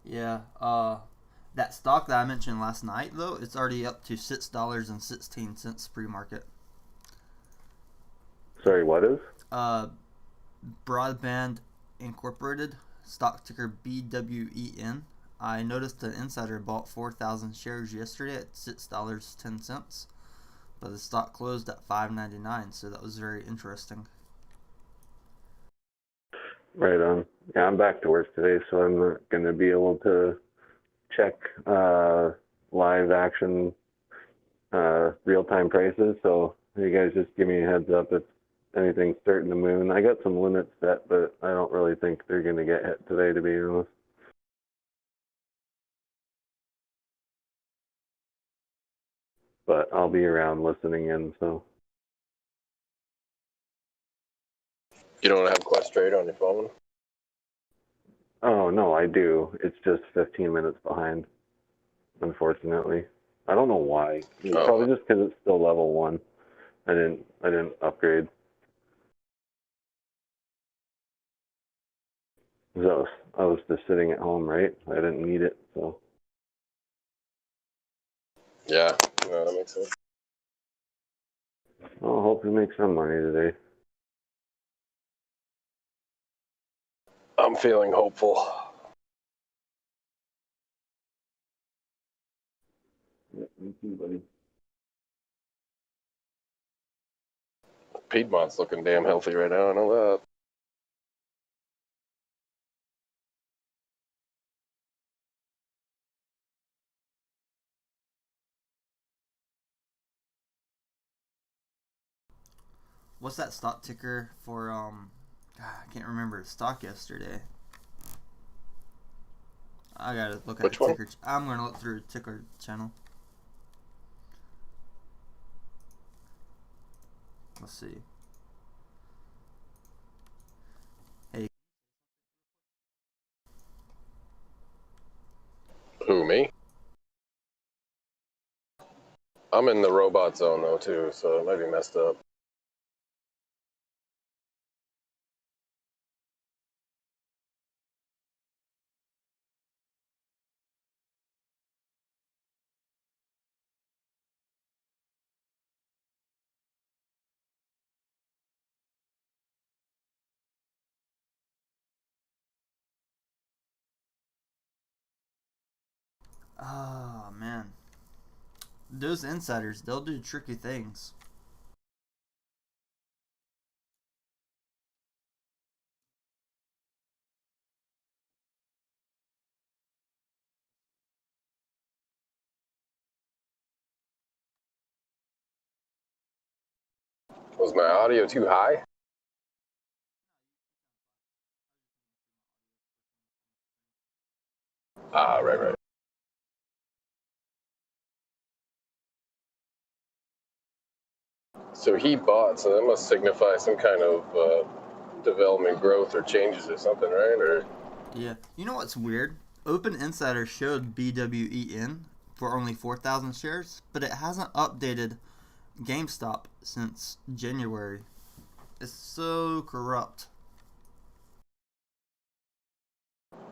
Yeah. That stock that I mentioned last night, though, it's already up to $6.16 pre-market. Sorry, what is? Uh, Broadband Incorporated, stock ticker BWEN. I noticed an insider bought 4,000 shares yesterday at $6.10, but the stock closed at 5.99, so that was very interesting. Right on. Yeah, I'm back to work today, so I'm not going to be able to check live action real time prices. So you guys just give me a heads up if anything's starting to move. And I got some limits set, but I don't really think they're going to get hit today, to be honest. But I'll be around listening in. So You don't have Quest Trade on your phone? oh no, I do. It's just 15 minutes behind, unfortunately. I don't know why. Oh, Probably just because it's still level one. I didn't upgrade. 'Cause I was just sitting at home, right? I didn't need it, so. yeah. No, that makes sense. I'll hope we make some money today. I'm feeling hopeful. Yeah, me too, buddy. Piedmont's looking damn healthy right now. I know that. What's that stock ticker for? I can't remember the stock yesterday. I gotta look at the Which one? ticker. I'm gonna look through the ticker channel. Let's see. Hey, Who, me? I'm in the robot zone though too, so it might be messed up. oh man, those insiders, they'll do tricky things. Was my audio too high? Ah, right, right. So he bought, so that must signify some kind of development growth or changes or something, right? Or Yeah. You know what's weird? Open Insider showed BWEN for only 4,000 shares, but it hasn't updated GameStop since January. It's so corrupt.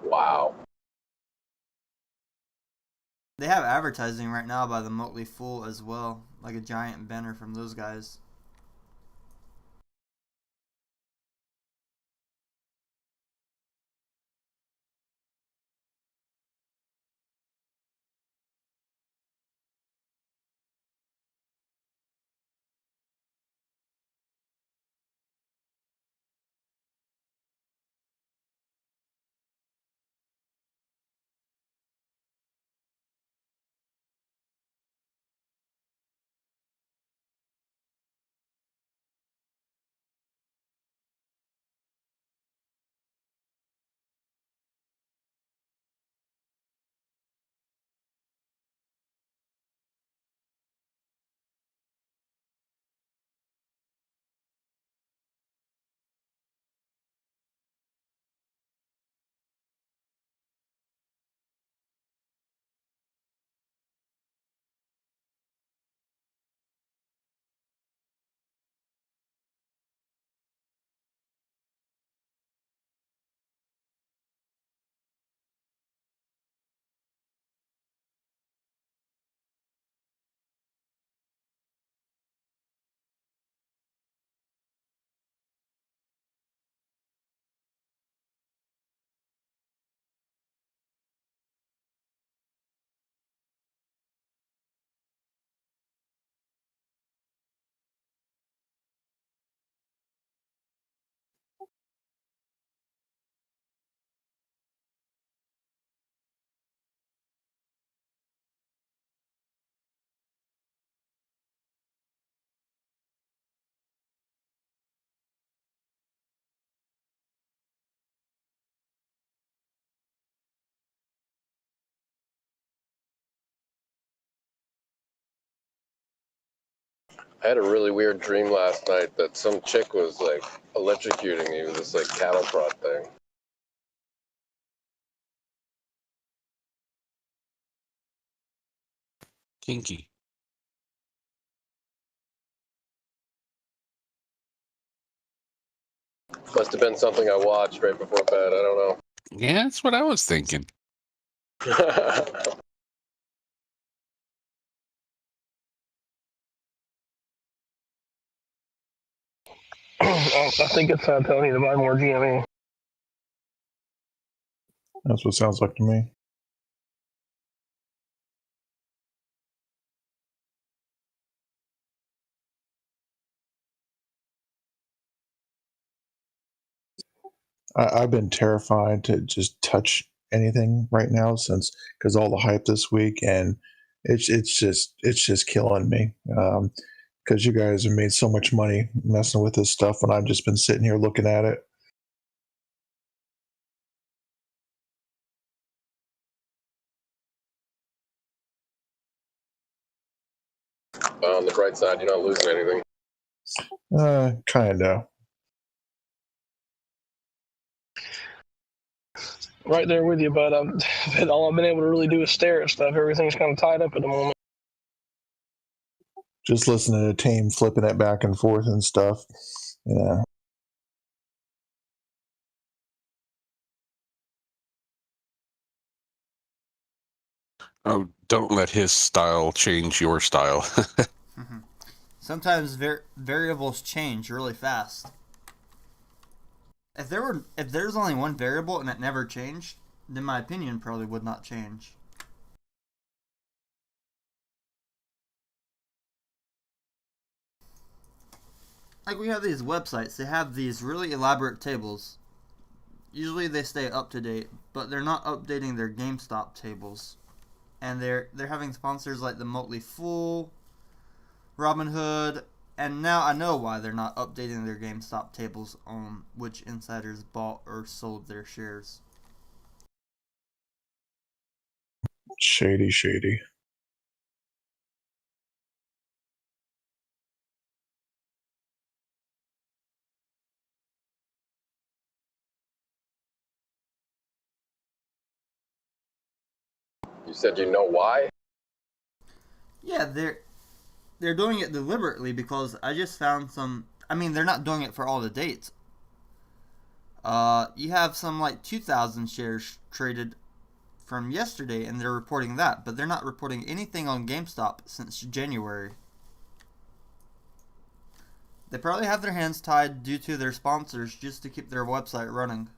wow. They have advertising right now by the Motley Fool as well, like a giant banner from those guys. I had a really weird dream last night that some chick was like electrocuting me with this like cattle prod thing. Kinky. Must have been something I watched right before bed. I don't Yeah, that's what I was thinking. know. I think it's telling you to buy more GME. That's what it sounds like to me. I've been terrified to just touch anything right now since because all the hype this week, and it's just killing me. Because you guys have made so much money messing with this stuff, and I've just been sitting here looking at it. On the bright side, you're not losing anything. Kinda. Right there with you, but all I've been able to really do is stare at stuff. Everything's kind of tied up at the moment. Just listening to Tame flipping it back and forth and stuff. Yeah. Oh, don't let his style change your style. Sometimes variables change really fast. If there's only one variable and it never changed, then my opinion probably would not change. Like we have these websites, they have these really elaborate tables. Usually they stay up to date, but they're not updating their GameStop tables. And they're having sponsors like the Motley Fool, Robinhood, and now I know why they're not updating their GameStop tables on which insiders bought or sold their shares. Shady, shady. You said you know why? Yeah, they're doing it deliberately because I just found some. I mean, they're not doing it for all the dates. You have some like 2,000 shares traded from yesterday, and they're reporting that, but they're not reporting anything on GameStop since January. They probably have their hands tied due to their sponsors just to keep their website running.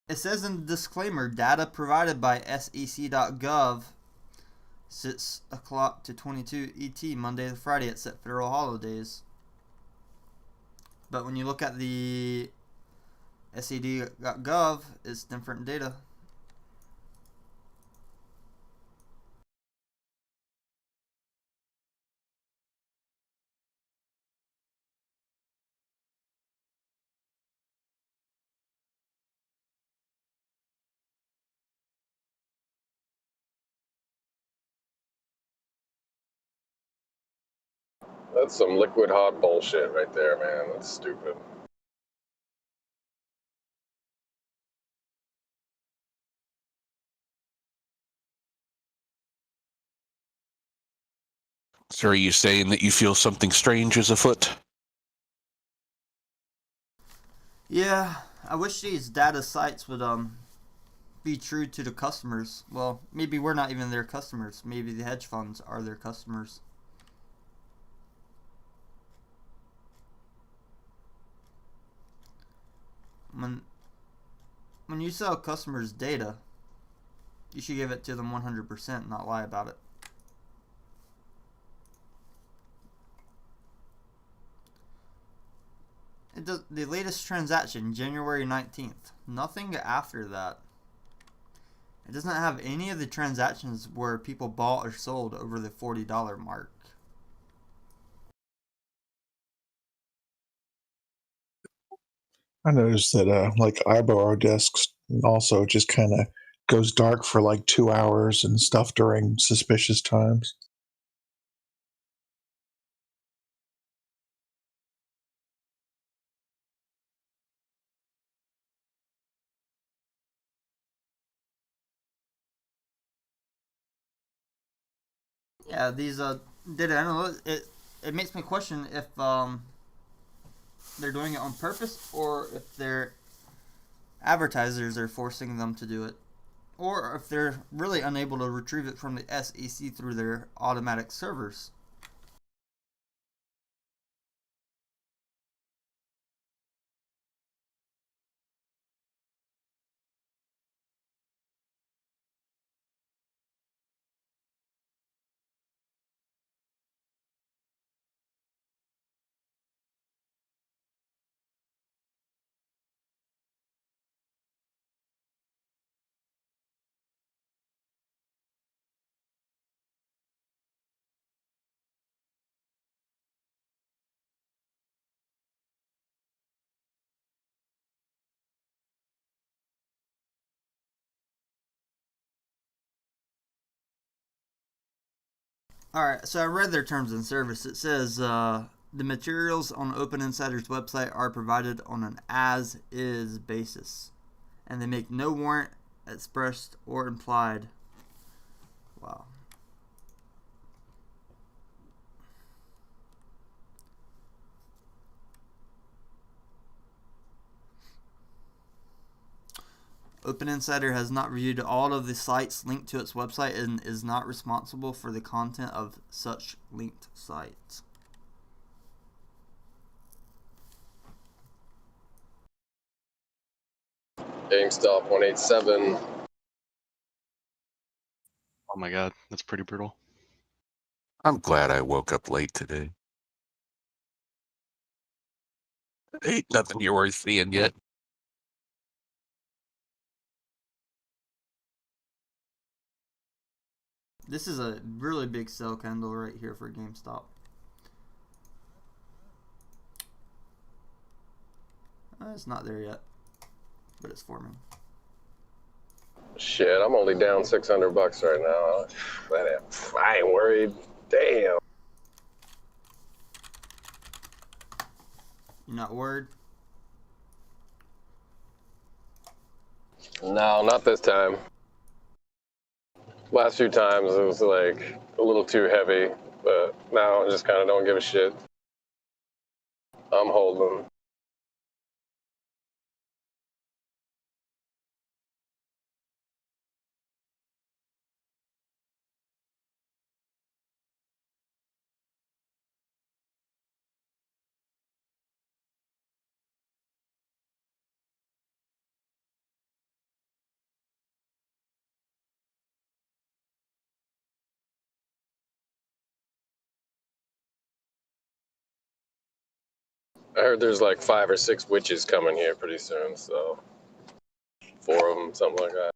It says in the disclaimer, data provided by sec.gov 6 o'clock to 22 ET Monday to Friday except federal holidays. But when you look at the sec.gov, it's different data. That's some liquid hot bullshit right there, man. That's stupid. So are you saying that you feel something strange is afoot? Yeah, I wish these data sites would be true to the customers. Well, maybe we're not even their customers. Maybe the hedge funds are their customers. When when you sell customers data, you should give it to them 100%, not lie about it. It does, the latest transaction, January 19th. Nothing after that. It does not have any of the transactions where people bought or sold over the $40 mark. I noticed that like iBoR disks also just kind of goes dark for like 2 hours and stuff during suspicious times. Yeah, these data analytics, it makes me question if they're doing it on purpose or if their advertisers are forcing them to do it, or if they're really unable to retrieve it from the SEC through their automatic servers. Alright, so I read their terms of service. It says the materials on Open Insider's website are provided on an as is basis, and they make no warrant expressed or implied. Wow. Open Insider has not reviewed all of the sites linked to its website and is not responsible for the content of such linked sites. GameStop 187. Oh my god, that's pretty brutal. I'm glad I woke up late today. Ain't nothing you're worth seeing yet. This is a really big sell candle right here for GameStop. It's not there yet, but it's forming. Shit, I'm only down $600 right now. I ain't worried. Damn. You're not worried? No, not this time. Last few times it was like a little too heavy, but now I just kind of don't give a shit. I'm holding. I heard there's like 5 or 6 witches coming here pretty soon, so 4 of them, something like that.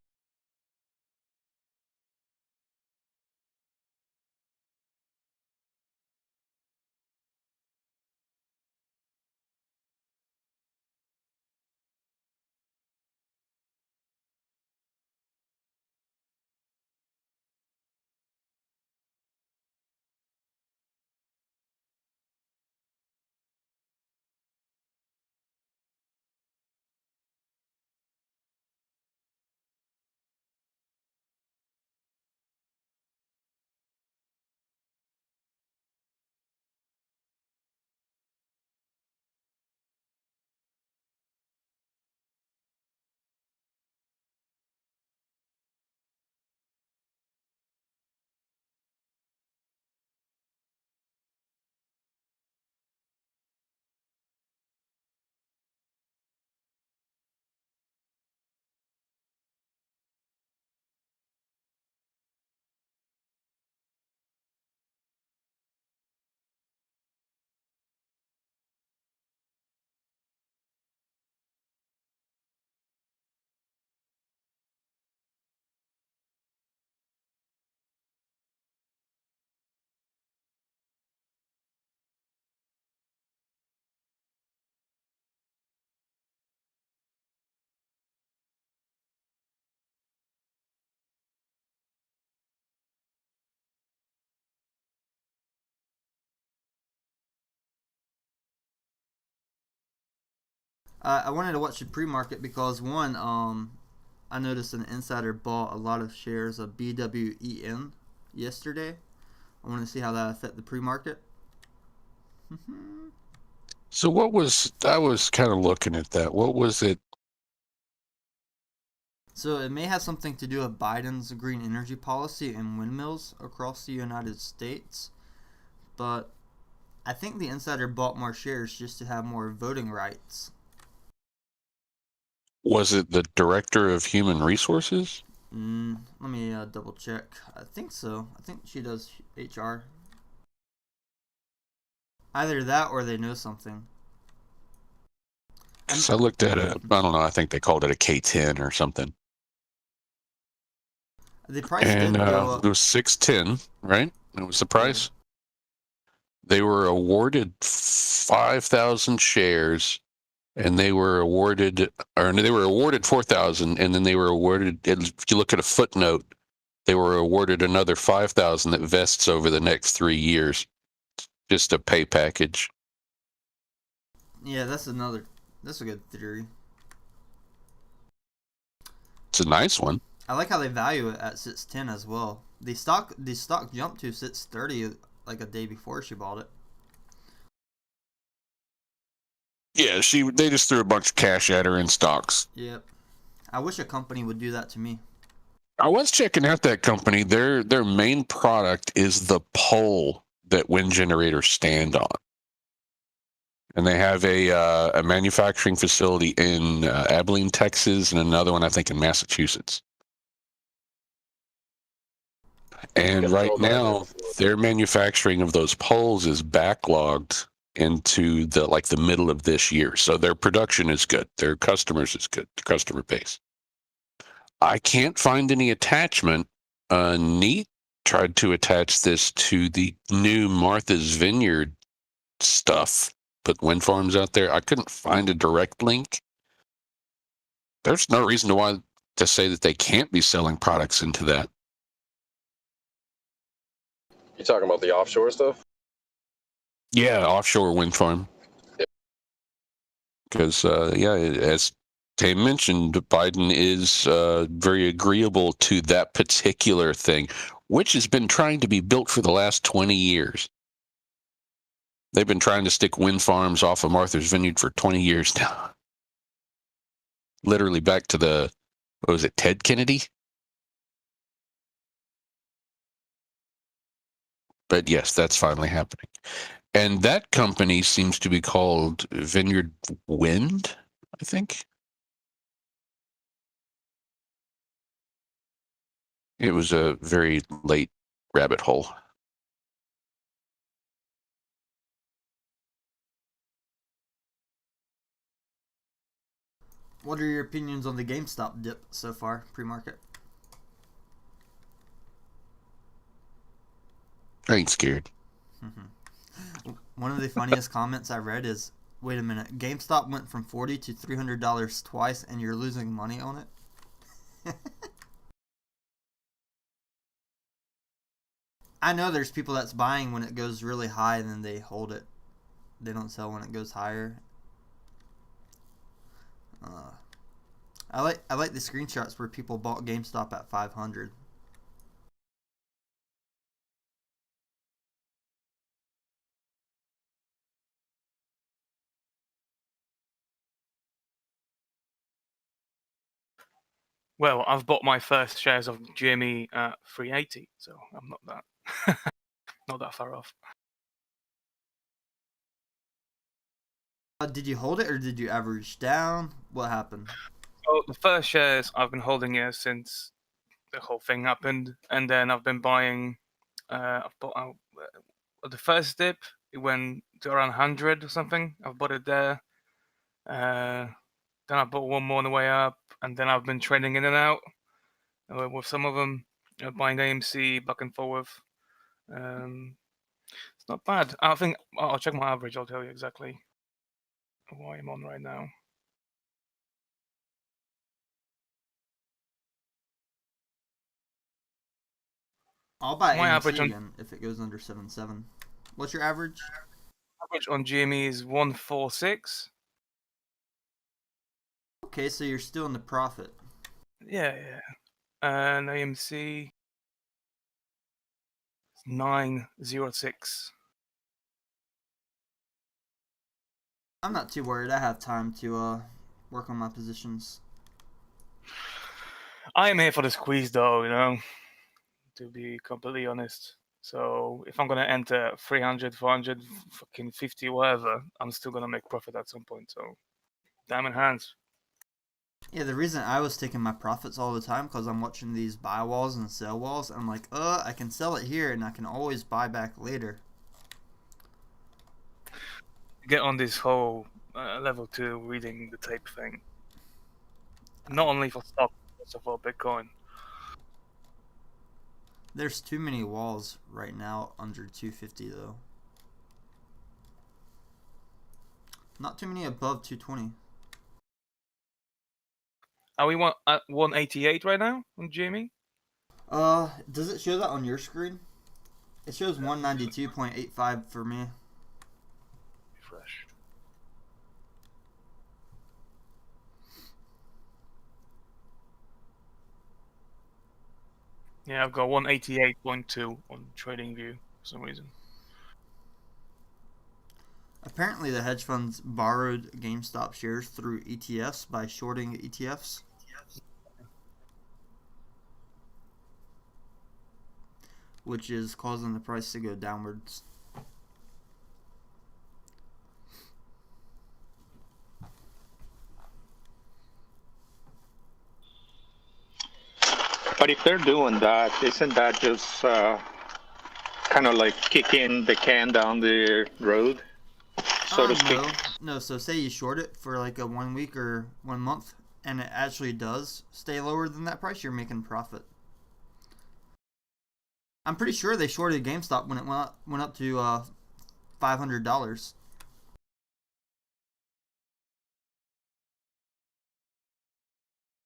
I wanted to watch the pre-market because one, I noticed an insider bought a lot of shares of BWEN yesterday. I want to see how that affect the pre-market. So what was, I was kind of looking at that. What was it? So it may have something to do with Biden's green energy policy and windmills across the United States, but I think the insider bought more shares just to have more voting rights. Was it the director of human resources? Let me double check. I think so. I think she does HR. Either that or they know something. Because I looked at it, I don't know, I think they called it a K10 or something. The price And did go up. it was 610, right? That was the price. They were awarded 5,000 shares, and they were awarded 4,000, and then they were awarded. If you look at a footnote, they were awarded another 5,000 that vests over the next 3 years. Just a pay package. Yeah, that's a good theory. It's a nice one. I like how they value it at 610 as well. The stock jumped to 630 like a day before she bought it. Yeah, they just threw a bunch of cash at her in stocks. Yep. I wish a company would do that to me. I was checking out that company. Their main product is the pole that wind generators stand on, and they have a manufacturing facility in Abilene, Texas, and another one I think in Massachusetts. And right now, their manufacturing of those poles is backlogged into the middle of this year. So their production is good. Their customers is good. The customer base. I can't find any attachment. Neat tried to attach this to the new Martha's Vineyard stuff, put wind farms out there. I couldn't find a direct link. There's no reason to say that they can't be selling products into that. You talking about the offshore stuff? Yeah, offshore wind farm. Because, as Tay mentioned, Biden is very agreeable to that particular thing, which has been trying to be built for the last 20 years. They've been trying to stick wind farms off of Martha's Vineyard for 20 years now. Literally back to what was it, Ted Kennedy? But yes, that's finally happening. And that company seems to be called Vineyard Wind, I think. It was a very late rabbit hole. What are your opinions on the GameStop dip so far, pre-market? I ain't scared. One of the funniest comments I read is, "Wait a minute, GameStop went from $40 to $300 twice, and you're losing money on it." I know there's people that's buying when it goes really high and then they hold it. They don't sell when it goes higher. I like the screenshots where people bought GameStop at 500. Well, I've bought my first shares of GME at 380, so I'm not that not that far off. Did you hold it or did you average down? What happened? So the first shares I've been holding here since the whole thing happened, and then I've been buying. I've bought the first dip. It went to around 100 or something. I've bought it there. Then I bought one more on the way up, and then I've been trading in and out with some of them, buying AMC back and forth. It's not bad. I think I'll check my average. I'll tell you exactly what I'm on right now. I'll buy My AMC average on again if it goes under 7.7. What's your average? average on GME is 146. Okay, so you're still in the profit. Yeah. And AMC 906. I'm not too worried. I have time to work on my positions. I am here for the squeeze, though, to be completely honest. So if I'm gonna enter 300, 400, fucking 50, whatever, I'm still gonna make profit at some point. So, diamond hands. Yeah, the reason I was taking my profits all the time because I'm watching these buy walls and sell walls. I'm like, I can sell it here and I can always buy back later. Get on this whole level 2 reading the tape thing. Not only for stock, but also for Bitcoin. There's too many walls right now under 250 though. Not too many above 220. Are we at 188 right now on GME? Does it show that on your screen? It shows 192.85 for me. Refresh. Yeah, I've got 188.2 on TradingView for some reason. Apparently, the hedge funds borrowed GameStop shares through ETFs by shorting ETFs. Which is causing the price to go downwards. But if they're doing that, isn't that just kind of like kicking the can down the road, so to speak? No. So say you short it for like a 1 week or 1 month, and it actually does stay lower than that price, you're making profit. I'm pretty sure they shorted GameStop when it went up to $500.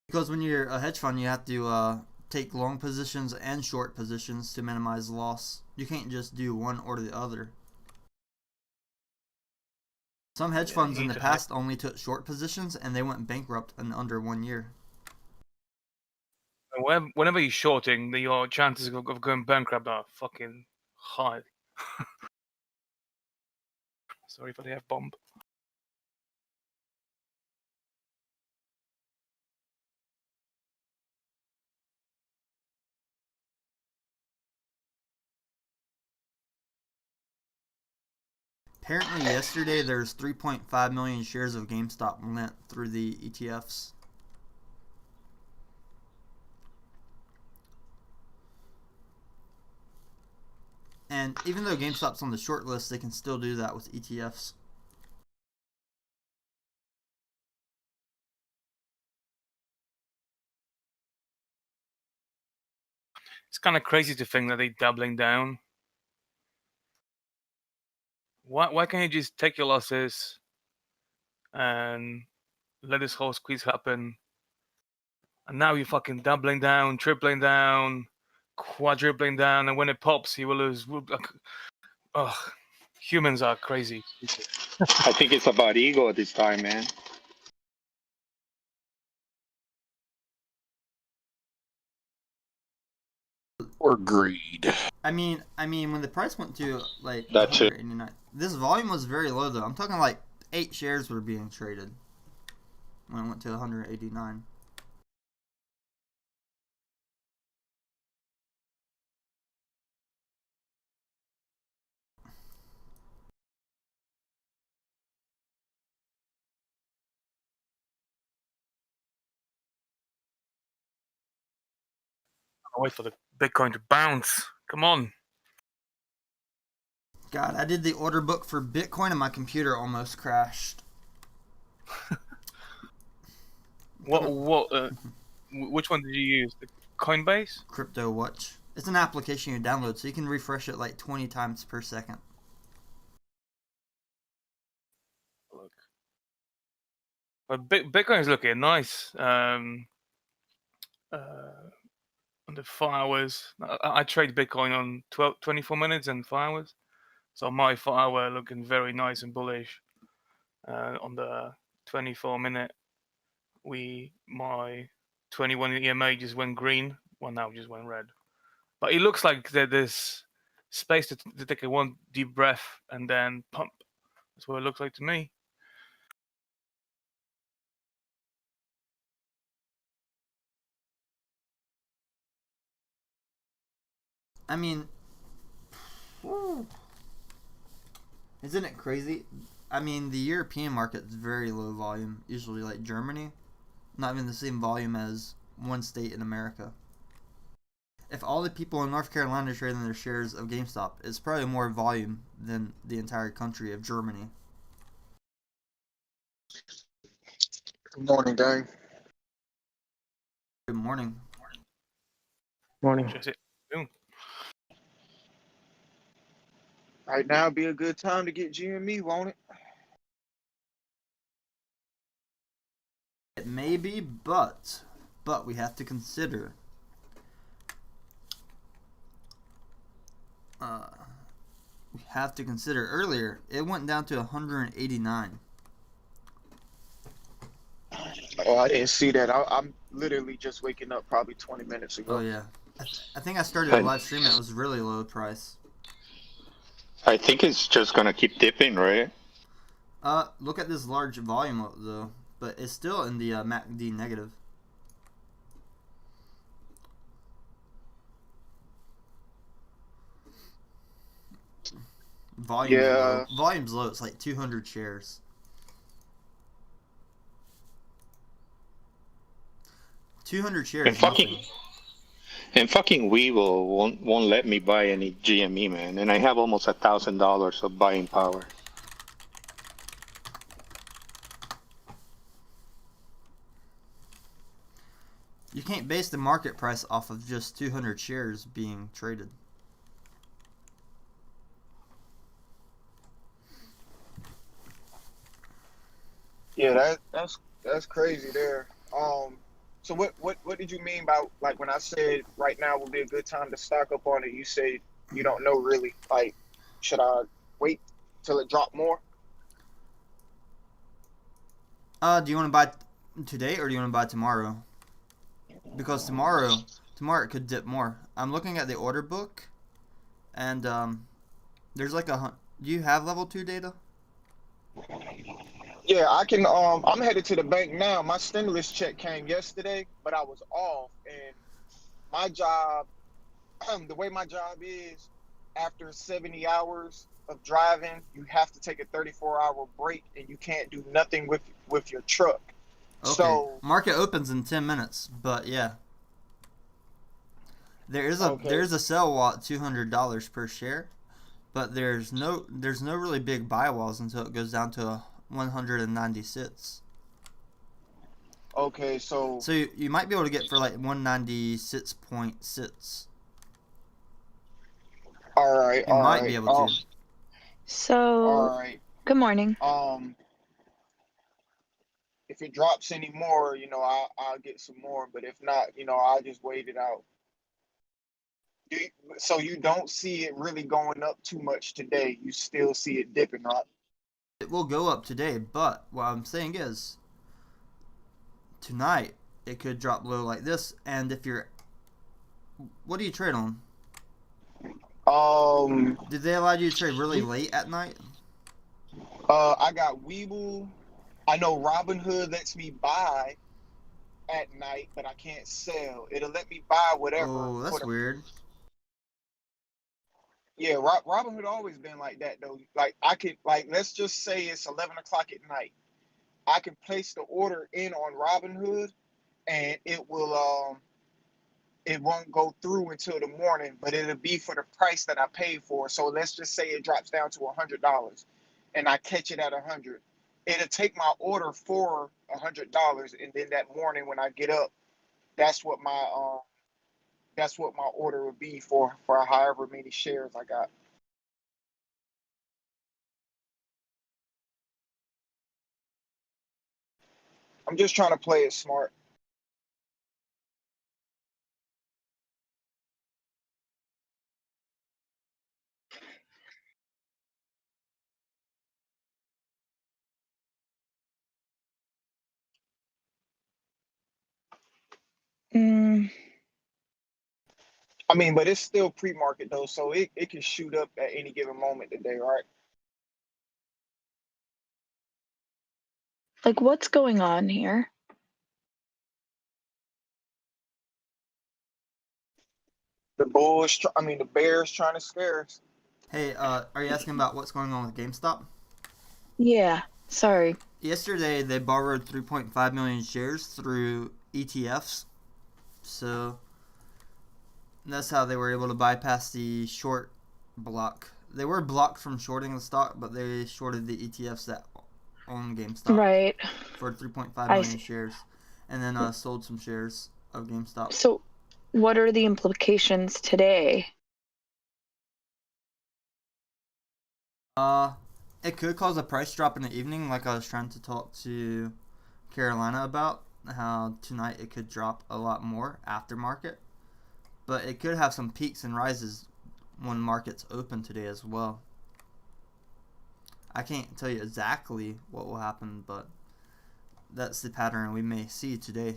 Because when you're a hedge fund, you have to take long positions and short positions to minimize loss. You can't just do one or the other. Some hedge funds in the past only took short positions and they went bankrupt in under 1 year. Whenever you're shorting, your chances of going bankrupt are fucking high. Sorry for the F-bomb. Apparently yesterday there's 3.5 million shares of GameStop lent through the ETFs. And even though GameStop's on the short list, they can still do that with ETFs. It's kind of crazy to think that they're doubling down. Why can't you just take your losses and let this whole squeeze happen? And now you're fucking doubling down, tripling down, quadrupling down, and when it pops, you will lose. Ugh, humans are crazy. I think it's about ego this time, man. Or greed. I mean, when the price went to like That too. 189, this volume was very low though. I'm talking like 8 shares were being traded when it went to 189. I'll wait for the Bitcoin to bounce. Come on. God, I did the order book for Bitcoin and my computer almost crashed. Which one did you use? The Coinbase? Crypto Watch. It's an application you download, so you can refresh it like 20 times per second. Look. But Bitcoin is looking nice. On the 4 hours, I trade Bitcoin on 24 minutes and 4 hours. So my 4 hour looking very nice and bullish. On the 24 minute, my 21 EMA just went green. Well, now it just went red. But it looks like there's space to take a one deep breath and then pump. That's what it looks like to me. I mean, isn't it crazy? I mean, the European market is very low volume. Usually, like Germany, not even the same volume as one state in America. If all the people in North Carolina are trading their shares of GameStop, it's probably more volume than the entire country of Germany. Good morning, gang. Good morning. Morning. Right now be a good time to get GME, won't it? It may be, but we have to consider earlier it went down to 189. Oh, I didn't see that. I'm literally just waking up probably 20 minutes ago. Oh yeah, I think I started a live stream and it was really low price. I think it's just gonna keep dipping, right? Look at this large volume though, but it's still in the MACD negative. Volume's low. Volume's low. It's like 200 shares. And fucking Weevil won't let me buy any GME, man. And I have almost $1,000 of buying power. You can't base the market price off of just 200 shares being traded. Yeah, that's crazy there. So what did you mean by, like, when I said right now would be a good time to stock up on it? You said you don't know really. Like, should I wait till it drop more? Do you want to buy today or do you want to buy tomorrow? Because tomorrow it could dip more. I'm looking at the order book, and there's like do you have level 2 data? Yeah, I can. I'm headed to the bank now. My stimulus check came yesterday, but I was off, and my job, the way my job is, after 70 hours of driving, you have to take a 34-hour break, and you can't do nothing with your truck. Okay. So market opens in 10 minutes, but yeah. There's a sell wall at $200 per share, but there's no really big buy walls until it goes down to 196. Okay, so you might be able to get for like 196.6. All right, you might be able to. So all right. good morning. If it drops any more, I'll get some more. But if not, I'll just wait it out. So you don't see it really going up too much today. You still see it dipping, right? It will go up today, but what I'm saying is tonight it could drop low like this. And if you're, what do you trade on? Did they allow you to trade really late at night? I got Weeble. I know Robinhood lets me buy at night, but I can't sell. It'll let me buy whatever. Oh, that's weird. Yeah, Robinhood always been like that though. Like I could, like, let's just say it's 11 o'clock at night. I can place the order in on Robinhood, and it won't go through until the morning, but it'll be for the price that I paid for. So let's just say it drops down to $100, and I catch it at 100. It'll take my order for $100, and then that morning when I get up, that's what my order would be for however many shares I got. I'm just trying to play it smart. I mean, but it's still pre-market though, so it can shoot up at any given moment today, right? Like, what's going on here? The Bears trying to scare us. Hey, are you asking about what's going on with GameStop? Yeah, sorry. Yesterday, they borrowed 3.5 million shares through ETFs. So that's how they were able to bypass the short block. They were blocked from shorting the stock, but they shorted the ETFs that own GameStop Right. for 3.5 I million see. shares, and then sold some shares of GameStop. So, what are the implications today? It could cause a price drop in the evening, like I was trying to talk to Carolina about, how tonight it could drop a lot more after market. But it could have some peaks and rises when markets open today as well. I can't tell you exactly what will happen, but that's the pattern we may see today.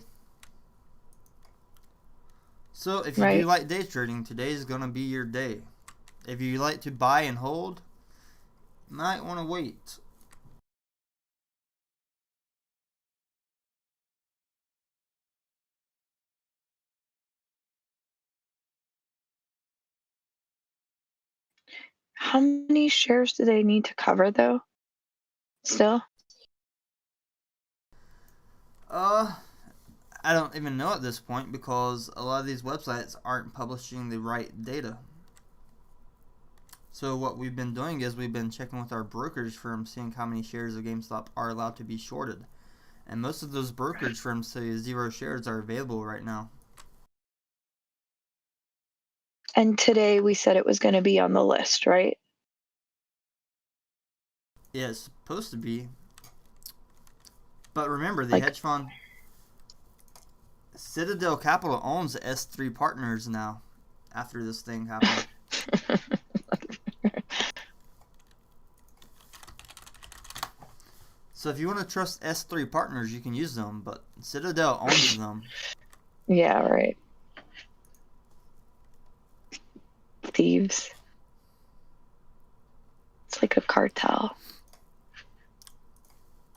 So if you do like day trading, today is going to be your day. If you like to buy and hold, you might want to wait. How many shares do they need to cover, though? Still? I don't even know at this point because a lot of these websites aren't publishing the right data. So what we've been doing is we've been checking with our brokerage firms, seeing how many shares of GameStop are allowed to be shorted. And most of those brokerage firms say 0 shares are available right now. And today we said it was going to be on the list, right? Yeah, it's supposed to be. But remember, the hedge fund Citadel Capital owns S3 Partners now after this thing happened. So if you want to trust S3 Partners, you can use them, but Citadel owns them. Yeah, right. Thieves. It's like a cartel.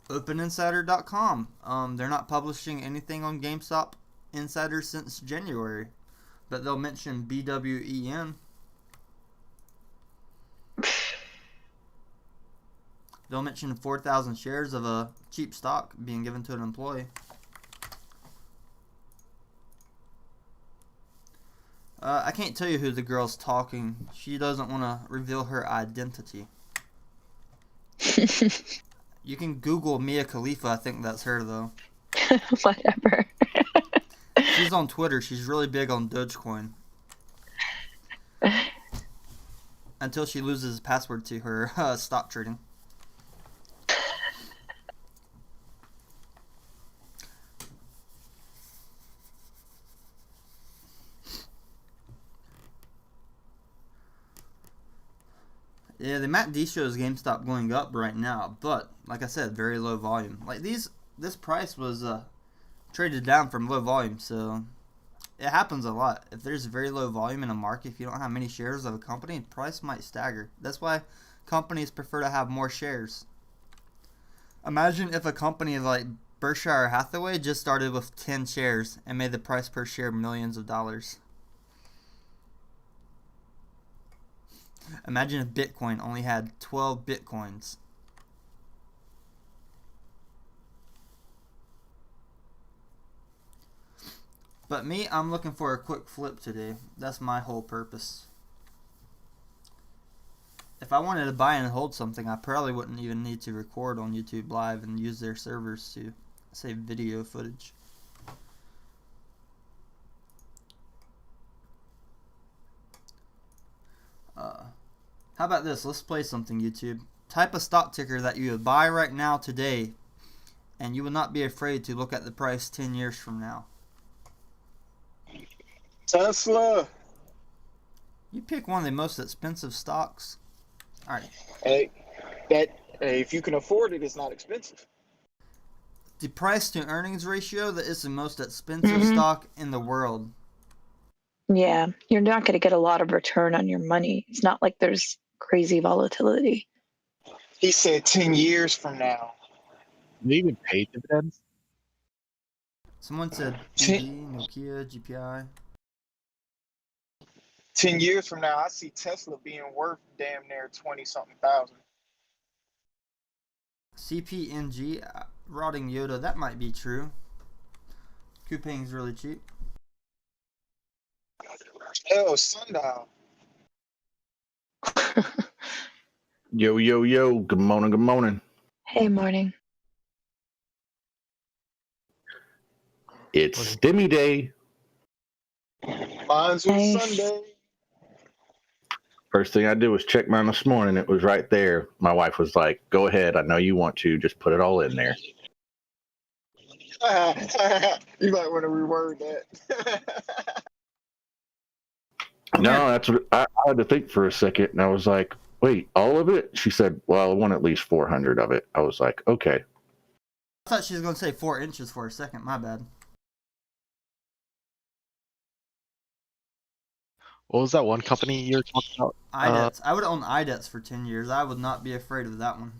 OpenInsider.com. They're not publishing anything on GameStop Insider since January, but they'll mention BWEN. They'll mention 4,000 shares of a cheap stock being given to an employee. I can't tell you who the girl's talking. She doesn't want to reveal her identity. You can Google Mia Khalifa. I think that's her, though. Whatever. She's on Twitter. She's really big on Dogecoin. Until she loses password to her stock trading. Yeah, the MACD shows GameStop going up right now, but like I said, very low volume. Like this price was traded down from low volume, so it happens a lot. If there's very low volume in a market, if you don't have many shares of a company, the price might stagger. That's why companies prefer to have more shares. Imagine if a company like Berkshire Hathaway just started with 10 shares and made the price per share millions of dollars. Imagine if Bitcoin only had 12 Bitcoins. But me, I'm looking for a quick flip today. That's my whole purpose. If I wanted to buy and hold something, I probably wouldn't even need to record on YouTube Live and use their servers to save video footage. How about this? Let's play something, YouTube. Type a stock ticker that you would buy right now today, and you will not be afraid to look at the price 10 years from now. Tesla. You pick one of the most expensive stocks. All right. Hey, if you can afford it, it's not expensive. The price to earnings ratio, that is the most expensive stock in the world. Yeah, you're not going to get a lot of return on your money. It's not like there's crazy volatility. He said 10 years from now. Do they even pay dividends? Someone said 10, BD, Nokia, GPI. 10 years from now, I see Tesla being worth damn near 20 something thousand. CPNG, rotting Yoda, that might be true. Coupang's really cheap. Hell, Sundial. Yo, yo, yo. Good morning, good morning. Hey, morning. It's Stimmy Day. Mine's was Sunday. First thing I did was check mine this morning. It was right there. My wife was like, go ahead. I know you want to. Just put it all in there. You might want to reword that. No, that's what I had to think for a second. And I was like, wait, all of it? She said, well, I want at least 400 of it. I was like, okay. I thought she was going to say 4 inches for a second. My bad. What was that one company you were talking about? IDETS. I would own IDETS for 10 years. I would not be afraid of that one.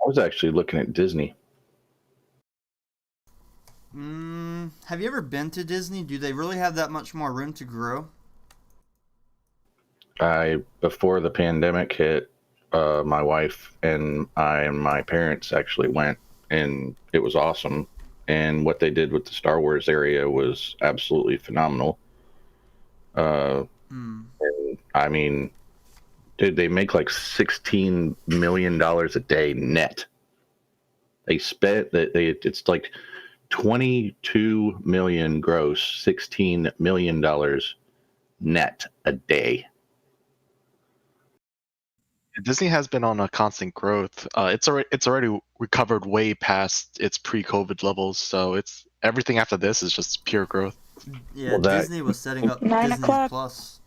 I was actually looking at Disney. Have you ever been to Disney? Do they really have that much more room to grow? Before the pandemic hit, my wife and I and my parents actually went, and it was awesome. And what they did with the Star Wars area was absolutely phenomenal. And I mean, dude, they make like $16 million a day net. They spent it's like 22 million gross, $16 million net a day. Disney has been on a constant growth. It's already recovered way past its pre-COVID levels. So it's everything after this is just pure growth. Yeah, well, Disney was setting up 9 Disney o'clock. Plus.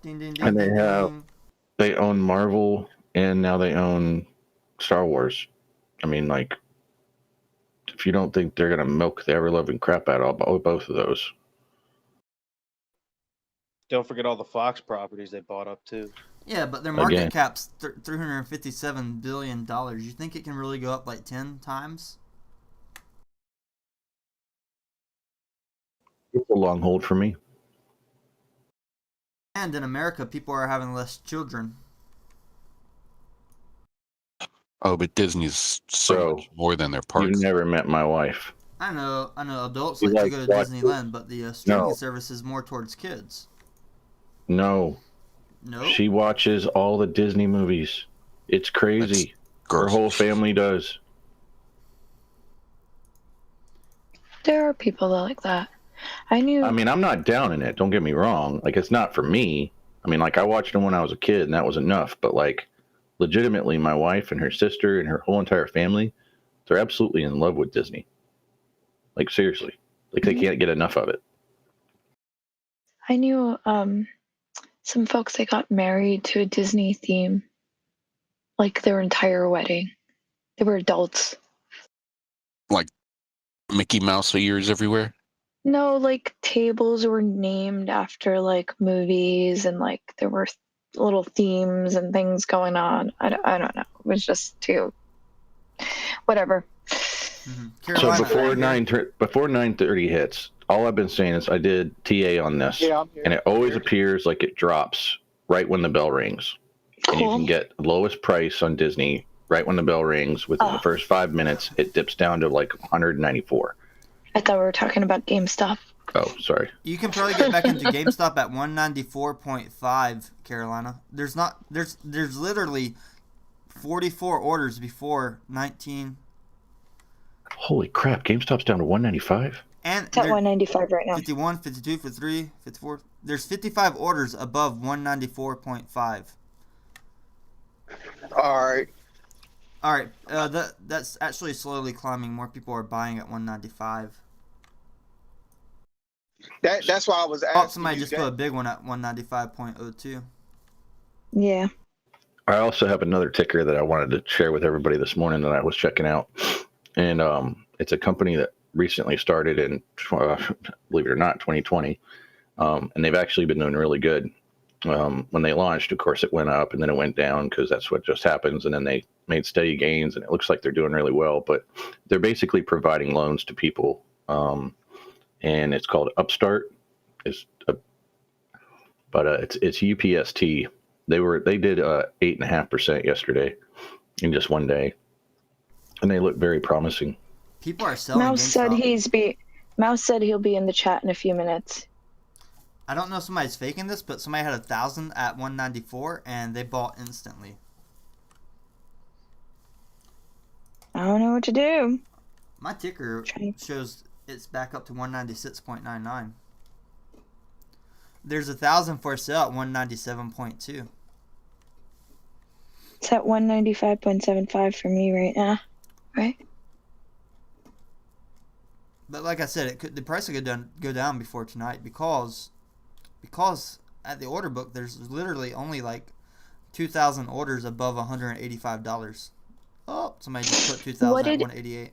Ding, ding, ding, And ding, ding. they own Marvel, and now they own Star Wars. I mean, like, if you don't think they're gonna milk the ever-loving crap out of both of those. Don't forget all the Fox properties they bought up too. Yeah, but their market cap's $357 billion. You think it can really go up like 10 times? It's a long hold for me. And in America, people are having less children. Oh, but Disney's so much more than their parks. You've never met my wife. I know. Adults like to go to Disneyland, but the streaming service is more towards kids. No. She watches all the Disney movies. It's crazy. Her whole family does. There are people like that. I mean, I'm not down in it. Don't get me wrong. Like, it's not for me. I mean, like, I watched them when I was a kid, and that was enough. But, like, legitimately, my wife and her sister and her whole entire family, they're absolutely in love with Disney. Like, seriously. Like, they can't get enough of it. I knew some folks that got married to a Disney theme, like their entire wedding. They were adults. Like Mickey Mouse ears everywhere? No, like tables were named after like movies, and like there were little themes and things going on. I don't know. It was just too whatever. Mm-hmm. So before 9:30 hits, all I've been saying is I did TA on this, and it always appears like it drops right when the bell rings. Cool. And you can get the lowest price on Disney right when the bell rings. Within the first 5 minutes, it dips down to like 194. I thought we were talking about GameStop. Oh, sorry. You can probably get back into GameStop at 194.5, Carolina. There's literally 44 orders before 19. Holy crap, GameStop's down to 195? And it's at 195 right now. 51, 52, 53, 54. There's 55 orders above 194.5. All right. That's actually slowly climbing. More people are buying at 195. That's why I was asking. Somebody just put a big one at 195.02. Yeah. I also have another ticker that I wanted to share with everybody this morning that I was checking out, and it's a company that recently started in, believe it or not, 2020, and they've actually been doing really good. When they launched, of course, it went up and then it went down because that's what just happens. And then they made steady gains, and it looks like they're doing really well. But they're basically providing loans to people, and it's called Upstart. It's UPST. They did 8.5% yesterday in just one day, and they look very promising. People are selling Mouse said he'll be in the chat in a few minutes. I don't know if somebody's faking this, but somebody had 1,000 at 194 and they bought instantly. I don't know what to do. My ticker shows it's back up to 196.99. There's 1,000 for sale at 197.2. It's at 195.75 for me right now, right? But like I said, the price could go down before tonight because at the order book there's literally only like 2,000 orders above $185. Oh, somebody just put 2,000 at 188.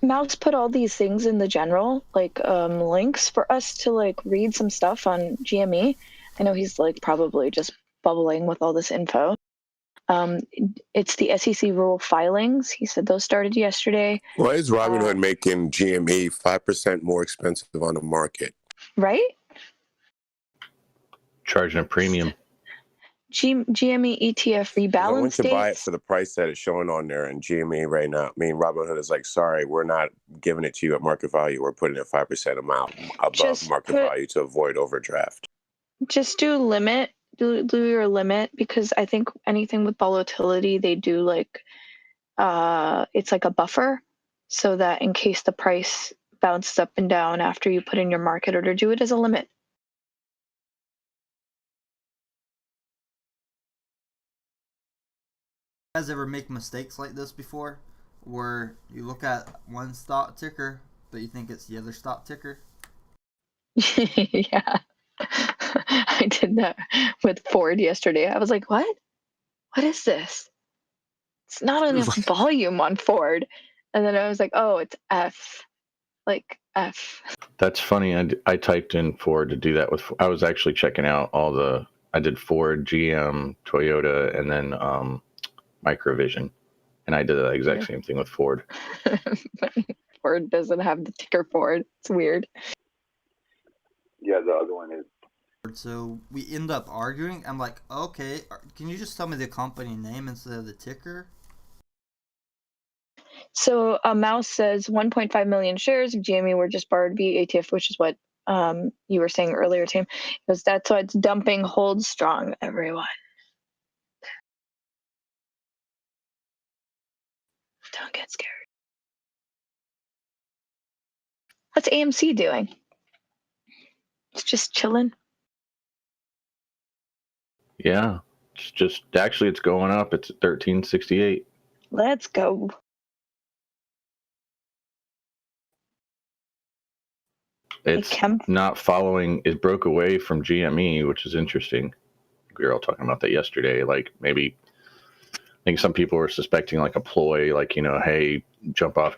Mouse put all these things in the general, like links for us to like read some stuff on GME. I know he's like probably just bubbling with all this info. It's the SEC rule filings. He said those started yesterday. Why is Robinhood making GME 5% more expensive on the market? Right? Charging a premium. GME ETF rebalance I went to dates. buy it for the price that it's showing on there in GME right now. I mean, Robinhood is like, sorry, we're not giving it to you at market value. We're putting it 5% amount above market value to avoid overdraft. Just do limit. Do your limit, because I think anything with volatility, they do like it's like a buffer, so that in case the price bounces up and down after you put in your market order, do it as a limit. You guys ever make mistakes like this before, where you look at one stock ticker but you think it's the other stock ticker? Yeah. I did that with Ford yesterday. I was like, what is this? It's not enough volume on Ford. And then I was like, oh, it's F. Like F. That's funny. I typed in Ford to do that with. I was actually checking out I did Ford, GM, Toyota, and then Microvision, and I did the exact same thing with Ford. Ford doesn't have the ticker Ford. It's weird. Yeah, the other one is. So we end up arguing. I'm like, okay, can you just tell me the company name instead of the ticker? So Mouse says 1.5 million shares of GME were just borrowed via ATF, which is what you were saying earlier, Tim. Because that's why it's dumping. Hold strong, everyone. Don't get scared. What's AMC doing? It's just chilling. Yeah, it's going up. It's at 13.68. Let's go. It's not following. It broke away from GME, which is interesting. We were all talking about that yesterday. Like maybe, I think some people were suspecting like a ploy, like, hey, jump off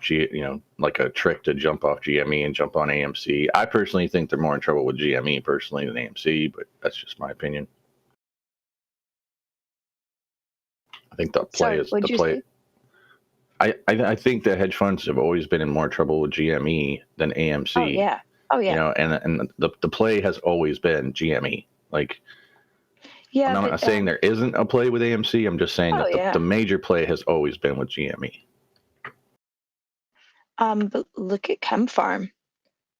like a trick to jump off GME and jump on AMC. I personally think they're more in trouble with GME personally than AMC, but that's just my opinion. I think the play is the play. I think the hedge funds have always been in more trouble with GME than AMC. Oh yeah. And the play has always been GME. Like, yeah, I'm not saying there isn't a play with AMC. I'm just saying that the major play has always been with GME. But look at ChemFarm.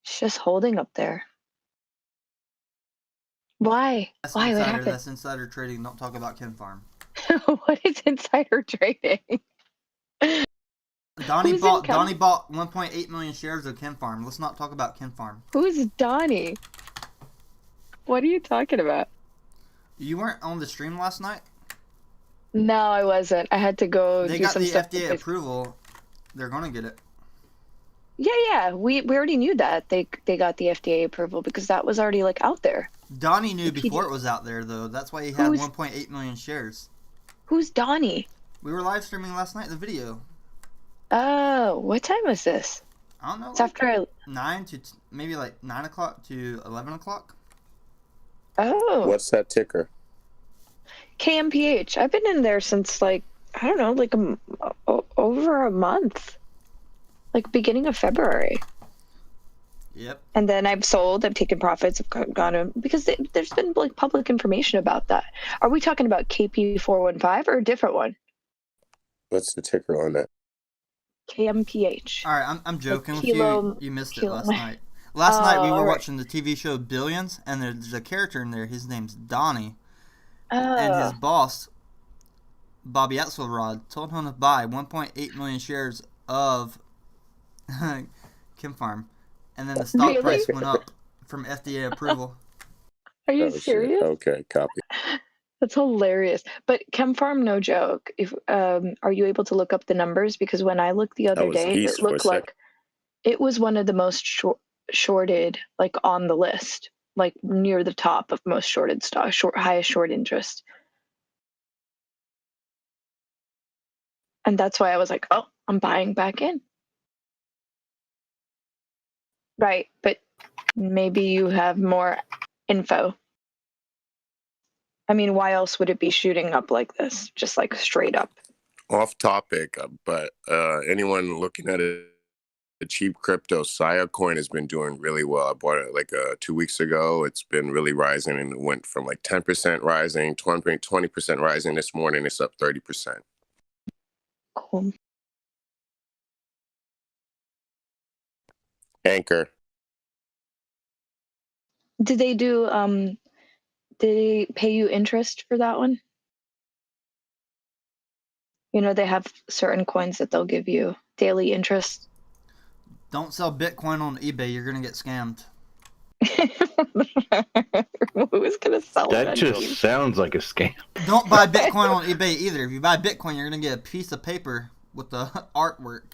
It's just holding up there. Why? Why? What happened? That's insider trading. Don't talk about ChemFarm. What is insider trading? Donnie bought 1.8 million shares of ChemFarm. Let's not talk about ChemFarm. Who's Donnie? What are you talking about? You weren't on the stream last night? No, I wasn't. I had to go do some stuff. They got the FDA approval. They're gonna get it. Yeah. We already knew that they got the FDA approval because that was already like out there. Donnie knew The before PD. it was out there, though. That's why he had Who's- 1.8 million shares. Who's Donnie? We were live streaming last night, the video. Oh, what time was this? I don't know. It's after 9 to maybe like 9 o'clock to 11 o'clock. Oh. What's that ticker? KMPH. I've been in there since like, I don't know, like over a month. Like beginning of February. Yep. And then I've sold, I've taken profits, I've gone in, because there's been like public information about that. Are we talking about KP415 or a different one? What's the ticker on that? KMPH. All right, I'm joking with Kilo- you. You missed it kilo- last night. Last night we were all right. watching the TV show Billions, and there's a character in there. His name's Donnie, Oh. and his boss, Bobby Axelrod, told him to buy 1.8 million shares of Kim Farm, and then the stock Really? price went up from FDA approval. Are you Oh, shit. serious? Okay, copy. That's hilarious. But ChemFarm, no joke. If are you able to look up the numbers? Because when I looked the I other was day, geese it for a looked sec. like it was one of the most shorted, like on the list, like near the top of most shorted stock, highest short interest. And that's why I was like, oh, I'm buying back in. Right, but maybe you have more info. I mean, why else would it be shooting up like this? Just like straight up. Off topic, but anyone looking at it, the cheap crypto, Sia coin has been doing really well. I bought it like 2 weeks ago. It's been really rising, and it went from like 10% rising, 20% rising. This morning it's up 30%. Cool. Anchor. Did they do did they pay you interest for that one? You know, they have certain coins that they'll give you daily interest. Don't sell Bitcoin on eBay. You're gonna get scammed. Who's gonna sell That it? just sounds like a scam. Don't buy Bitcoin on eBay either. If you buy Bitcoin, you're gonna get a piece of paper with the artwork.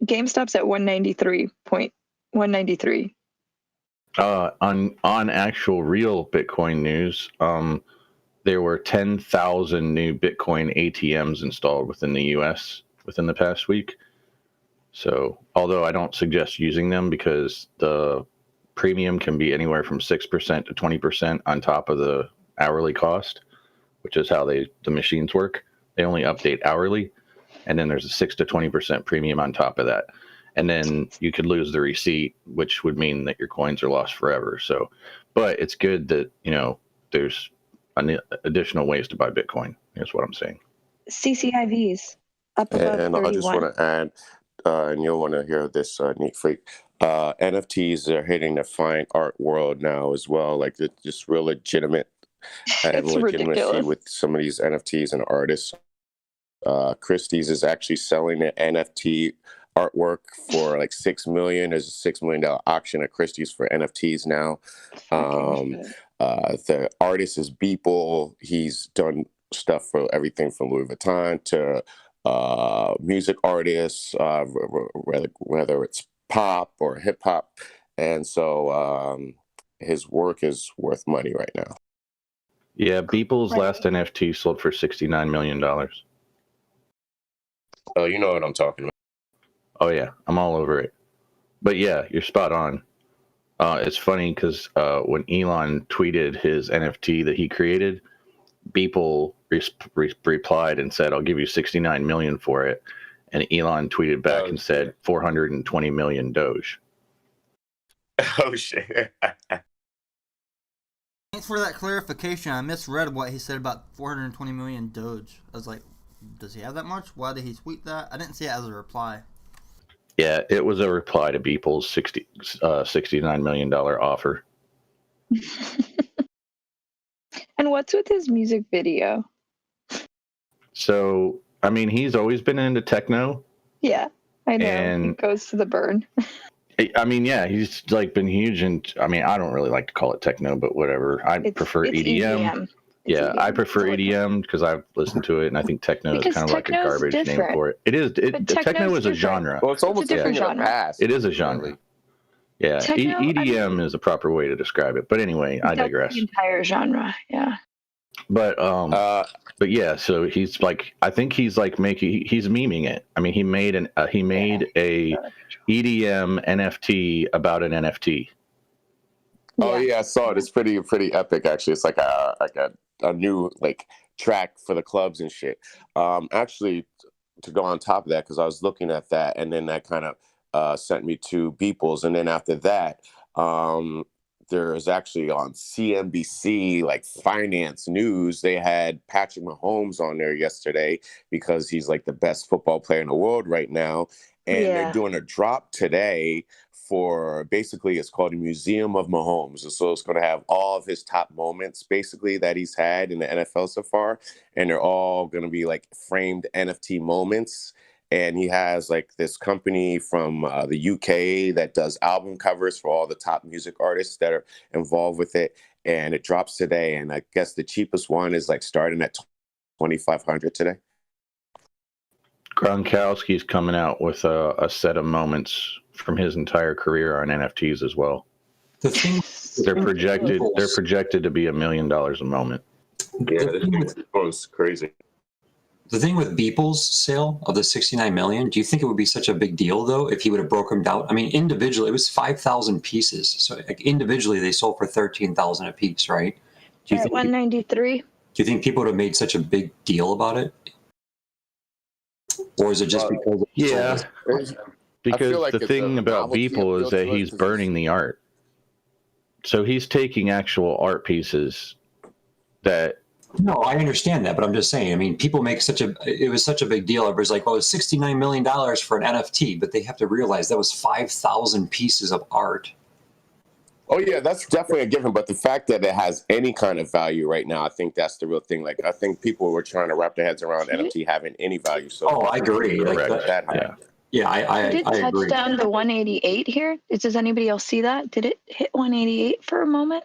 GameStop's at 193.193. On actual real Bitcoin news, there were 10,000 new Bitcoin ATMs installed within the U.S. within the past week. So, although I don't suggest using them because the premium can be anywhere from 6% to 20% on top of the hourly cost, which is how the machines work. They only update hourly, and then there's a 6 to 20% premium on top of that. And then you could lose the receipt, which would mean that your coins are lost forever. So, but it's good that, you know, there's additional ways to buy Bitcoin. Is what I'm saying. CCIVs up above And I 31. just want to add, and you'll want to hear this, neat freak. NFTs are hitting the fine art world now as well. Like it's just real legitimate and It's legitimacy ridiculous. with some of these NFTs and artists. Christie's is actually selling the NFT artwork for like $6 million. There's a $6 million auction at Christie's for NFTs now. The artist is Beeple. He's done stuff for everything from Louis Vuitton to music artists, whether it's pop or hip hop. And so his work is worth money right now. Yeah, Beeple's last NFT sold for $69 million. Oh, you know what I'm talking about. Oh, yeah, I'm all over it. But yeah, you're spot on. It's funny because when Elon tweeted his NFT that he created, Beeple replied and said, "I'll give you $69 million for it." And Elon tweeted back and said, 420 million Doge. Oh, shit. Thanks for that clarification. I misread what he said about 420 million Doge. I was like, does he have that much? Why did he tweet that? I didn't see it as a reply. Yeah, it was a reply to Beeple's $69 million offer. And what's with his music video? So, I mean, he's always been into techno. Yeah, I know. And it goes to the burn. I mean, yeah, he's like been huge. And I mean, I don't really like to call it techno, but whatever. I prefer it's EDM. Yeah, I prefer EDM because I've listened to it, and I think techno is kind of like a garbage name for it. It is. Techno is a genre. Well, it's almost a different genre. It is a genre. Yeah, Techno, EDM is a proper way to describe it. But anyway, I that's digress. the entire genre. Yeah. But yeah, so he's like, I think he's like he's memeing it. I mean, he made a EDM NFT about an NFT. Oh yeah, I saw it. It's pretty epic actually. It's like a new like track for the clubs and shit. Actually, to go on top of that, because I was looking at that, and then that kind of sent me to Beeples, and then after that, there's actually on CNBC like finance news. They had Patrick Mahomes on there yesterday because he's like the best football player in the world right now, and they're doing a drop today for basically it's called a Museum of Mahomes. So it's going to have all of his top moments basically that he's had in the NFL so far. And they're all going to be like framed NFT moments. And he has like this company from the UK that does album covers for all the top music artists that are involved with it. And it drops today. And I guess the cheapest one is like starting at $2,500 today. Gronkowski's coming out with a set of moments from his entire career on NFTs as well. The thing they're projected to be $1 million a moment. Yeah, this was crazy. The thing with Beeple's sale of the 69 million, do you think it would be such a big deal though if he would have broke them down? I mean, individually, it was 5,000 pieces. So like, individually, they sold for 13,000 a piece, right? Do you think 193? Do you think people would have made such a big deal about it? Or is it just because? Yeah, because like the thing about Beeple is that he's burning the art. So he's taking actual art pieces that. No, I understand that, but I'm just saying. I mean, people make it was such a big deal. Everybody's like, "Oh, it's $69 million for an NFT," but they have to realize that was 5,000 pieces of art. Oh yeah, that's definitely a given. But the fact that it has any kind of value right now, I think that's the real thing. Like, I think people were trying to wrap their heads around NFT having any value. So I agree. I did touch agree. down to 188 here. Does anybody else see that? Did it hit 188 for a moment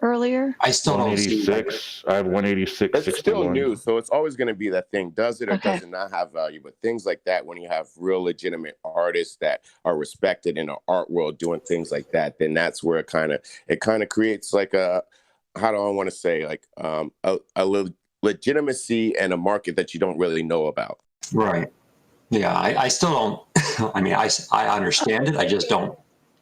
earlier? I still don't see 186. I have 186. It's still new, so it's always going to be that thing. Does it or does it not have value? But things like that, when you have real legitimate artists that are respected in the art world doing things like that, then that's where it kind of creates like how do I want to say, like a legitimacy and a market that you don't really know about. Right. Yeah, I still don't. I mean, I understand it. I just don't.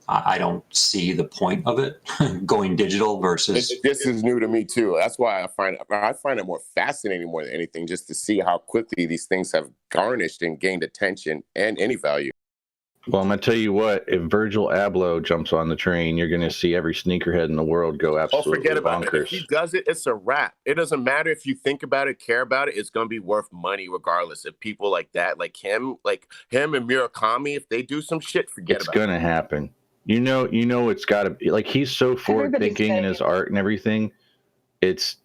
I don't see the point of it going digital versus. This is new to me too. That's why I find it more fascinating more than anything, just to see how quickly these things have garnished and gained attention and any value. Well, I'm gonna tell you what. If Virgil Abloh jumps on the train, you're gonna see every sneakerhead in the world go absolutely forget about bonkers. it. If he does it, it's a wrap. It doesn't matter if you think about it, care about it. It's gonna be worth money regardless. If people like that, like him and Murakami, if they do some shit, forget about it. It's gonna happen. You know, it's got to be like he's so forward thinking in his art and everything. It's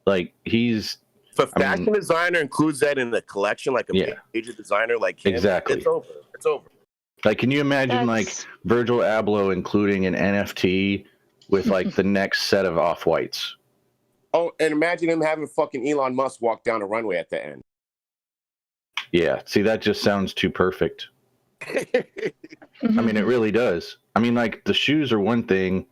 like he's. If a fashion designer includes that in the collection, like a major designer like him, exactly. It's over. It's over. Like, can you imagine like Virgil Abloh including an NFT with like the next set of Off-Whites? Oh, and imagine him having fucking Elon Musk walk down the runway at the end. Yeah, see, that just sounds too perfect. I mean, it really does. I mean, like, the shoes are one thing,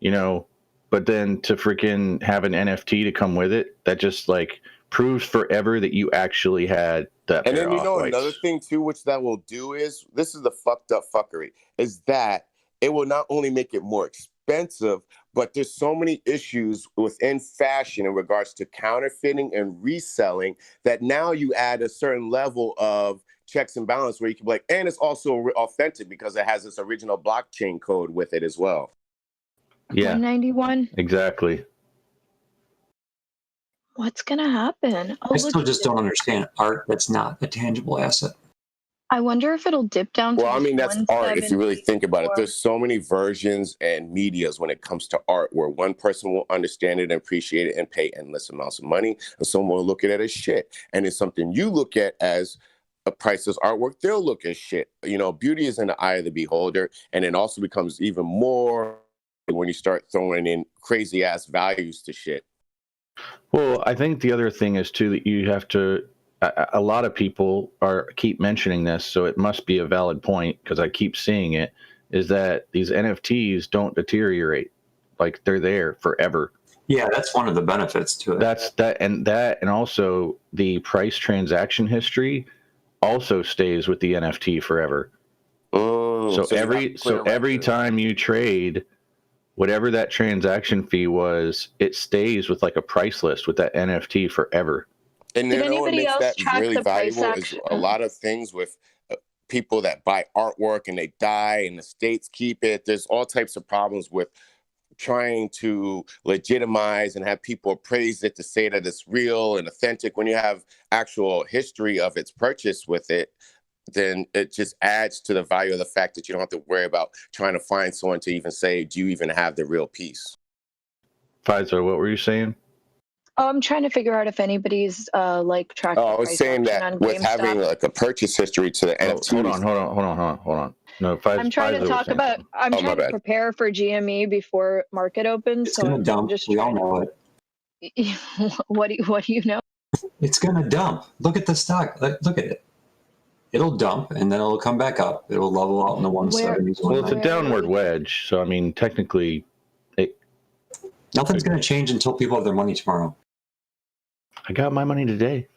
but then to freaking have an NFT to come with it, that just, like, proves forever that you actually had that. And then, another thing, too, which that will do is, this is the fucked up fuckery, is that it will not only make it more expensive, but there's so many issues within fashion in regards to counterfeiting and reselling that now you add a certain level of checks and balance where you can be like, and it's also authentic because it has this original blockchain code with it as well. Yeah. 191. Exactly. What's going to happen? I still just don't understand art that's not a tangible asset. I wonder if it'll dip down to. Well, I mean, that's art if you really think about it. There's so many versions and medias when it comes to art where one person will understand it and appreciate it and pay endless amounts of money, and someone will look at it as shit. And it's something you look at as a priceless artwork, they'll look as shit. Beauty is in the eye of the beholder, and it also becomes even more when you start throwing in crazy ass values to shit. Well, I think the other thing is too that you have to. A lot of people keep mentioning this, so it must be a valid point because I keep seeing it. is that these NFTs don't deteriorate. Like, they're there forever. Yeah, that's one of the benefits to it. And also the price transaction history also stays with the NFT forever. So every time you trade, whatever that transaction fee was, it stays with like a price list with that NFT forever. And Did you know what anybody makes else that track really the price valuable is action? a lot of things with people that buy artwork and they die and the states keep it. There's all types of problems with trying to legitimize and have people praise it to say that it's real and authentic. When you have actual history of its purchase with it, then it just adds to the value of the fact that you don't have to worry about trying to find someone to even say, do you even have the real piece? Pfizer, what were you saying? Oh, I'm trying to figure out if anybody's like tracked the I was price saying action that on with GameStop. having like a purchase history to the NFTs. Hold on. No, I'm trying to talk about. I'm trying to prepare for GME before market opens. It's So gonna I'm dump. just We all trying know it. to. What do you know? It's gonna dump. Look at the stock. Look at it. It'll dump and then it'll come back up. It'll level out in the 170s. Well, it's a downward wedge, so I mean, technically, nothing's going to change until people have their money tomorrow. I got my money today.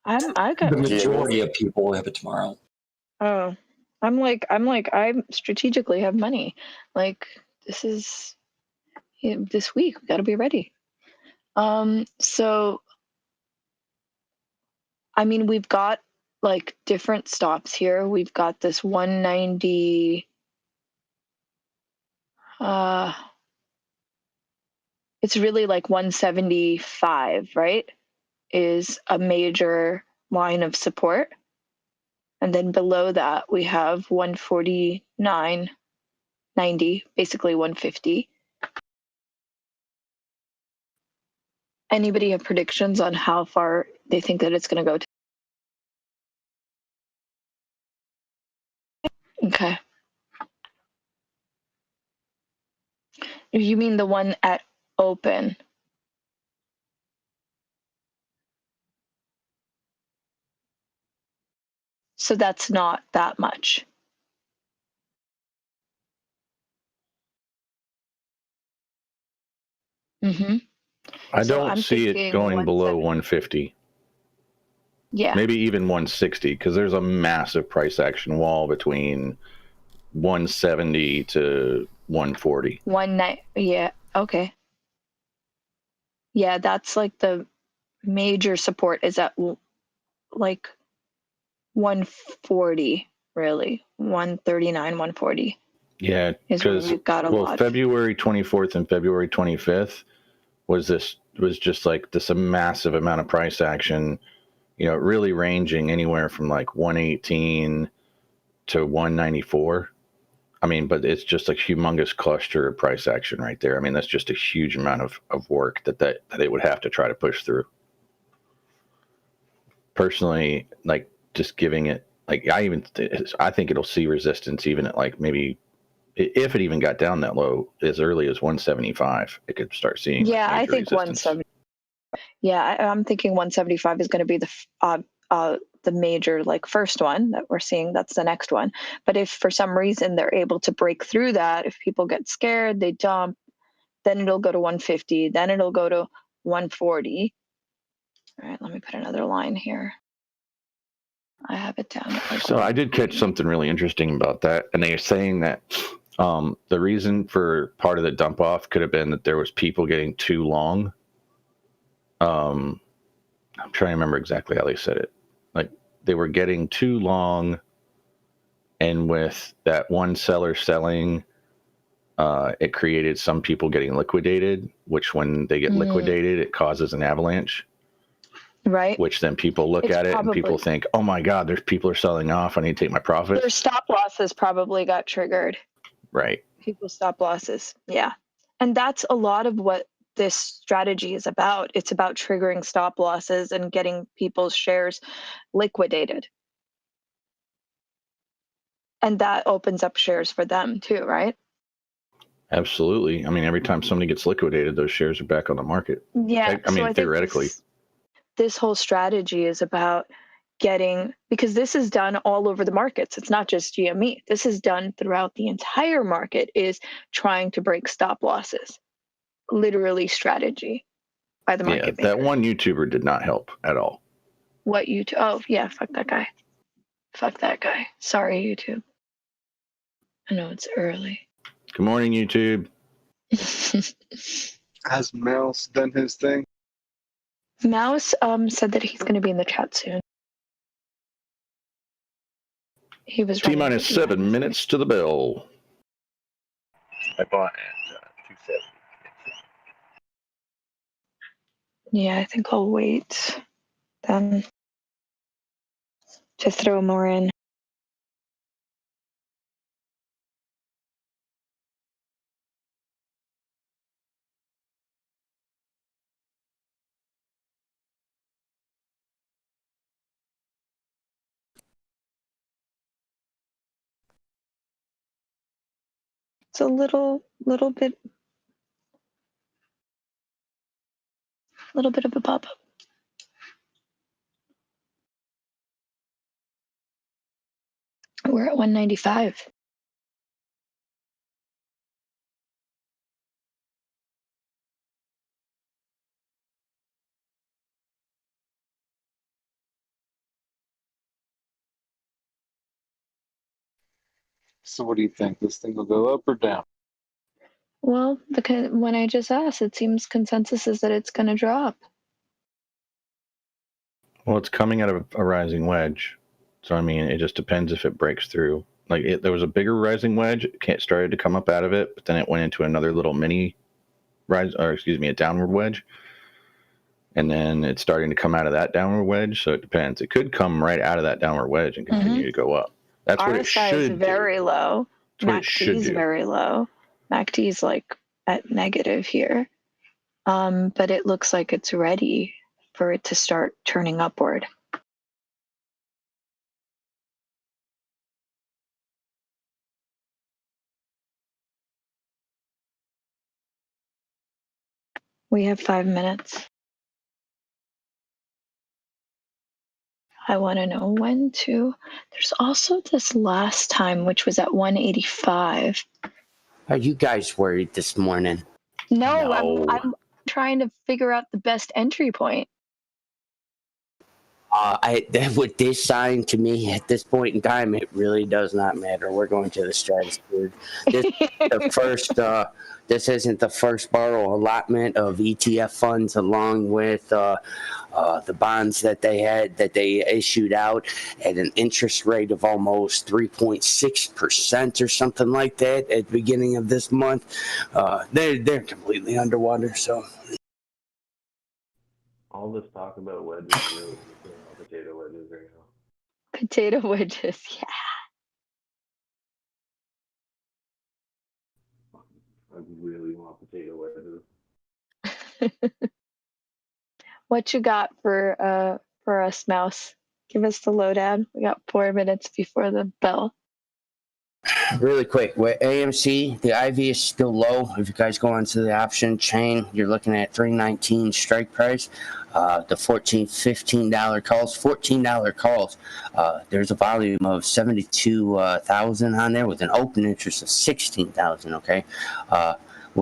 I got the majority of people will have it tomorrow. Oh, I strategically have money. Like this is this week. We got to be ready. So I mean, we've got like different stops here. We've got this 190. It's really like 175, right? Is a major line of support. And then below that, we have 149.90, basically 150. Anybody have predictions on how far they think that it's going to go to? Okay. You mean the one at open? So that's not that much. Mm-hmm. I don't see it going below 150. Yeah. Maybe even 160, because there's a massive price action wall between 170 to 140. Yeah. Okay. Yeah, that's like the major support is at like 140, really. 139, 140. Yeah, because February 24th and February 25th was just like this a massive amount of price action, really ranging anywhere from like 118 to 194. I mean, but it's just a humongous cluster of price action right there. I mean, that's just a huge amount of work that they would have to try to push through. Personally, like just giving it, like I think it'll see resistance even at like maybe if it even got down that low as early as 175, it could start seeing. Yeah, I think 170. Yeah, I'm thinking 175 is going to be the major like first one that we're seeing. That's the next one. But if for some reason they're able to break through that, if people get scared, they dump, then it'll go to 150. Then it'll go to 140. All right, let me put another line here. I have it down. So I did catch something really interesting about that, and they are saying that the reason for part of the dump off could have been that there was people getting too long. I'm trying to remember exactly how they said it. Like they were getting too long, and with that one seller selling, it created some people getting liquidated, which when they get liquidated, it causes an avalanche. Right. Which then people look at it and people think, oh my God, there's people are selling off. I need to take my profits. Their stop losses probably got triggered. Right. People's stop losses. Yeah. And that's a lot of what this strategy is about. It's about triggering stop losses and getting people's shares liquidated. And that opens up shares for them too, right? Absolutely. I mean, every time somebody gets liquidated, those shares are back on the market. Yeah. I mean, theoretically. This whole strategy is about getting, because this is done all over the markets. It's not just GME. This is done throughout the entire market, is trying to break stop losses. Literally strategy by the market Yeah, that maker. one YouTuber did not help at all. What YouTube? Oh, yeah, fuck that guy. Fuck that guy. Sorry, YouTube. I know it's early. Good morning, YouTube. Has Mouse done his thing? Mouse said that he's going to be in the chat soon. He was T minus 7 minutes to the bell. I bought at 270. Yeah, I think I'll wait then to throw more in. It's a little bit of a pop up. We're at 195. So what do you think? This thing will go up or down? Well, when I just asked, it seems consensus is that it's going to drop. Well, it's coming out of a rising wedge. So, I mean, it just depends if it breaks through. Like, there was a bigger rising wedge. It started to come up out of it, but then it went into another little mini a downward wedge. And then it's starting to come out of that downward wedge. So it depends. It could come right out of that downward wedge and continue to go up. That's what it RSI should is very low. That's what it should MACD is do. very low. MACD is like at negative here. But it looks like it's ready for it to start turning upward. We have 5 minutes. I want to know when to. There's also this last time, which was at 185. Are you guys worried this morning? No, No. I'm trying to figure out the best entry point. With this sign, to me, at this point in time, it really does not matter. We're going to the stratosphere. This isn't the first borrow allotment of ETF funds, along with the bonds that they issued out at an interest rate of almost 3.6% or something like that at the beginning of this month. They're completely underwater. So all this talk about wedges really potato wedges right now. Potato wedges, yeah. I really want potato wedges. What you got for us, Mouse? Give us the lowdown. We got 4 minutes before the bell. really quick, with AMC, the IV is still low. If you guys go onto the option chain, you're looking at $3.19 strike price. The $14-15 calls, $14 calls. There's a volume of 72,000 on there with an open interest of 16,000. Okay.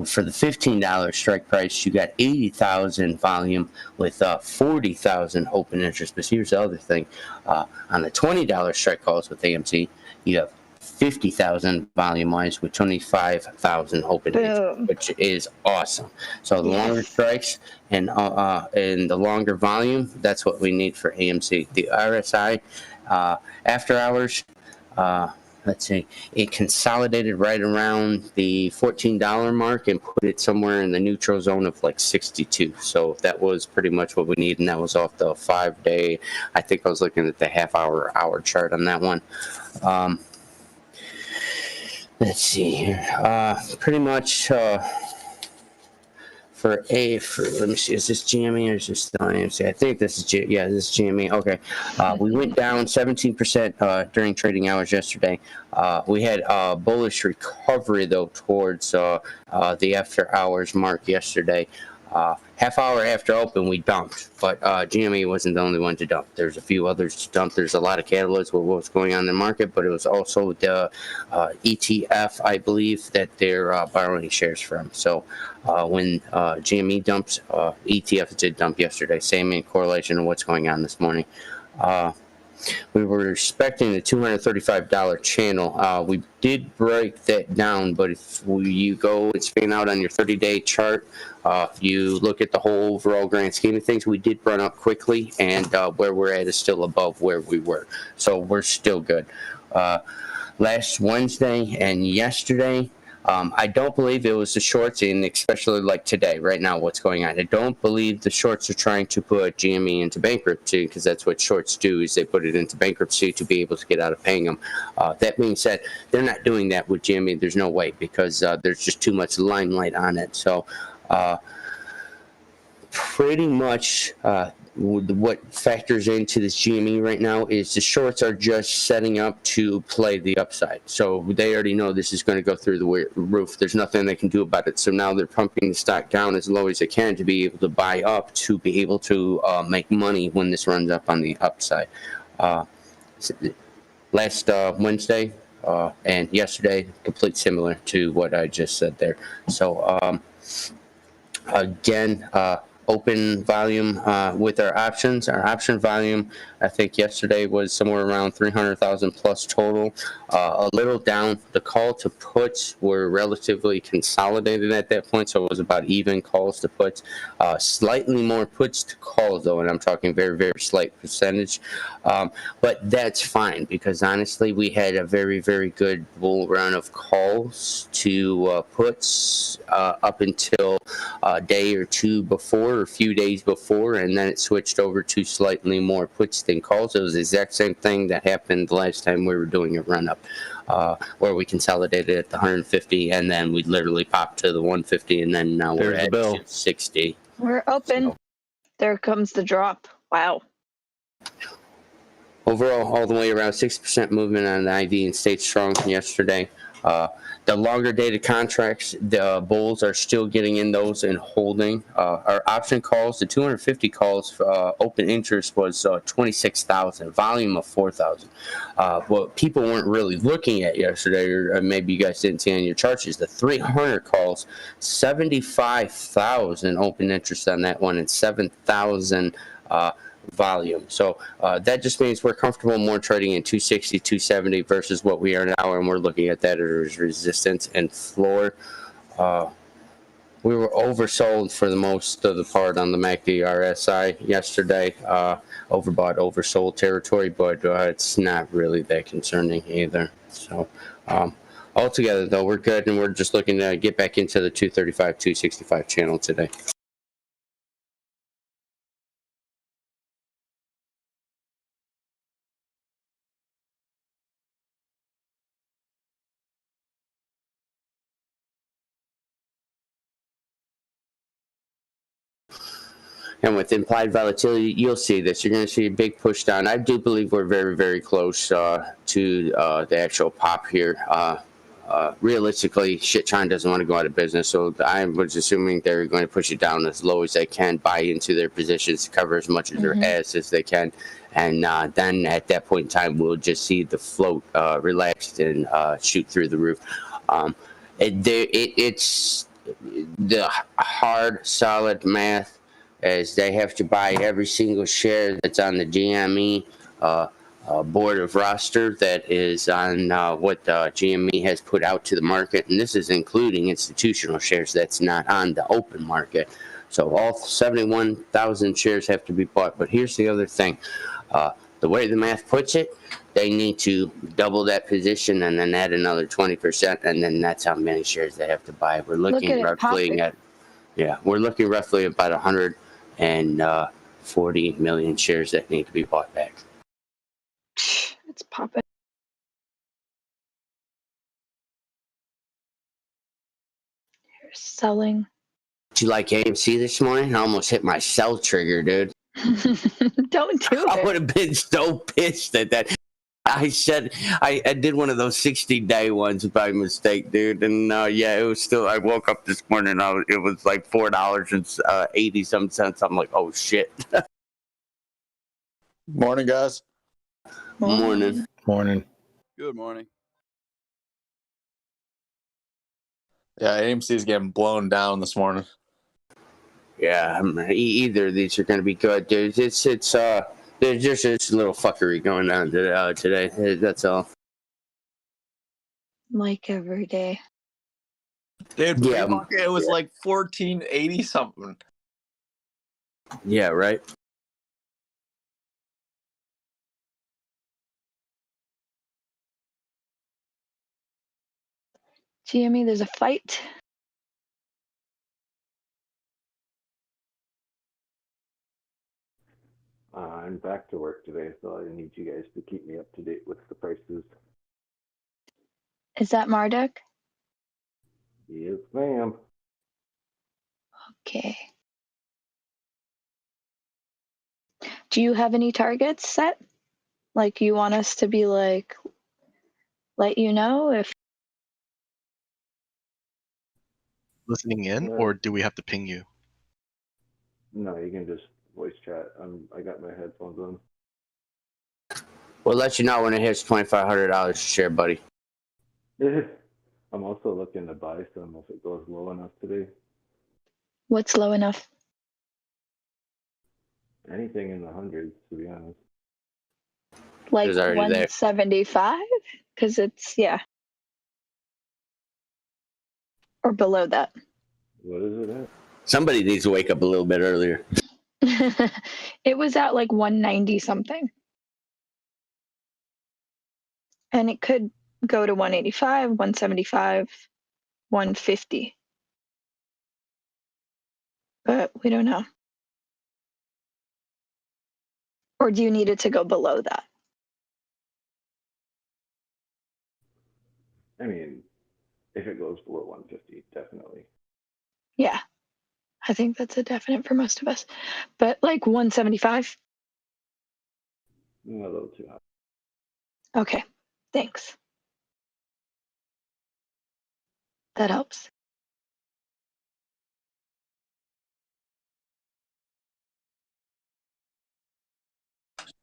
For the $15 strike price, you got 80,000 volume with 40,000 open interest. But here's the other thing: on the $20 strike calls with AMC, you have 50,000 volume wise with 25,000 open interest, which is awesome. So the longer strikes and the longer volume, that's what we need for AMC. The RSI after hours. Let's see, it consolidated right around the $14 mark and put it somewhere in the neutral zone of like 62. So that was pretty much what we need, and that was off the 5-day. I think I was looking at the hour chart on that one. Let's see here. Pretty much let me see, is this GME or is this still AMC? I think this is this is GME. Okay. We went down 17% during trading hours yesterday. We had a bullish recovery though towards the after hours mark yesterday. half hour after open, we dumped, but GME wasn't the only one to dump. There's a few others to dump. There's a lot of catalysts with what's going on in the market, but it was also the ETF, I believe, that they're borrowing shares from. So when GME dumps, ETF did dump yesterday. Same in correlation to what's going on this morning. We were expecting the $235 channel. We did break that down, but if you go and span out on your 30-day chart, if you look at the whole overall grand scheme of things, we did run up quickly, and where we're at is still above where we were. So we're still good. Last Wednesday and yesterday, I don't believe it was the shorts, and especially like today, right now, what's going on. I don't believe the shorts are trying to put GME into bankruptcy, because that's what shorts do, is they put it into bankruptcy to be able to get out of paying them. That being said, they're not doing that with GME. There's no way, because there's just too much limelight on it. So pretty much what factors into this GME right now is the shorts are just setting up to play the upside. So they already know this is going to go through the roof. There's nothing they can do about it. So now they're pumping the stock down as low as they can to be able to buy up, to be able to make money when this runs up on the upside. Last Wednesday and yesterday, complete similar to what I just said there. So again, open volume with our options. Our option volume, I think yesterday was somewhere around 300,000 plus total. A little down. The call to puts were relatively consolidated at that point, so it was about even calls to puts. Slightly more puts to calls, though, and I'm talking very, very slight percentage. But that's fine, because honestly, we had a very, very good bull run of calls to puts up until a day or two before, or a few days before, and then it switched over to slightly more puts than calls. It was the exact same thing that happened the last time we were doing a run-up, where we consolidated at the 150, and then we literally popped to the 150, and then now we're at 60. We're open. So, there comes the drop. Wow. Overall, all the way around 6% movement on the IV and stayed strong yesterday. The longer dated contracts, the bulls are still getting in those and holding. Our option calls, the 250 calls for open interest was 26,000, volume of 4,000. What people weren't really looking at yesterday, or maybe you guys didn't see on your charts, is the 300 calls, 75,000 open interest on that one, and 7,000 volume. So that just means we're comfortable more trading in 260, 270 versus what we are now, and we're looking at that as resistance and floor. We were oversold for the most of the part on the MACD RSI yesterday. Overbought, oversold territory, but it's not really that concerning either. So altogether, though, we're good, and we're just looking to get back into the 235, 265 channel today. And with implied volatility, you'll see this. You're going to see a big push down. I do believe we're very, very close to the actual pop here. Realistically, Shitron doesn't want to go out of business, so I was assuming they're going to push it down as low as they can, buy into their positions to cover as much of their ass as they can. And then at that point in time, we'll just see the float relaxed and shoot through the roof. It's the hard, solid math, as they have to buy every single share that's on the GME board of roster that is on what GME has put out to the market. And this is including institutional shares that's not on the open market. So all 71,000 shares have to be bought. But here's the other thing. The way the math puts it, they need to double that position and then add another 20%, and then that's how many shares they have to buy. We're looking roughly at, we're looking roughly about 140 million shares that need to be bought back. It's popping. You're selling. Did you like AMC this morning? I almost hit my sell trigger, dude. Don't do it. I would have been so pissed at that. I said I did one of those 60-day ones by mistake, dude. And yeah, it was still. I woke up this morning. It was like $4.80 some. I'm like, oh shit. Morning, guys. Morning. Morning. Good morning. Yeah, AMC's getting blown down this morning. Yeah, either of these are going to be good, dude. There's just a little fuckery going on today. That's all. Like every day. Dude, Yeah, pre-market, it was like 1480 something. Yeah, right. GME, there's a fight. I'm back to work today, so I need you guys to keep me up to date with the prices. Is that Marduk? Yes, ma'am. Okay. Do you have any targets set? Like you want us to be like, let you know if Listening in, or do we have to ping you? No, you can just voice chat. I got my headphones on. We'll let you know when it hits $2,500 a share, buddy. I'm also looking to buy some if it goes low enough today. what's low enough? Anything in the hundreds, to be honest. Like It's already there. 175? Because it's, yeah. Or below that. What is it at? Somebody needs to wake up a little bit earlier. It was at like 190 something. And it could go to 185, 175, 150. But we don't know. Or do you need it to go below that? I mean, if it goes below 150, definitely. Yeah. I think that's a definite for most of us. But like 175? A little too high. Okay. Thanks. That helps.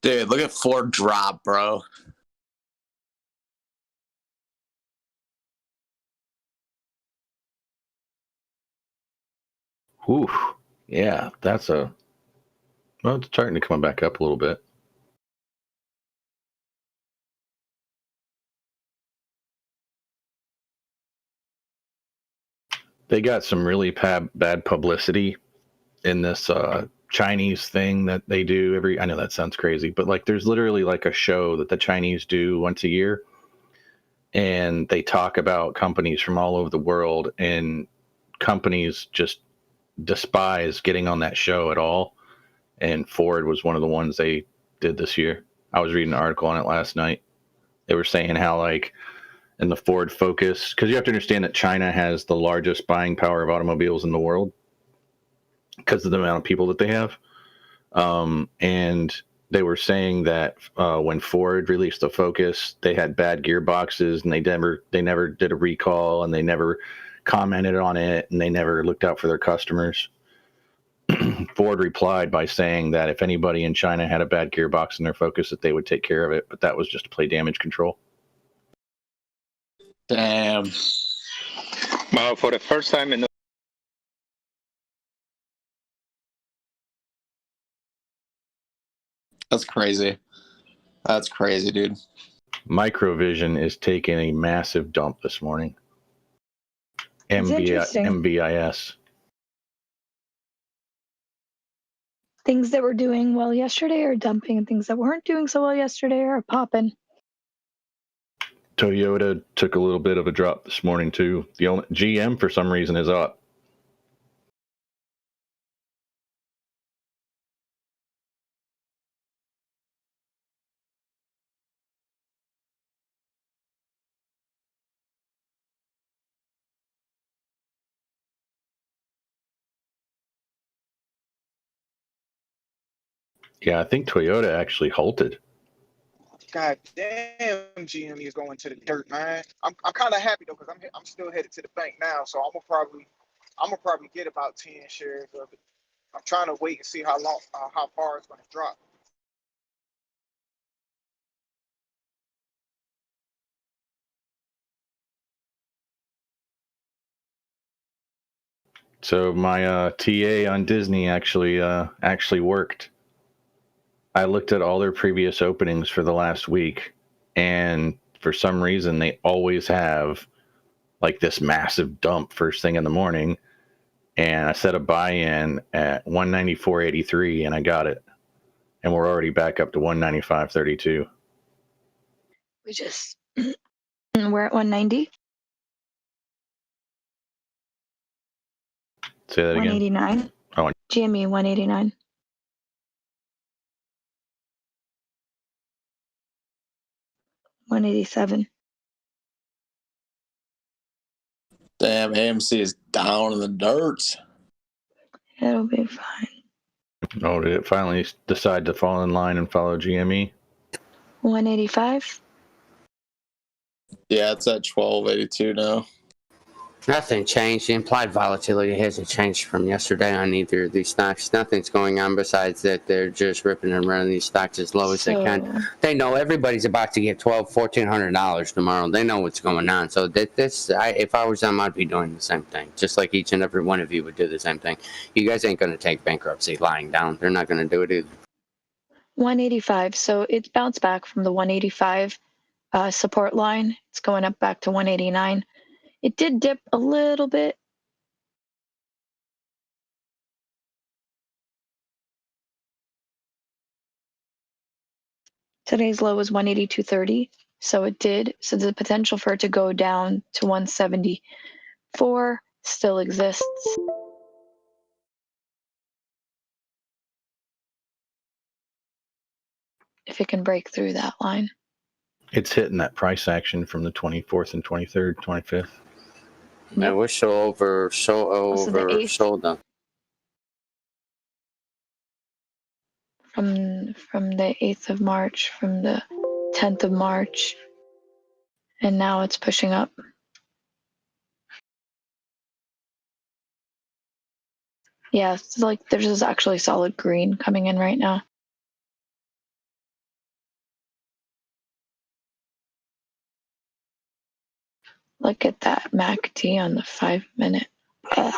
Dude, look at Ford drop, bro. Oof. Yeah, that's well, it's starting to come back up a little bit. They got some really bad publicity in this Chinese thing that they do I know that sounds crazy, but like there's literally like a show that the Chinese do once a year, and they talk about companies from all over the world, and companies just despise getting on that show at all. And Ford was one of the ones they did this year. I was reading an article on it last night. They were saying how like in the Ford Focus, because you have to understand that China has the largest buying power of automobiles in the world because of the amount of people that they have. And they were saying that when Ford released the Focus, they had bad gearboxes, and they never did a recall, and they never commented on it, and they never looked out for their customers. Ford replied by saying that if anybody in China had a bad gearbox in their Focus, that they would take care of it, but that was just to play damage control. Damn. Well, for the first time in the That's crazy. That's crazy, dude. Microvision is taking a massive dump this morning. It's interesting. MBIS. Things that were doing well yesterday are dumping, and things that weren't doing so well yesterday are popping. Toyota took a little bit of a drop this morning too. The only GM for some reason is up. Yeah, I think Toyota actually halted. God damn, GME is going to the dirt, man. I'm kind of happy though, because I'm still headed to the bank now, so I'm gonna probably get about 10 shares of it. I'm trying to wait and see how far it's gonna drop. So my TA on Disney actually worked. I looked at all their previous openings for the last week, and for some reason they always have like this massive dump first thing in the morning. And I set a buy-in at 194.83, and I got it. And we're already back up to 195.32. We're at 190. Say that again. 189. Oh, GME 189. $187. Damn, AMC is down in the dirt. It'll be fine. oh, did it finally decide to fall in line and follow GME? 185. Yeah, it's at 12.82 now. Nothing changed. The implied volatility hasn't changed from yesterday on either of these stocks. Nothing's going on besides that they're just ripping and running these stocks as low as they can. They know everybody's about to get $1,400 tomorrow. They know what's going on. So if I was them, I'd be doing the same thing. Just like each and every one of you would do the same thing. You guys ain't going to take bankruptcy lying down. They're not going to do it either. 185. So it's bounced back from the 185 support line. It's going up back to 189. It did dip a little bit. Today's low was 182.30. So it did. So the potential for it to go down to 174 still exists. If it can break through that line. It's hitting that price action from the 24th and 23rd, 25th. Yep. We're so oversold them. From the 8th of March, from the 10th of March, and now it's pushing up. Yeah, it's like there's this actually solid green coming in right now. Look at that MACD on the 5-minute. Ugh.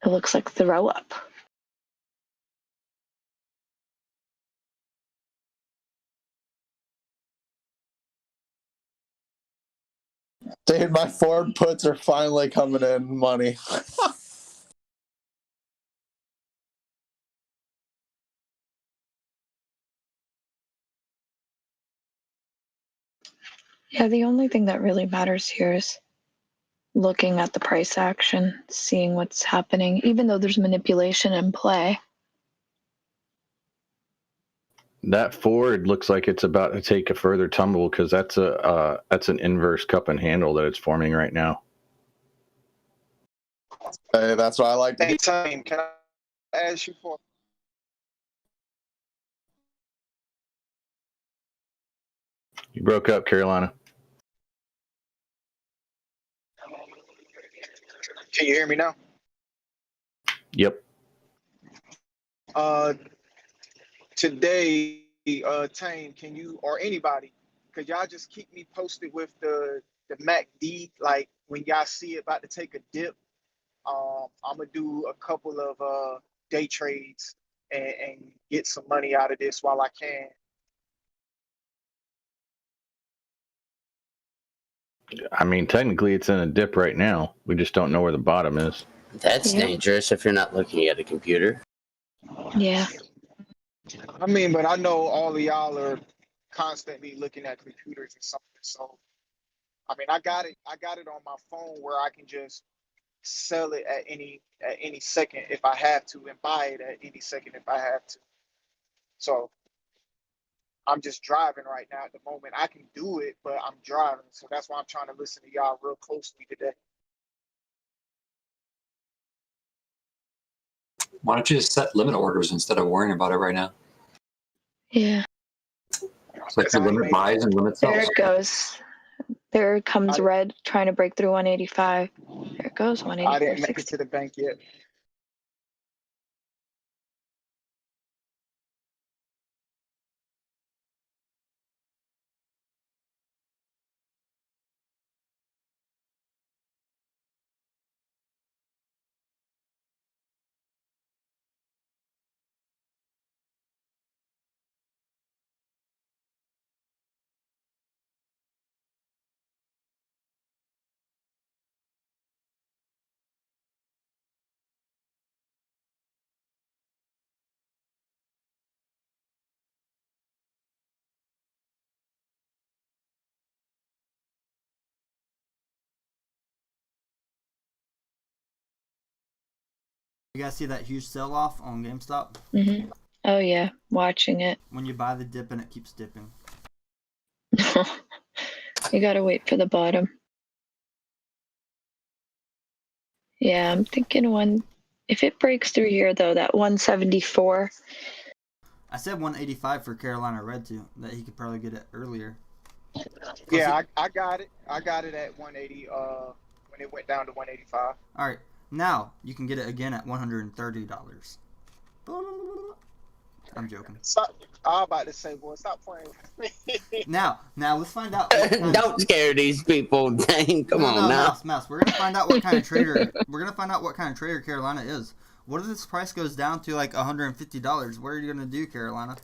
It looks like throw up. Dude, my Ford puts are finally coming in money. Yeah, the only thing that really matters here is looking at the price action, seeing what's happening, even though there's manipulation in play. That Ford looks like it's about to take a further tumble because that's an inverse cup and handle that it's forming right now. Hey, that's what I like to Hey, Time, can I ask you for? You broke up, Carolina. Can you hear me now? Yep. Today, Tane, can you or anybody, could y'all just keep me posted with the MACD, like when y'all see it about to take a dip? I'm gonna do a couple of day trades and get some money out of this while I can. I mean, technically, it's in a dip right now. We just don't know where the bottom is. That's dangerous if you're not looking at a computer. Yeah. I mean, but I know all of y'all are constantly looking at computers and something. So, I mean, I got it on my phone where I can just sell it at any second if I have to, and buy it at any second if I have to. So I'm just driving right now at the moment. I can do it, but I'm driving. So that's why I'm trying to listen to y'all real closely today. Why don't you just set limit orders instead of worrying about it right now? Yeah. It's like the limit buys and limit There sells. it goes. There comes red trying to break through 185. There it goes, I didn't make it 184.60. to the bank yet. You guys see that huge sell-off on GameStop? Mm-hmm. Oh yeah, watching it. When you buy the dip and it keeps dipping. You gotta wait for the bottom. Yeah, I'm thinking if it breaks through here though, that 174. I said 185 for Carolina Red too, that he could probably get it earlier. Yeah, I got it. I got it at 180 when it went down to 185. All right. Now you can get it again at $130. I'm joking. Stop. I'm about to say, boy, stop playing with me. Now let's find out. Don't scare these people, Dane. Come on now. Mouse. We're gonna find out what kind of trader. We're gonna find out what kind of trader Carolina is. What if this price goes down to like $150? What are you gonna do, Carolina?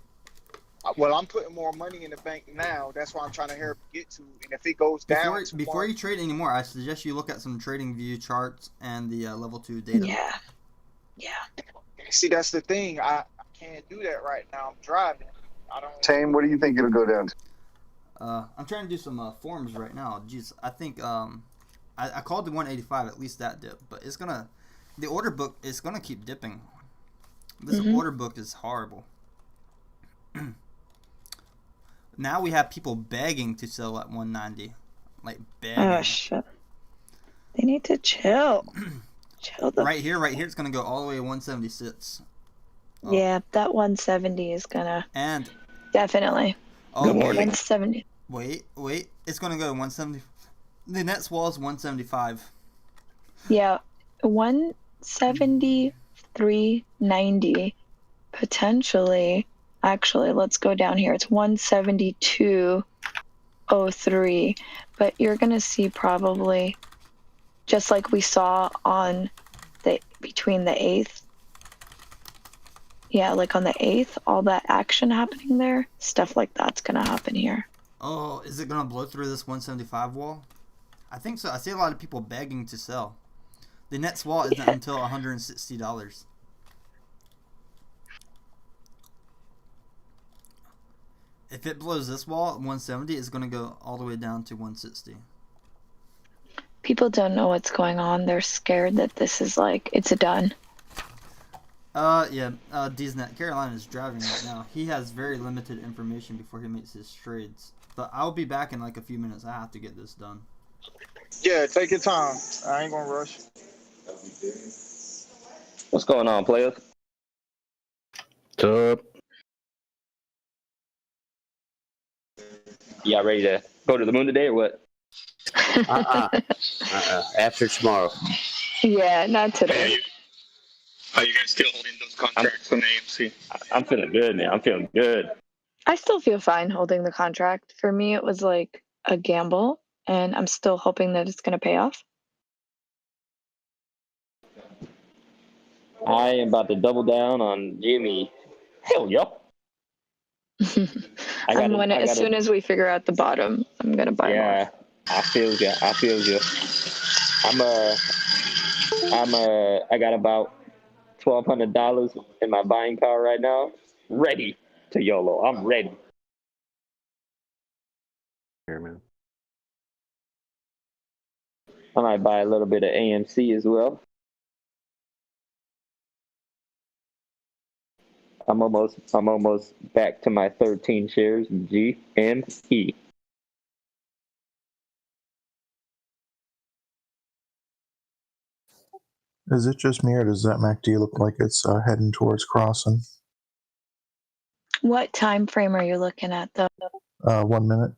Well, I'm putting more money in the bank now. That's why I'm trying to hurry up and get to. And if it goes down before you trade anymore, I suggest you look at some trading view charts and the level 2 data. Yeah. See, that's the thing. I can't do that right now. I'm driving. I don't. Tame, what do you think it'll go down to? I'm trying to do some forms right now. Jeez, I think I called the 185, at least that dip, but the order book is gonna keep dipping. This order book is horrible. Now we have people begging to sell at 190, like begging. Oh shit! They need to chill. Chill. Right here, it's gonna go all the way to 176. Oh. Yeah, that 170 is gonna. And. Definitely. Oh, Good morning. 170. Wait, it's gonna go to 170. The next wall is 175. Yeah, 173.90 potentially. Actually, let's go down here. It's 172.03, but you're gonna see probably just like we saw on between the 8th. Yeah, like on the 8th, all that action happening there, stuff like that's gonna happen here. Oh, is it gonna blow through this 175 wall? I think so. I see a lot of people begging to sell. The next wall isn't until $160. If it blows this wall, 170 is gonna go all the way down to 160. People don't know what's going on. They're scared that this is like it's a done. Yeah, Diznet, Carolina is driving right now. He has very limited information before he makes his trades. But I'll be back in like a few minutes. I have to get this done. Yeah, take your time. I ain't gonna rush. What's going on, players? What's up? Y'all ready to go to the moon today or what? After tomorrow. Yeah, not today. Are you guys still holding those contracts on AMC? I'm feeling good, man. I'm feeling good. I still feel fine holding the contract. For me, it was like a gamble, and I'm still hoping that it's going to pay off. I am about to double down on GME. Hell, yo. As soon as we figure out the bottom, I'm going to buy more. Yeah, I feel you. I got about $1,200 in my buying power right now. Ready to YOLO. I'm ready. Here, man. I might buy a little bit of AMC as well. I'm almost back to my 13 shares in GME. Is it just me, or does that MACD look like it's heading towards crossing? What time frame are you looking at, though? 1 minute.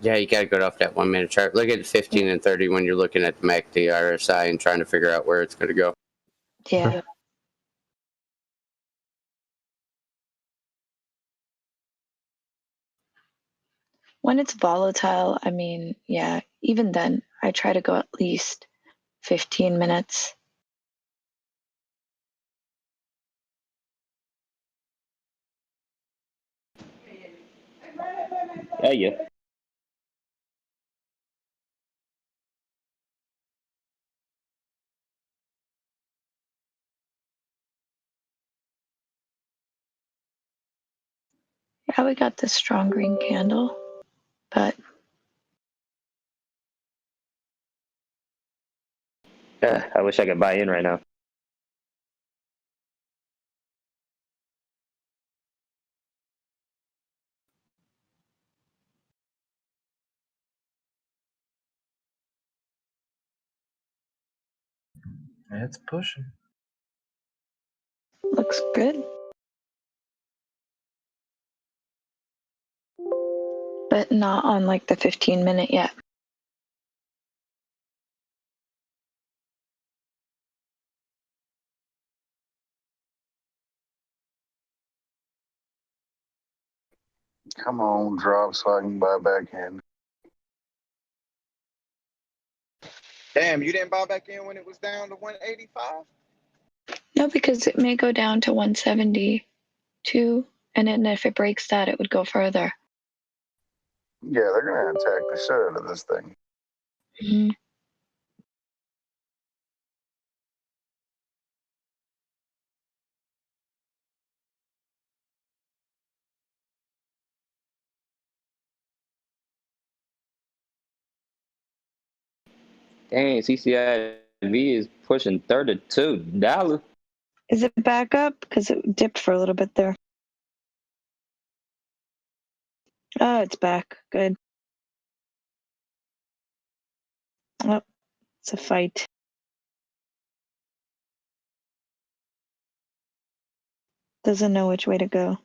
Yeah, you got to go off that 1 minute chart. Look at the 15 and 30 when you're looking at the MACD RSI and trying to figure out where it's going to go. Yeah. When it's volatile, I mean, yeah, even then, I try to go at least 15 minutes. Yeah. Yeah, we got this strong green candle, but I wish I could buy in right now. It's pushing. looks good. But not on like the 15-minute yet. Come on, drop so I can buy back in. Damn, you didn't buy back in when it was down to 185? No, because it may go down to 172, and then if it breaks that, it would go further. Yeah, they're gonna attack the shit out of this thing. Mm-hmm. Dang, CCIV is pushing $32. Is it back up? Because it dipped for a little bit there. Oh, it's back. Good. Oh, it's a fight. Doesn't know which way to go.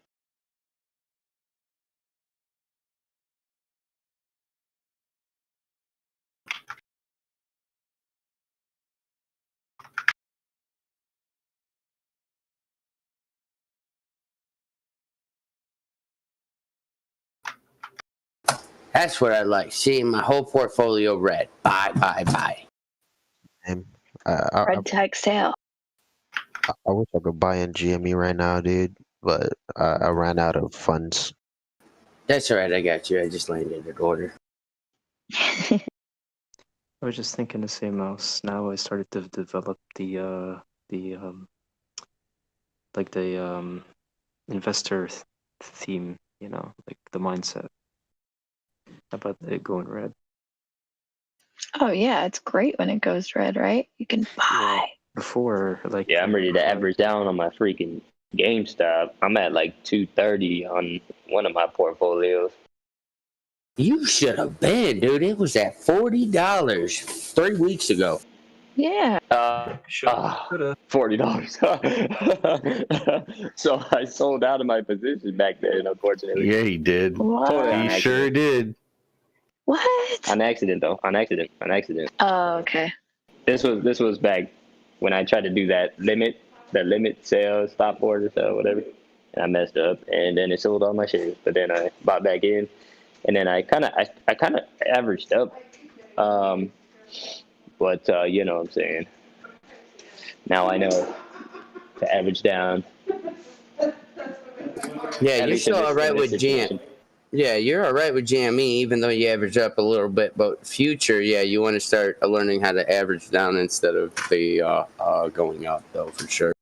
That's what I like, seeing my whole portfolio red. Buy, buy, buy. Red tag sale. I wish I could buy in GME right now, dude, but I ran out of funds. That's all right, I got you. I just landed an order. I was just thinking the same mouse. Now I started to develop the investor theme, you know, like the mindset about it going red. Oh, yeah, it's great when it goes red, right? You can buy. Before, like, Yeah, I'm ready to average down on my freaking GameStop. I'm at like 230 on one of my portfolios. You should have been, dude. It was at $40 3 weeks ago. Yeah. $40. So I sold out of my position back then, unfortunately. Yeah, he did. Totally on He accident. sure did. What? On accident, though. On accident. Oh, okay. This was back when I tried to do that limit sale, stop order, so whatever, and I messed up, and then it sold all my shares. But then I bought back in, and then I kind of averaged up, but you know what I'm saying. Now I know to average down. Yeah, you're still all right with GM. Yeah, you're all right with GME, even though you average up a little bit. But future, yeah, you want to start learning how to average down instead of the going up, though, for sure.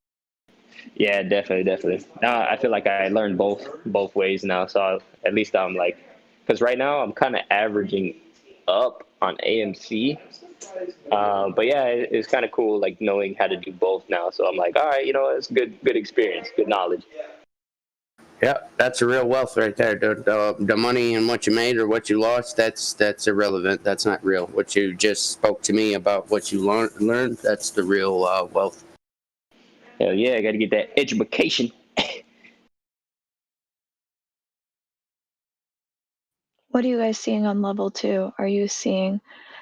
Yeah, definitely. Now I feel like I learned both ways now, so at least I'm like, because right now I'm kind of averaging up on AMC. But yeah, it's kind of cool, like knowing how to do both now. So I'm like, all right, you know, it's good experience, good knowledge. Yeah, that's a real wealth right there. The money and what you made or what you lost, that's irrelevant. That's not real. What you just spoke to me about what you learned, that's the real wealth. Hell yeah, I got to get that education. What are you guys seeing on level 2? Are you seeing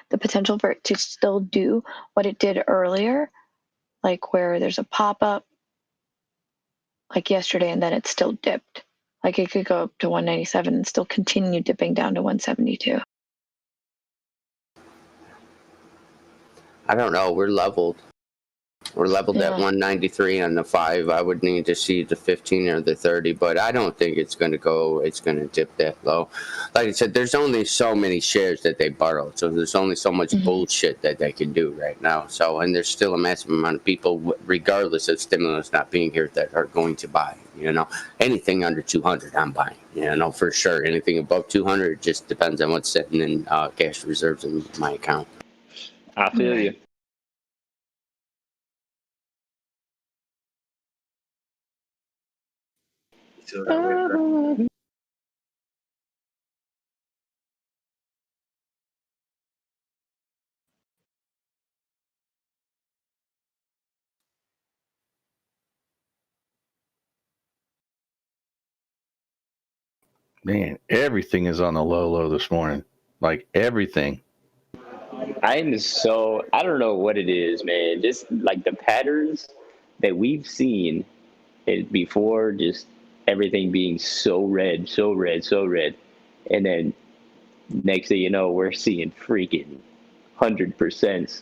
the potential for it to still do what it did earlier? Like where there's a pop-up like yesterday and then it still dipped. Like it could go up to 197 and still continue dipping down to 172. I don't know. We're leveled. We're leveled at 193 on the 5. I would need to see the 15 or the 30, but I don't think it's going to dip that low. Like I said, there's only so many shares that they borrowed, so there's only so much bullshit that they can do right now. So, and there's still a massive amount of people, regardless of stimulus not being here, that are going to buy. You know, anything under 200, I'm buying. You know, for sure. Anything above 200 just depends on what's sitting in cash reserves in my account. I feel you. Man, everything is on the low this morning. Like everything. I don't know what it is, man. Just like the patterns that we've seen it before, just everything being so red. And then next thing you know, we're seeing freaking 100%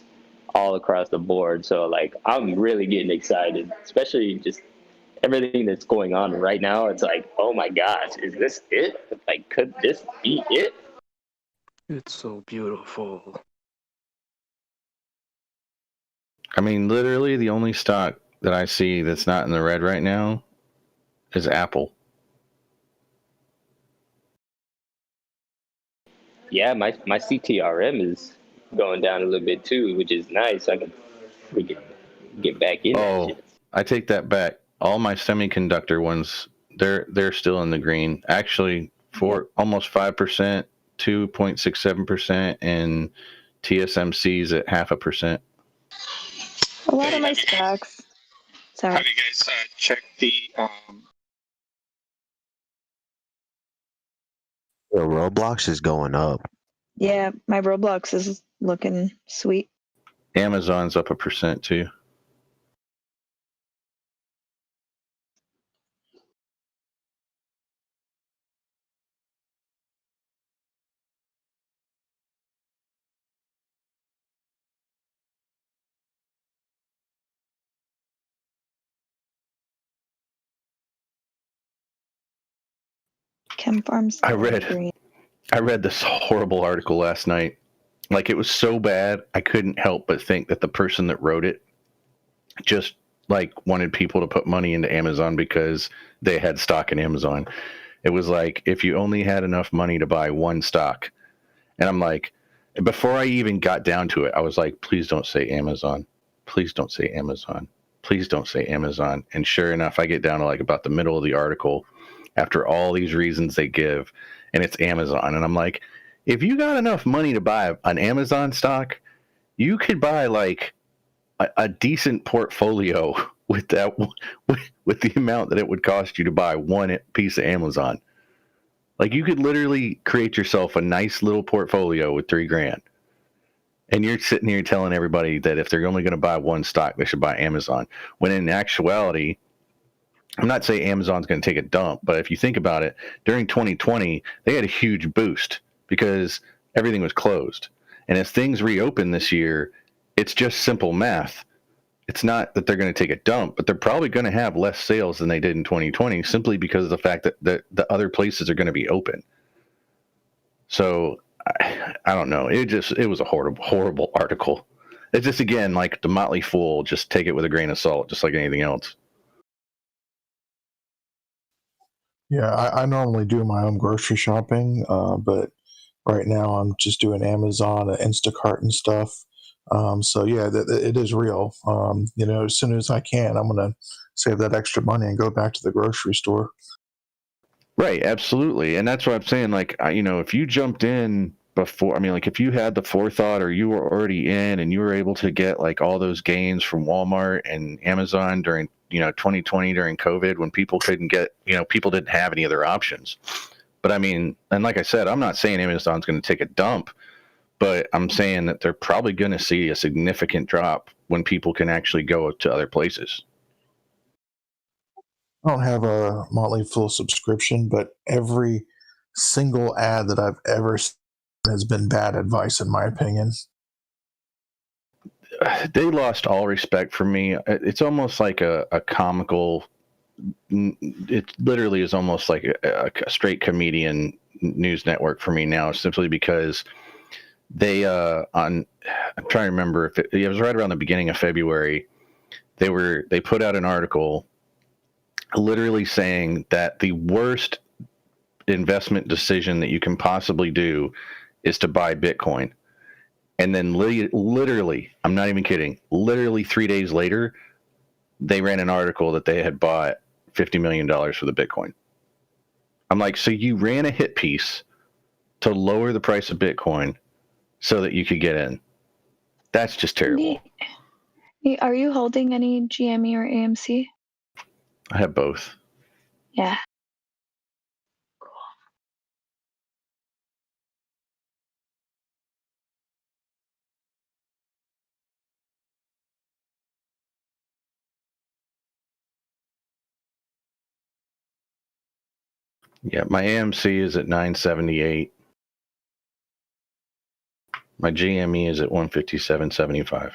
all across the board. So like, I'm really getting excited, especially just everything that's going on right now. It's like, oh my gosh, is this it? Like, could this be it? It's so beautiful. I mean, literally the only stock that I see that's not in the red right now is Apple. Yeah, my CTRM is going down a little bit too, which is nice. We can get back in that shit. I take that back. All my semiconductor ones, they're still in the green. Actually, for almost 5%, 2.67%, and TSMC's at 0.5%. A lot of my stocks. Sorry. Have you guys checked the Roblox is going up. Yeah, my Roblox is looking sweet. Amazon's up 1% too. Chem Farms. I read this horrible article last night. Like, it was so bad, I couldn't help but think that the person that wrote it just like wanted people to put money into Amazon because they had stock in Amazon. It was like, if you only had enough money to buy one stock. And I'm like, before I even got down to it, I was like, please don't say Amazon. Please don't say Amazon. Please don't say Amazon. And sure enough, I get down to like about the middle of the article after all these reasons they give, and it's Amazon. And I'm like, if you got enough money to buy an Amazon stock, you could buy like a decent portfolio with that, with the amount that it would cost you to buy one piece of Amazon. Like, you could literally create yourself a nice little portfolio with $3,000. And you're sitting here telling everybody that if they're only going to buy one stock, they should buy Amazon. When in actuality, I'm not saying Amazon's going to take a dump, but if you think about it, during 2020, they had a huge boost because everything was closed. And as things reopen this year, it's just simple math. It's not that they're going to take a dump, but they're probably going to have less sales than they did in 2020 simply because of the fact that the other places are going to be open. So I don't know. It was a horrible article. It's just, again, like the Motley Fool, just take it with a grain of salt, just like anything else. Yeah, I normally do my own grocery shopping, but right now I'm just doing Amazon, Instacart, and stuff. So yeah, it is real. As soon as I can, I'm gonna save that extra money and go back to the grocery store. Right, absolutely, and that's what I'm saying. Like, if you jumped in before, I mean, like, if you had the forethought, or you were already in, and you were able to get like all those gains from Walmart and Amazon during 2020 during COVID, when people couldn't get, people didn't have any other options. But I mean, and like I said, I'm not saying Amazon's going to take a dump, but I'm saying that they're probably going to see a significant drop when people can actually go to other places. I don't have a Motley Fool subscription, but every single ad that I've ever seen has been bad advice, in my opinion. They lost all respect for me. It's almost like a comical. It literally is almost like a straight comedian news network for me now, simply because they I'm trying to remember if it was right around the beginning of February. They put out an article literally saying that the worst investment decision that you can possibly do is to buy Bitcoin. And then literally, I'm not even kidding, literally 3 days later, they ran an article that they had bought $50 million for the Bitcoin. I'm like, so you ran a hit piece to lower the price of Bitcoin so that you could get in. That's just terrible. Are you holding any GME or AMC? I have both. Yeah. Yeah, my AMC is at 978. My GME is at 157.75.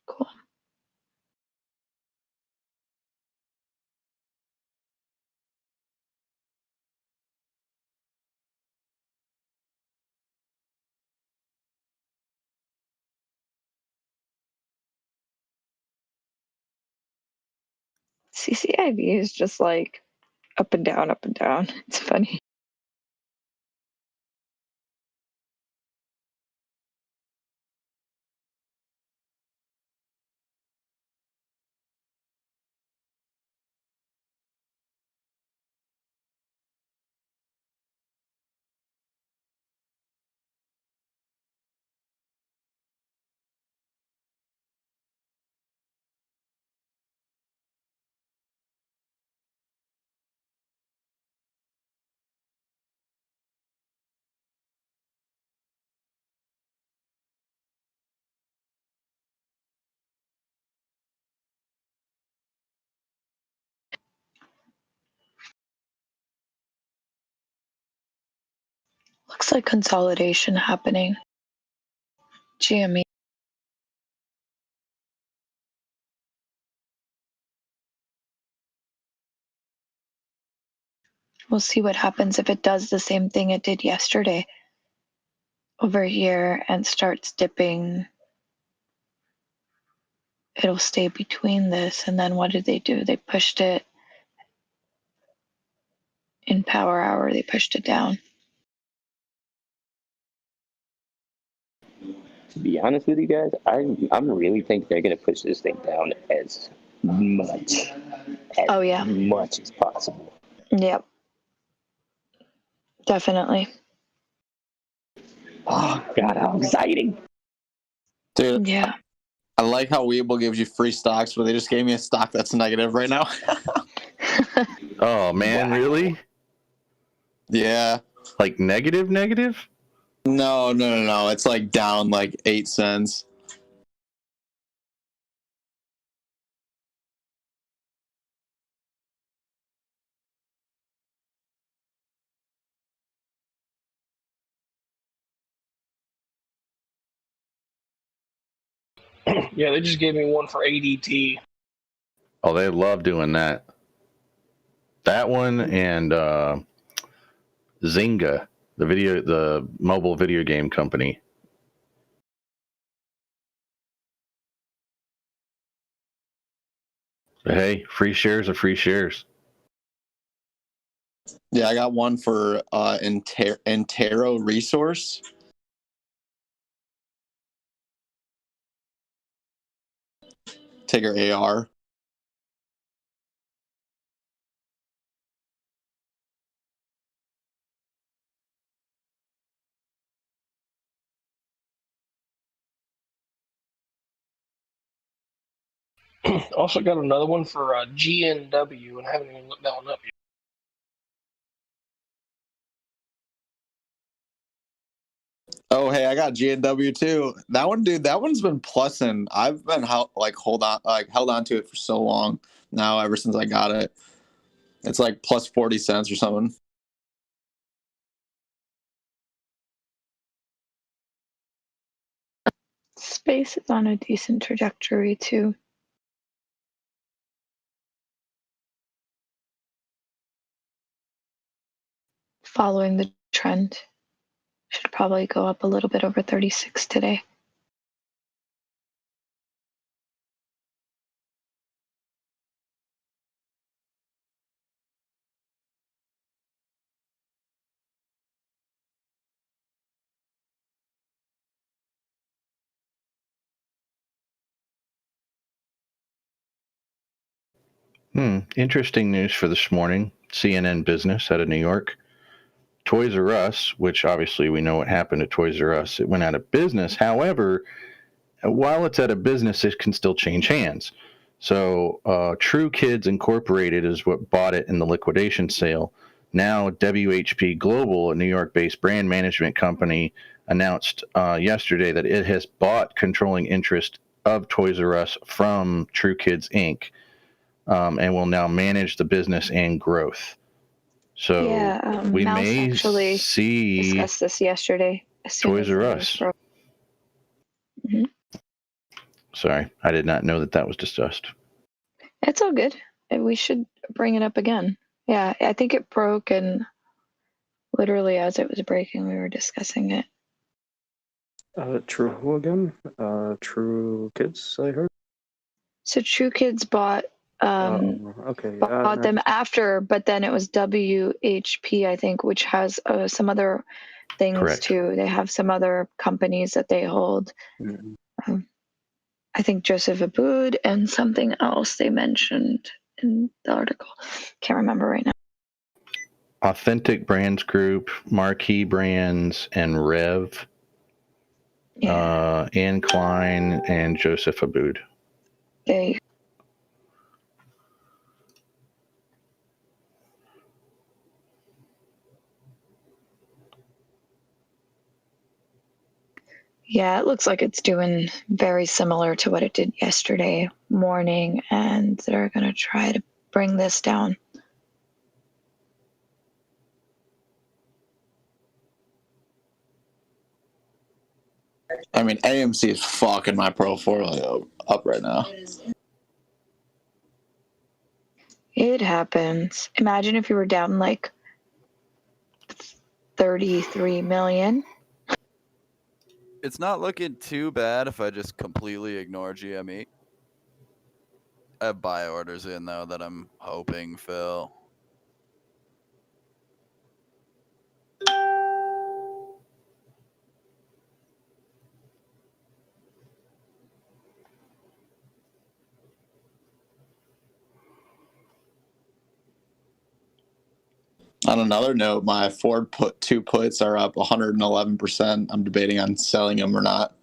Cool. CCIV is just like up and down, up and down. It's funny. Looks like consolidation happening. GME. We'll see what happens if it does the same thing it did yesterday over here and starts dipping. It'll stay between this, and then what did they do? They pushed it in power hour, they pushed it down. To be honest with you guys, I'm really think they're gonna push this thing down as much much as possible. Yep. Definitely. Oh God, how exciting! Dude, yeah. I like how Weeble gives you free stocks, but they just gave me a stock that's negative right now. Oh man, really? Yeah. Like negative? No. It's like down like 8 cents. Yeah, they just gave me one for ADT. Oh, they love doing that. That one and Zynga, the mobile video game company. But hey, free shares are free shares. Yeah, I got one for Entero Resource. Ticker AR. Also got another one for GNW, and I haven't even looked that one up yet. Oh, hey, I got GNW too. That one, dude, that one's been plussing. I've been held on to it for so long now, ever since I got it. It's like plus 40 cents or something. Space is on a decent trajectory too. Following the trend. Should probably go up a little bit over 36 today. Interesting news for this morning. CNN Business out of New York. Toys R Us, which obviously we know what happened to Toys R Us, it went out of business. However, while it's out of business, it can still change hands. So True Kids Incorporated is what bought it in the liquidation sale. Now WHP Global, a New York-based brand management company, announced yesterday that it has bought controlling interest of Toys R Us from True Kids Inc. And will now manage the business and growth. So yeah, we Mouse may actually see discussed this yesterday. As soon Toys as R the Us. news broke. Mhm. Sorry, I did not know that that was discussed. It's all good. We should bring it up again. Yeah, I think it broke, and literally as it was breaking, we were discussing it. True who again? True Kids, I heard. So True Kids bought Okay. bought them after, but then it was WHP, I think, which has some other things Correct. too. They have some other companies that they hold. I think Joseph Abood and something else they mentioned in the article. Can't remember right now. Authentic Brands Group, Marquee Brands, and Rev. Ann Klein and Joseph Abood. Okay. Yeah, it looks like it's doing very similar to what it did yesterday morning, and they're going to try to bring this down. I mean, AMC is fucking my portfolio up right now. It happens. Imagine if you were down like 33 million. It's not looking too bad if I just completely ignore GME. I have buy orders in though that I'm hoping fill. On another note, my Ford two puts are up 111%. I'm debating on selling them or not.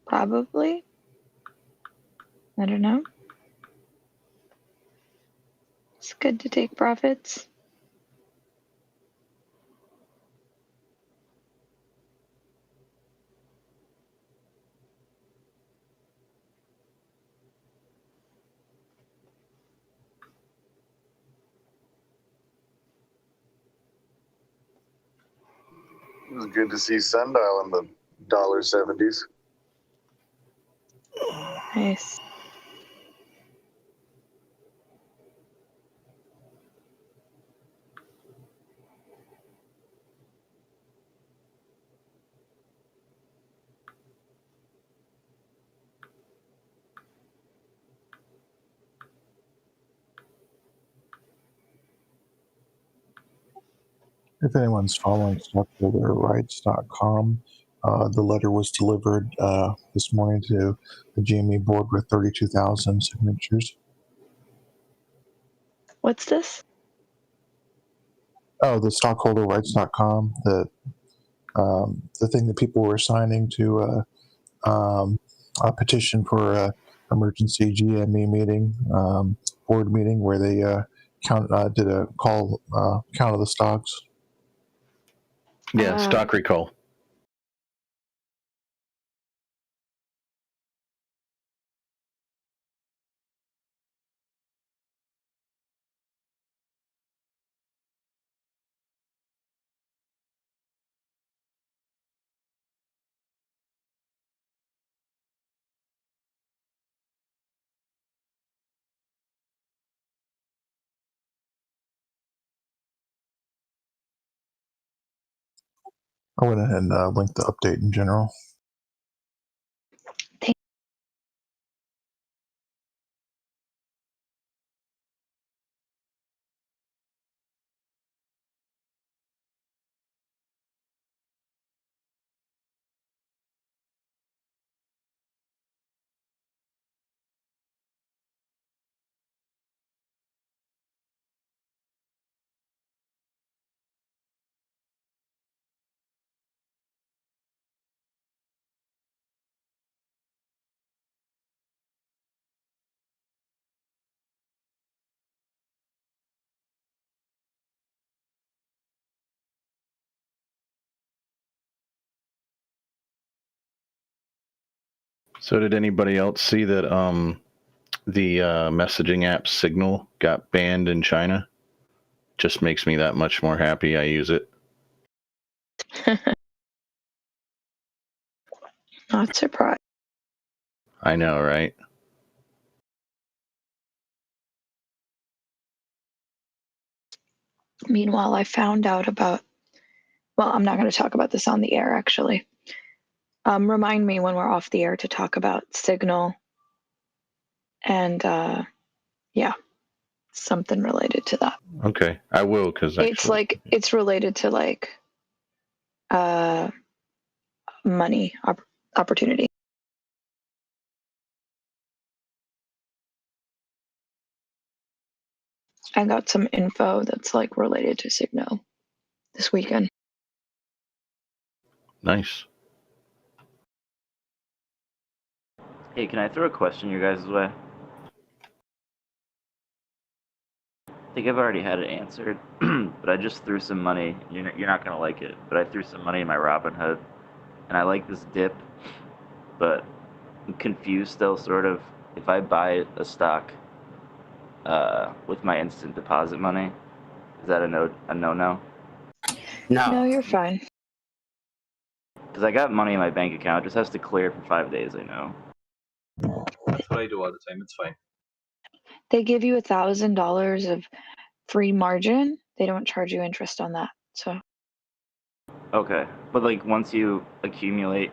Probably. I don't know. It's good to take profits. It was good to see Sundial in the $70s. Nice. If anyone's following stockholderrights.com, the letter was delivered this morning to the GME board with 32,000 signatures. What's this? Oh, the stockholderrights.com, the thing that people were signing to a petition for a emergency GME meeting, board meeting, where they did a call count of the stocks. Yeah, stock recall. I went ahead and linked the update in general. So did anybody else see that the messaging app Signal got banned in China? Just makes me that much more happy I use it. Not surprised. I know, right? Meanwhile, I found out about. Well, I'm not going to talk about this on the air, actually. Remind me when we're off the air to talk about Signal and, yeah, something related to that. Okay, I will because It's related to like money opportunity. I got some info that's like related to Signal this weekend. Nice. Hey, can I throw a question your guys' way? I think I've already had it answered, but I just threw some money. You're not gonna like it, but I threw some money in my Robinhood, and I like this dip, but I'm confused still, sort of. If I buy a stock with my instant deposit money, is that a no no? No, you're fine. Because I got money in my bank account, it just has to clear for 5 days. I know. That's what I do all the time. It's fine. They give you $1,000 of free margin. They don't charge you interest on that. So Okay, but like once you accumulate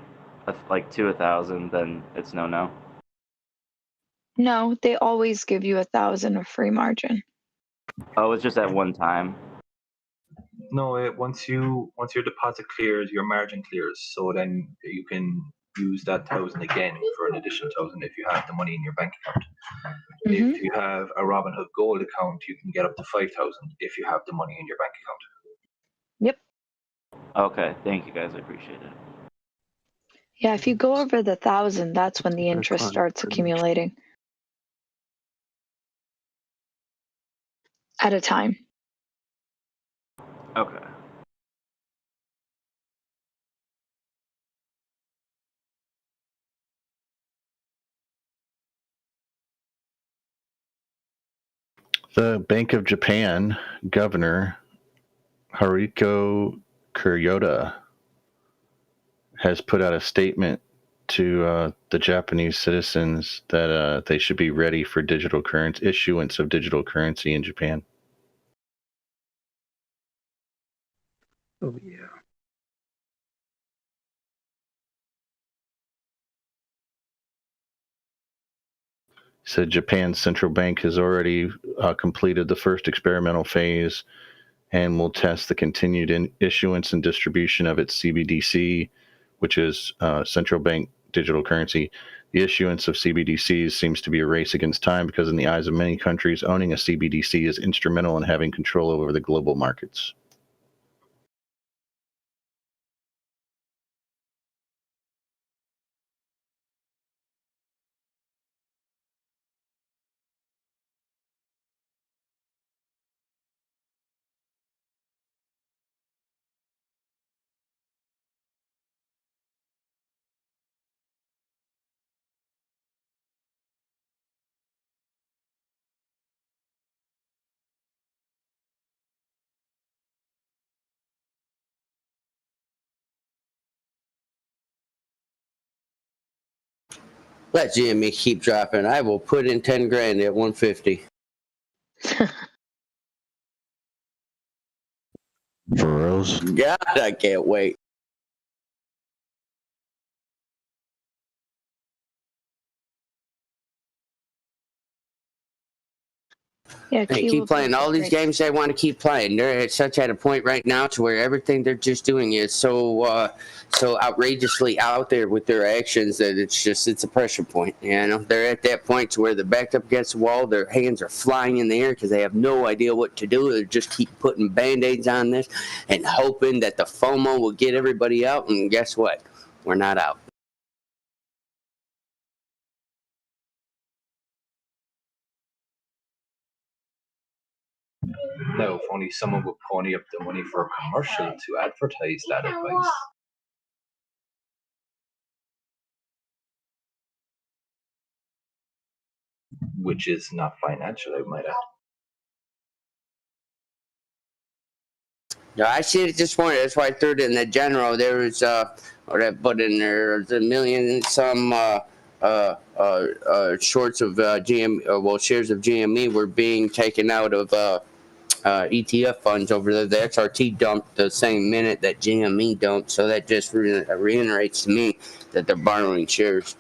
like to 1,000, then it's no. no, they always give you $1,000 of free margin. Oh, it's just at one time. No, once your deposit clears, your margin clears. So then you can use that 1,000 again for an additional 1,000 if you have the money in your bank account. If you have a Robinhood Gold account, you can get up to 5,000 if you have the money in your bank account. Yep. Okay, thank you guys. I appreciate it. Yeah, if you go over the 1,000, that's when the interest starts accumulating. At a time. Okay. The Bank of Japan governor Haruko Kuroda has put out a statement to the Japanese citizens that they should be ready for digital currency issuance of digital currency in Japan. Oh yeah. Said Japan's central bank has already completed the first experimental phase and will test the continued issuance and distribution of its CBDC, which is central bank digital currency. The issuance of CBDCs seems to be a race against time because in the eyes of many countries, owning a CBDC is instrumental in having control over the global markets. Let GME keep dropping. I will put in 10 grand at 150. For reals? God, I can't wait. Yeah, They Key keep will playing post a all these price. games they want to keep playing. They're at a point right now to where everything they're just doing is so outrageously out there with their actions that it's a pressure point. You know, they're at that point to where they're backed up against the wall. Their hands are flying in the air because they have no idea what to do. They just keep putting band-aids on this and hoping that the FOMO will get everybody out. And guess what? We're not out. No, if only someone would pony up the money for a commercial to advertise that advice. Which is not financial, I might add. No, I see it this morning. That's why I threw it in the general. There was what I put in there, the million and some shorts of shares of GME were being taken out of ETF funds over there. The XRT dumped the same minute that GME dumped, so that just reiterates to me that they're borrowing shares.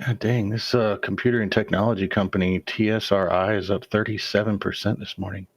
God dang, this computer and technology company, TSRI, is up 37% this morning.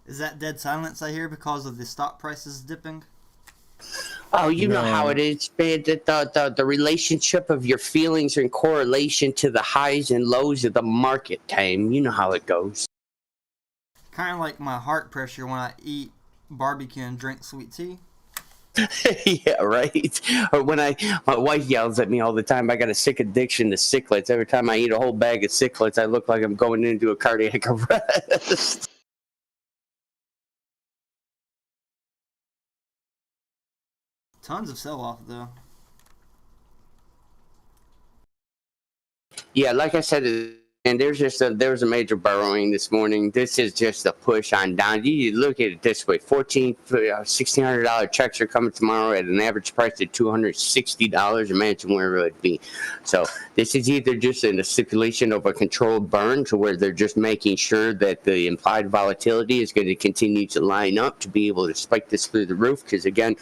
Is that dead silence I hear because of the stock prices dipping? Oh, you know how it is, man. The relationship of your feelings in correlation to the highs and lows of the market time. You know how it goes. Kind of like my heart pressure when I eat barbecue and drink sweet tea. Yeah, right. Or when my wife yells at me all the time, I got a sick addiction to cichlids. Every time I eat a whole bag of cichlids, I look like I'm going into a cardiac arrest. Tons of sell-off though. Yeah, like I said, And there was a major borrowing this morning. This is just a push on down. You look at it this way: $1,600 checks are coming tomorrow at an average price of $260. Imagine where it would be. So this is either just in a stipulation of a controlled burn, to where they're just making sure that the implied volatility is going to continue to line up to be able to spike this through the roof. Because again,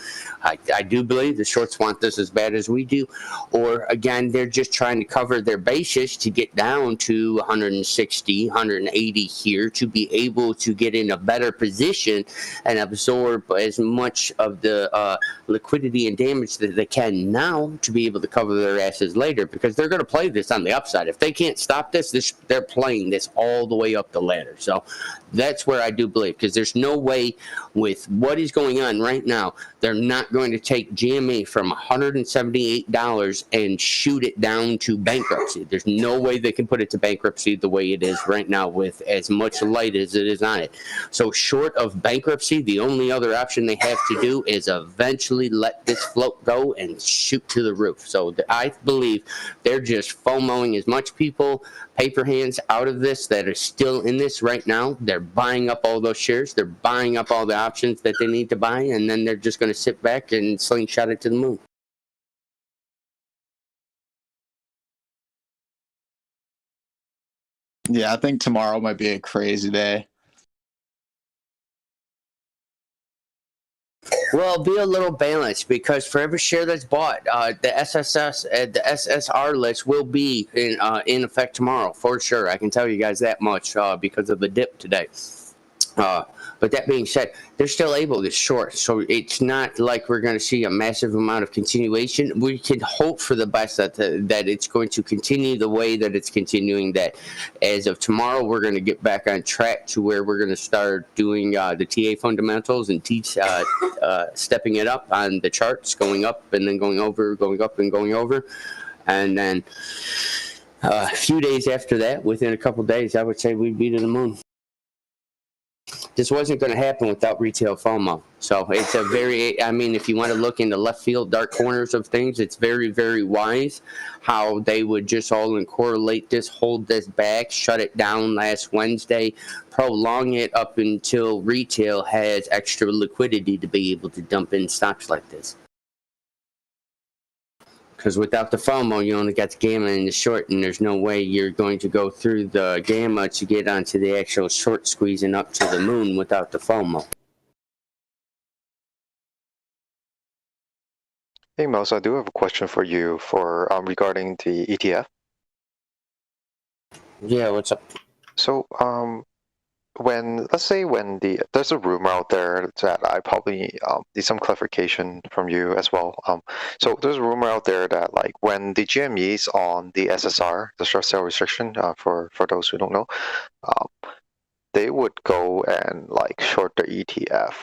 I do believe the shorts want this as bad as we do. Or again, they're just trying to cover their bases to get down to 160, 180 here, to be able to get in a better position and absorb as much of the liquidity and damage that they can now, to be able to cover their asses later, because they're going to play this on the upside. If they can't stop this, they're playing this all the way up the ladder. So that's where I do believe, because there's no way with what is going on right now, they're not going to take GME from $178 and shoot it down to bankruptcy. There's no way they can put it to bankruptcy the way it is right now, with as much light as it is on it. So short of bankruptcy, the only other option they have to do is eventually let this float go and shoot to the roof. So I believe they're just FOMOing as much people, paper hands, out of this that are still in this right now. They're buying up all those shares. They're buying up all the options that they need to buy, and then they're just going to sit back and slingshot it to the moon. Yeah, I think tomorrow might be a crazy day. Well, be a little balanced, because for every share that's bought, the SSR list will be in effect tomorrow for sure. I can tell you guys that much because of the dip today. But that being said, they're still able to short, so it's not like we're going to see a massive amount of continuation. We can hope for the best that it's going to continue the way that it's continuing, that as of tomorrow, we're going to get back on track to where we're going to start doing the TA fundamentals and stepping it up on the charts, going up and then going over, going up and going over. And then a few days after that, within a couple days, I would say we'd be to the moon. This wasn't going to happen without retail FOMO. So it's a very, I mean, if you want to look in the left field, dark corners of things, it's very, very wise how they would just all correlate this, hold this back, shut it down last Wednesday, prolong it up until retail has extra liquidity to be able to dump in stocks like this. Because without the FOMO, you only got the gamma and the short, and there's no way you're going to go through the gamma to get onto the actual short squeezing up to the moon without the FOMO. Hey Mouse, I do have a question for you for regarding the ETF. Yeah, what's up? So let's say there's a rumor out there that I probably need some clarification from you as well. So there's a rumor out there that like when the GME is on the SSR, the short sale restriction, for those who don't know, they would go and like short the ETF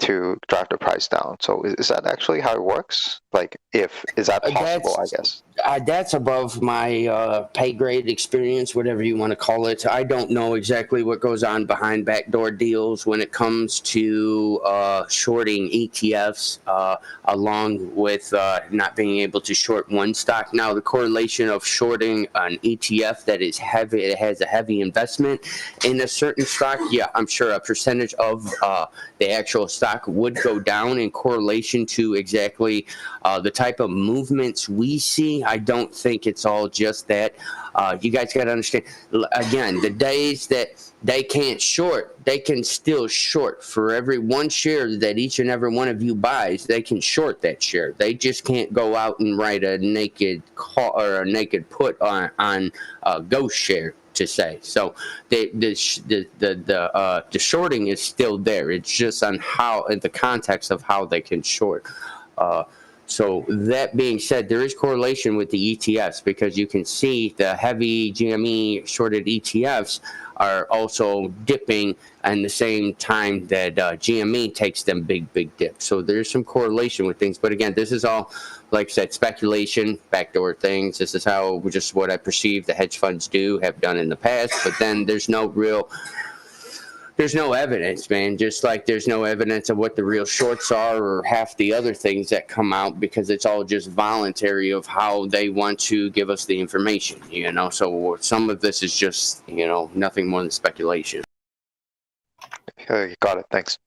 to drive the price down. So is that actually how it works? Like, is that possible? I guess that's above my pay grade experience, whatever you want to call it. I don't know exactly what goes on behind backdoor deals when it comes to shorting ETFs, along with not being able to short one stock. Now, the correlation of shorting an ETF that is heavy, it has a heavy investment in a certain stock, yeah, I'm sure a percentage of the actual stock would go down in correlation to exactly the type of movements we see. I don't think it's all just that. You guys got to understand, again, the days that they can't short, they can still short. For every one share that each and every one of you buys, they can short that share. They just can't go out and write a naked call or a naked put on a ghost share, to say. So the shorting is still there. It's just on how, in the context of how they can short. So that being said, there is correlation with the ETFs, because you can see the heavy GME shorted ETFs are also dipping at the same time that GME takes them big dips. So there's some correlation with things. But again, this is all, like I said, speculation, backdoor things. This is how, just what I perceive the hedge funds have done in the past. But then there's no real there's no evidence, man. Just like there's no evidence of what the real shorts are or half the other things that come out, because it's all just voluntary of how they want to give us the information, you know. So some of this is just, you know, nothing more than speculation. Got it. Thanks.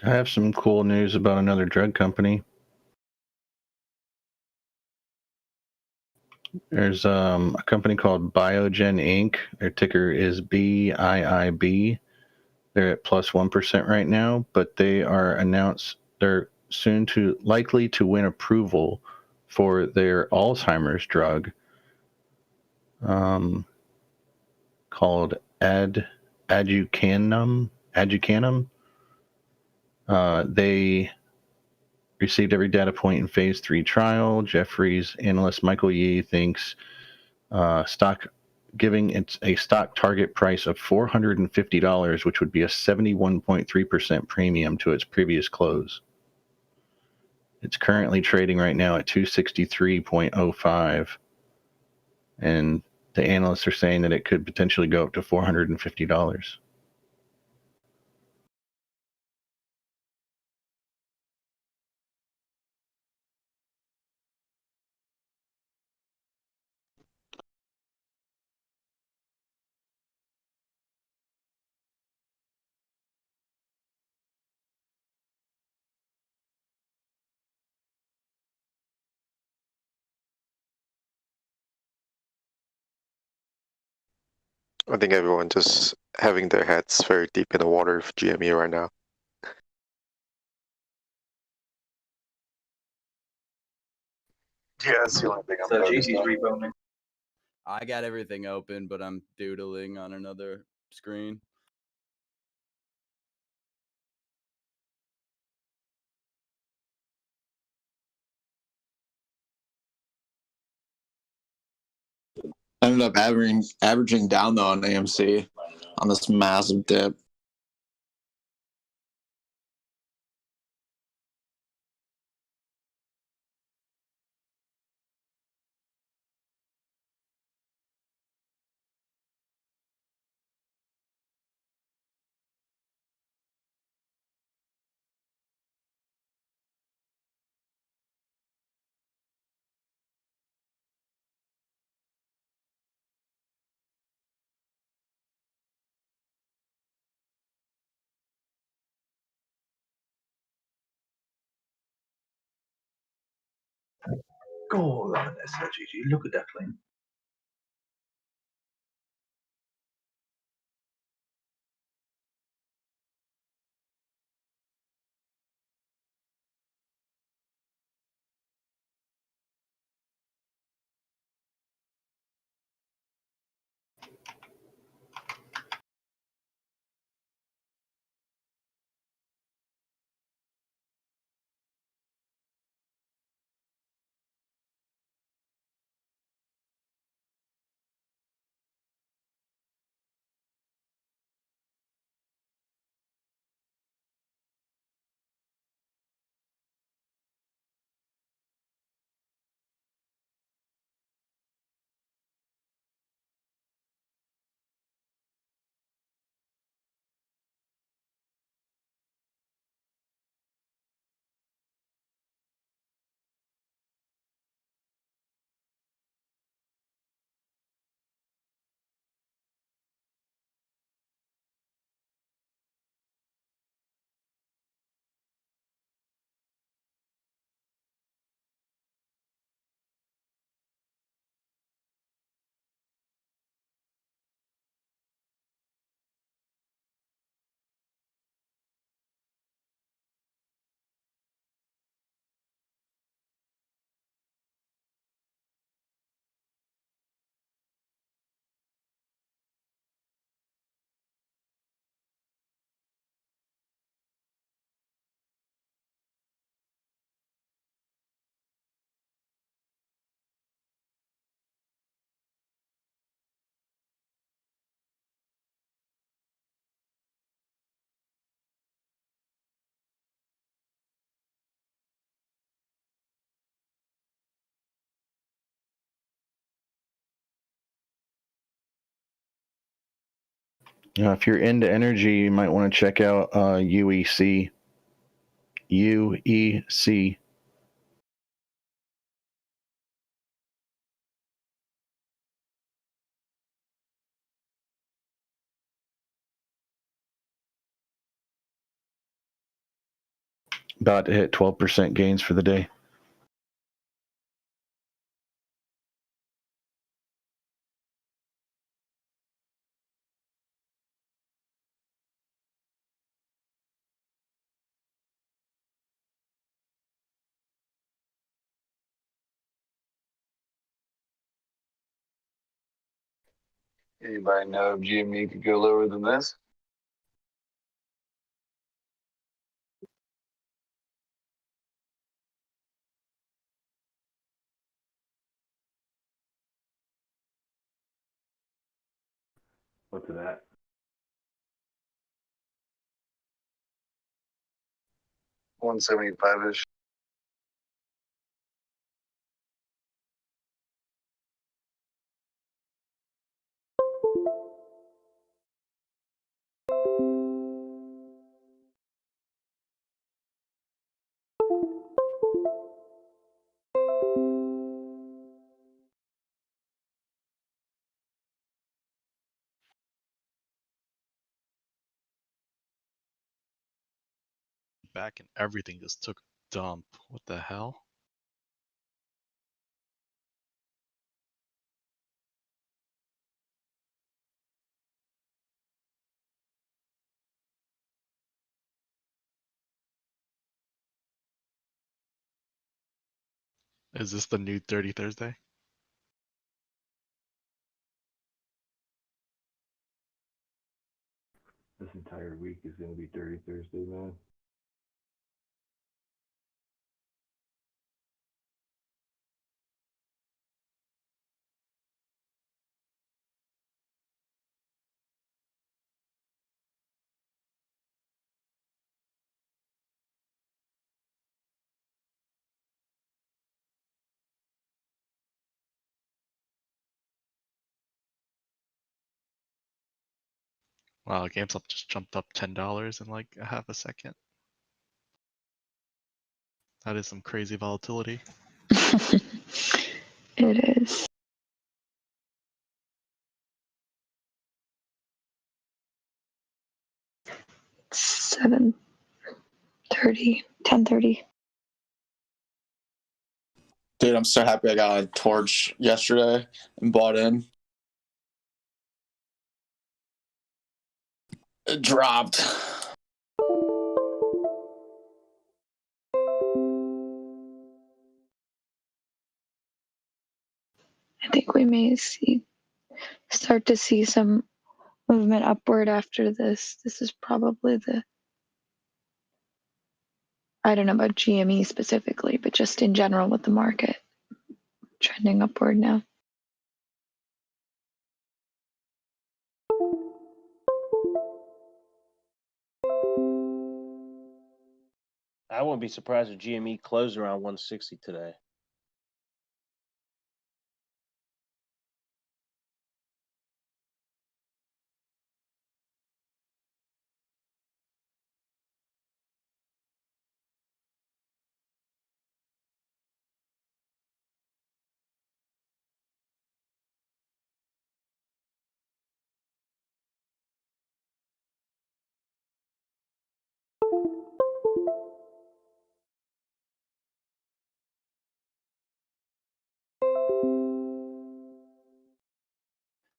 I have some cool news about another drug company. There's a company called Biogen Inc. Their ticker is BIIB. They're at plus 1% right now, but they're likely to win approval for their Alzheimer's drug called aducanum. They received every data point in phase 3 trial. Jefferies analyst Michael Yee thinks giving it a stock target price of $450, which would be a 71.3% premium to its previous close. It's currently trading right now at 263.05, and the analysts are saying that it could potentially go up to $450. I think everyone just having their heads very deep in the water of GME right now. Yeah, that's the only thing I'm So noticed. JC's rebounding. I got everything open, but I'm doodling on another screen. ended up averaging down though on AMC on this massive dip. Go on, SLGG. Look at that claim. If you're into energy, you might want to check out UEC. UEC. About to hit 12% gains for the day. Anybody know if GME could go lower than this? What's that? 175-ish. Back and everything just took a dump. What the hell? Is this the new 30 Thursday? This entire week is going to be 30 Thursday, man. Wow, GameStop just jumped up $10 in like a half a second. That is some crazy volatility. It is. It's 7:30, 10:30. Dude, I'm so happy I got a torch yesterday and bought in. It dropped. I think we may start to see some movement upward after this. This is probably I don't know about GME specifically, but just in general with the market trending upward now. I wouldn't be surprised if GME closed around 160 today.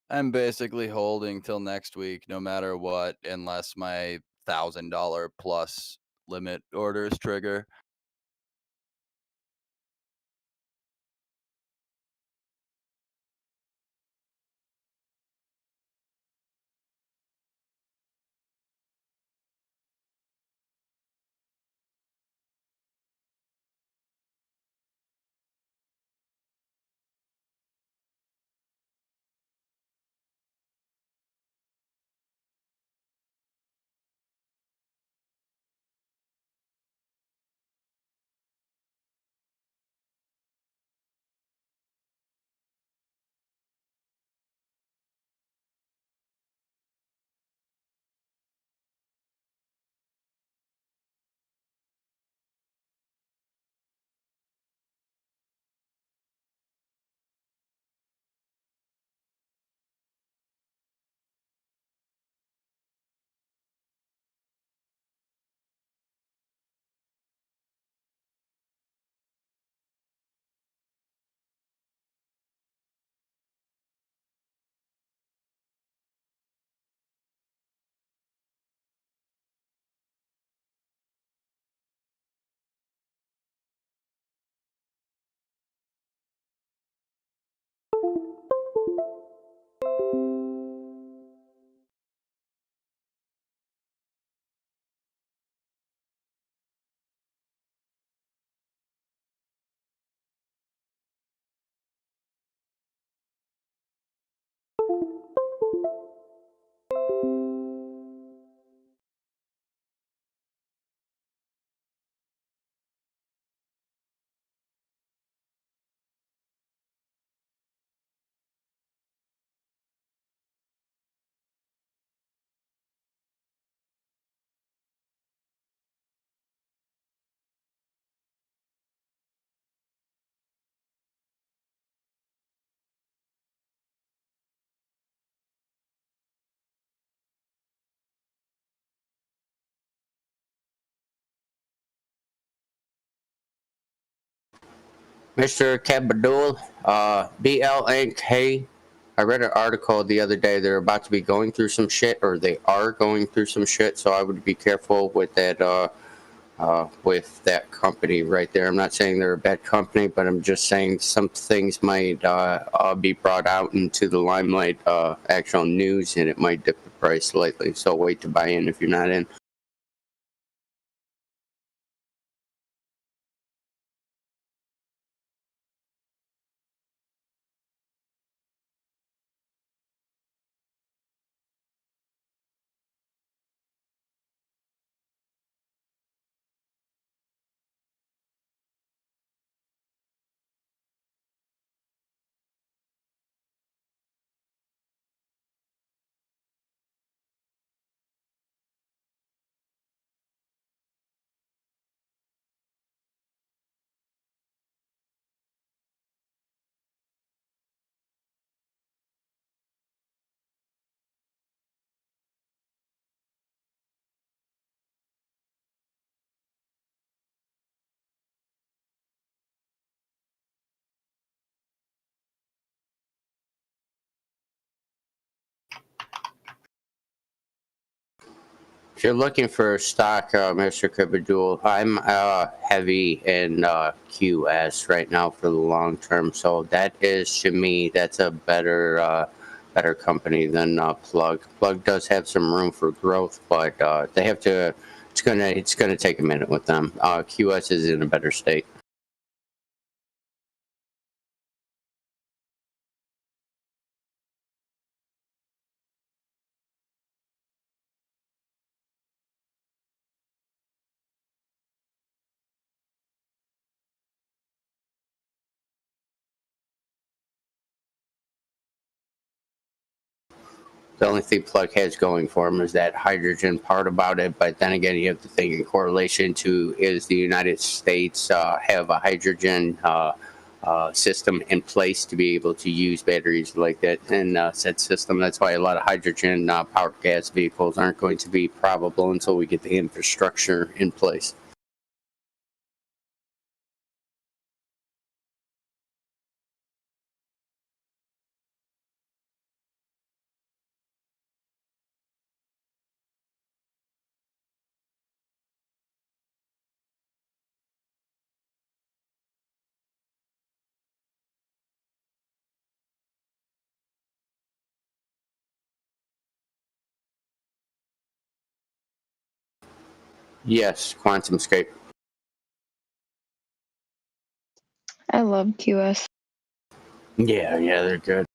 I'm basically holding till next week, no matter what, unless my $1,000 plus limit orders trigger. Mr. Cabadul, BL Inc. Hey, I read an article the other day. They're about to be going through some shit, or they are going through some shit. So I would be careful with that company right there. I'm not saying they're a bad company, but I'm just saying some things might be brought out into the limelight, actual news, and it might dip the price slightly. So wait to buy in if you're not in. If you're looking for stock, Mr. Kripadool, I'm heavy in QS right now for the long term. So that is, to me, that's a better company than Plug. Plug does have some room for growth, but they have to. It's gonna take a minute with them. QS is in a better state. The only thing Plug has going for them is that hydrogen part about it. But then again, you have to think in correlation to is the United States have a hydrogen system in place to be able to use batteries like that in said system. That's why a lot of hydrogen powered gas vehicles aren't going to be probable until we get the infrastructure in place. Yes, QuantumScape. I love QS. Yeah, they're good.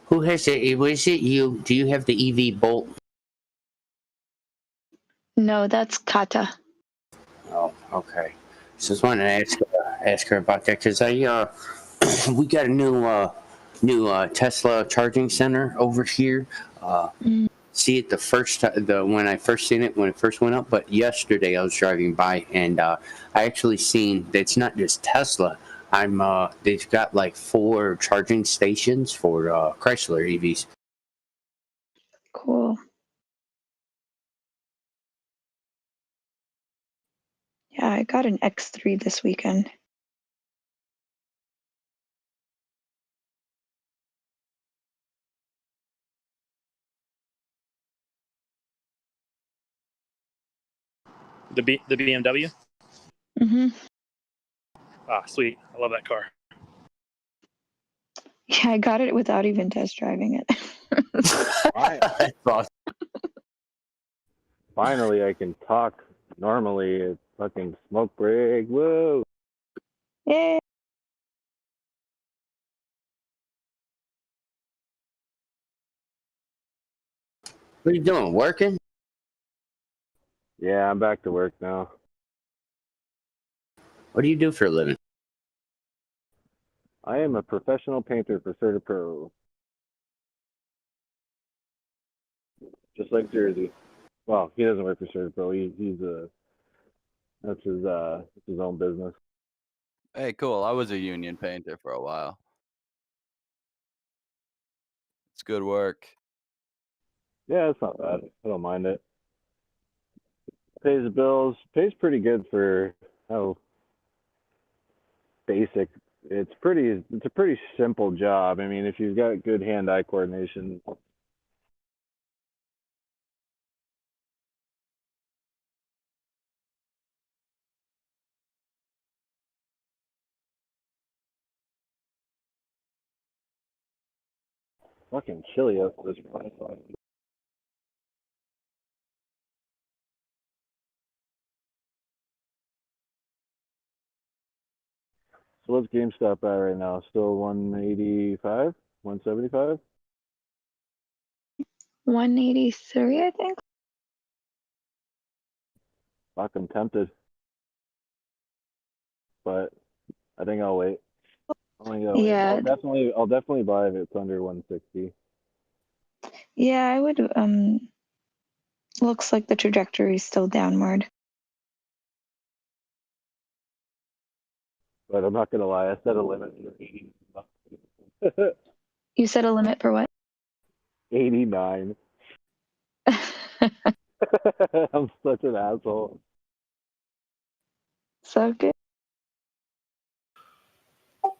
Who has it? Was it you? Do you have the EV Bolt? No, that's Kata. Oh, okay. So I just wanted to ask her about that because we got a new Tesla charging center over here. See it when I first seen it when it first went up, but yesterday I was driving by and I actually seen that it's not just Tesla. They've got like 4 charging stations for Chrysler EVs. Cool. Yeah, I got an X3 this weekend. The BMW? Mm-hmm. Ah, sweet. I love that car. Yeah, I got it without even test driving it. Finally, I can talk normally. It's fucking smoke break. Whoa. Yay. What are you doing? Working? Yeah, I'm back to work now. What do you do for a living? I am a professional painter for CertaPro. Just like Jersey. Well, he doesn't work for CertaPro. That's his own business. Hey, cool. I was a union painter for a while. It's good work. Yeah, it's not bad. I don't mind it. Pays the bills. Pays pretty good for how basic. It's a pretty simple job. I mean, if you've got good hand-eye coordination. Fucking chilly out this point. So what's GameStop at right now? Still 185, 175? 183, I think. Fuck, I'm tempted, but I think I'll wait. Yeah. I'll definitely buy if it's under 160. Yeah, I would. Looks like the trajectory is still downward. But I'm not gonna lie, I set a limit for 80. You set a limit for what? 89. I'm such an asshole. So good.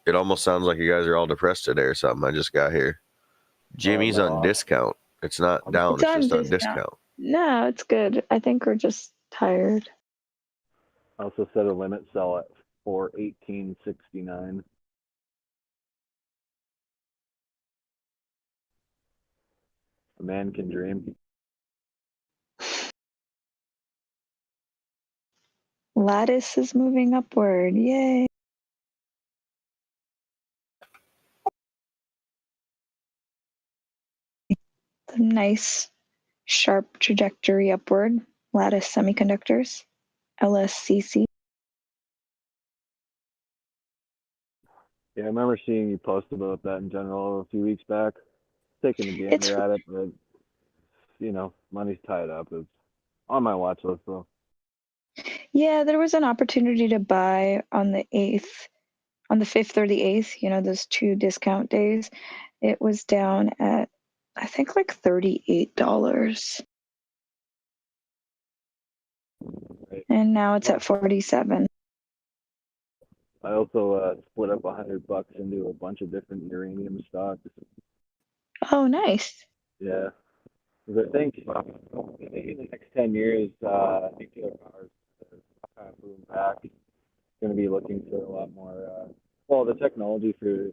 It almost sounds like you guys are all depressed today or something. I just got here. GME's no, on discount. It's not down. It's It's on just on discount. discount. No, it's good. I think we're just tired. I also set a limit sell at 418.69. A man can dream. Lattice is moving upward. Yay. Some nice sharp trajectory upward. Lattice Semiconductors, LSCC. Yeah, I remember seeing you post about that in general a few weeks back. Taking a It's gander at it, but money's tied up. It's on my watch list though. Yeah, there was an opportunity to buy on the 8th, on the 5th or the 8th, those 2 discount days. It was down at, I think, like $38. Right. And now it's at 47. I also split up $100 into a bunch of different uranium stocks. Oh, nice. Yeah, because I think in the next 10 years, nuclear power is kind of moving back. Going to be looking for a lot more. Well, the technology for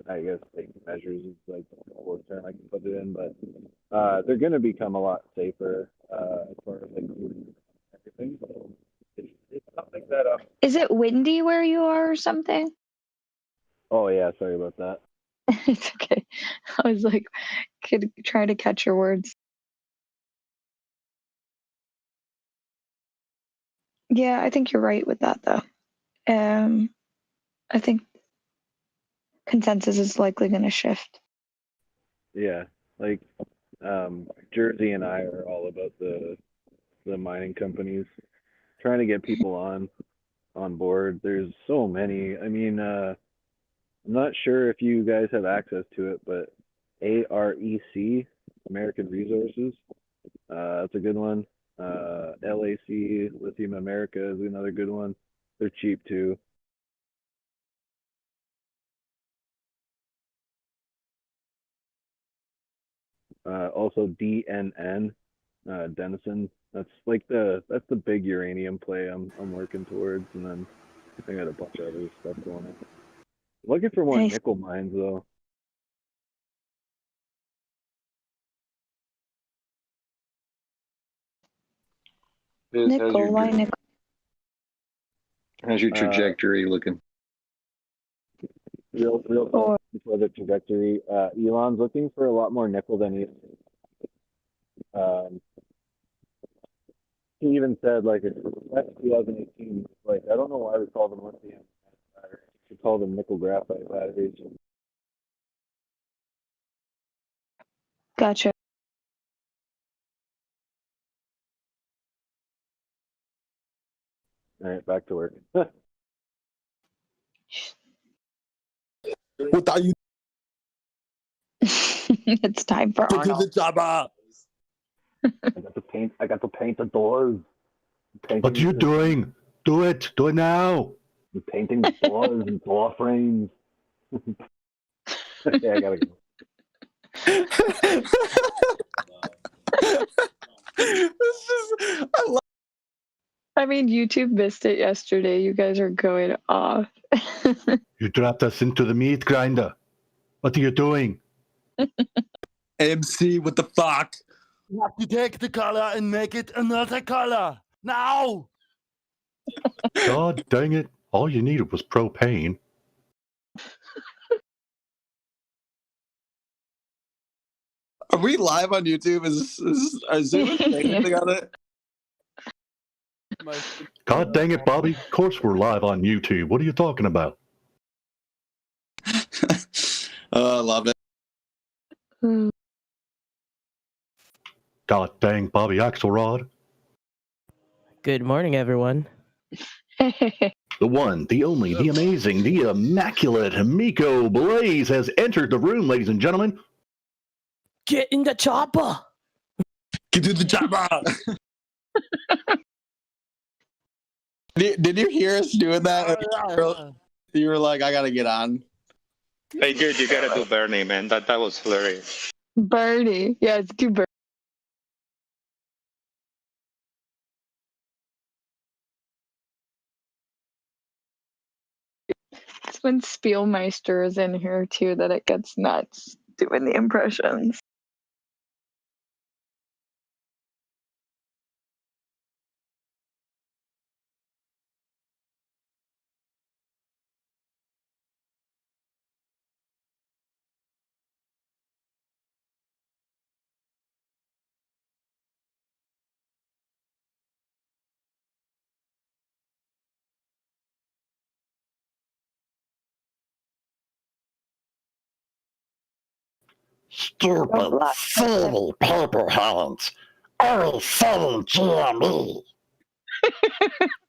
I guess measures is like the coolest term I can put it in, but they're going to become a lot safer as far as everything. So it's something that Is it windy where you are or something? Oh yeah, sorry about that. It's okay. I was like, trying to catch your words. Yeah, I think you're right with that, though. I think consensus is likely going to shift. Yeah, like Jersey and I are all about the mining companies, trying to get people on board. There's so many. I mean, I'm not sure if you guys have access to it, but AREC, American Resources, that's a good one. LAC, Lithium America, is another good one. They're cheap too. Also DNN, Denison. That's the big uranium play I'm working towards, and then I got a bunch of other stuff going on. Looking for more nickel mines though. Nickel, why nickel? How's your trajectory looking? Real quick before the trajectory. Elon's looking for a lot more nickel than he even said that's 2018. I don't know why we call them lithium batteries. We call them nickel graphite batteries. Gotcha. All right, back to work. What are you? It's time for To do Arnold. the job. I got to paint the doors. What are you doing? Do it. Do it now. I'm painting the doors and door frames. Okay, I gotta go. I mean, YouTube missed it yesterday. You guys are going off. You dropped us into the meat grinder. What are you doing? MC, what the fuck? You have to take the color and make it another color. Now! God dang it. All you needed was propane. Are we live on YouTube? Is Zoom saying anything on it? God dang it, Bobby. Of course we're live on YouTube. What are you talking about? I love it. God dang Bobby Axelrod. Good morning, everyone. The one, the only, the amazing, the immaculate Miko Blaze has entered the room, ladies and gentlemen. Get in the chopper. Get to the chopper. Did you hear us doing that? You were like, I gotta get on. Hey, dude, you gotta do Bernie, man. That was hilarious. Bernie. Yeah, it's do Bernie. It's when Spielmeister is in here too that it gets nuts doing the impressions. Stupid, silly paper hands. Always selling GME.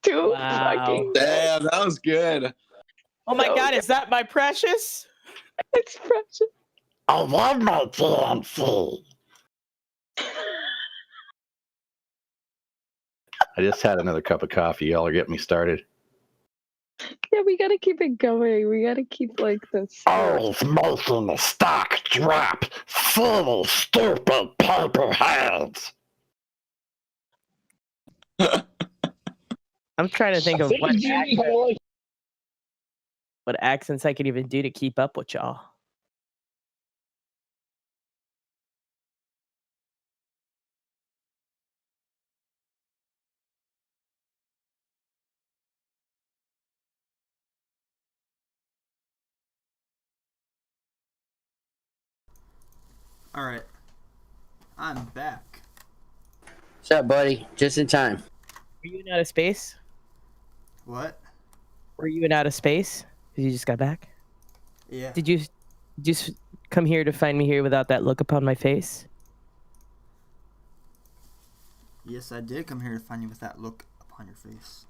Too Wow. fucking Damn, that was good. Oh my God, is that my precious? It's precious. I love my GMC. I just had another cup of coffee. Y'all are getting me started. Yeah, we gotta keep it going. We gotta keep like this. Always making the stock drop. Silly, stupid paper hands. I'm trying to think of what accents I could even do to keep up with y'all. Alright. I'm back. What's up, buddy? Just in time. Were you in outer space? What? Were you in outer space? Because you just got back? Yeah. Did you just come here to find me here without that look upon my face? Yes, I did come here to find you with that look upon your face.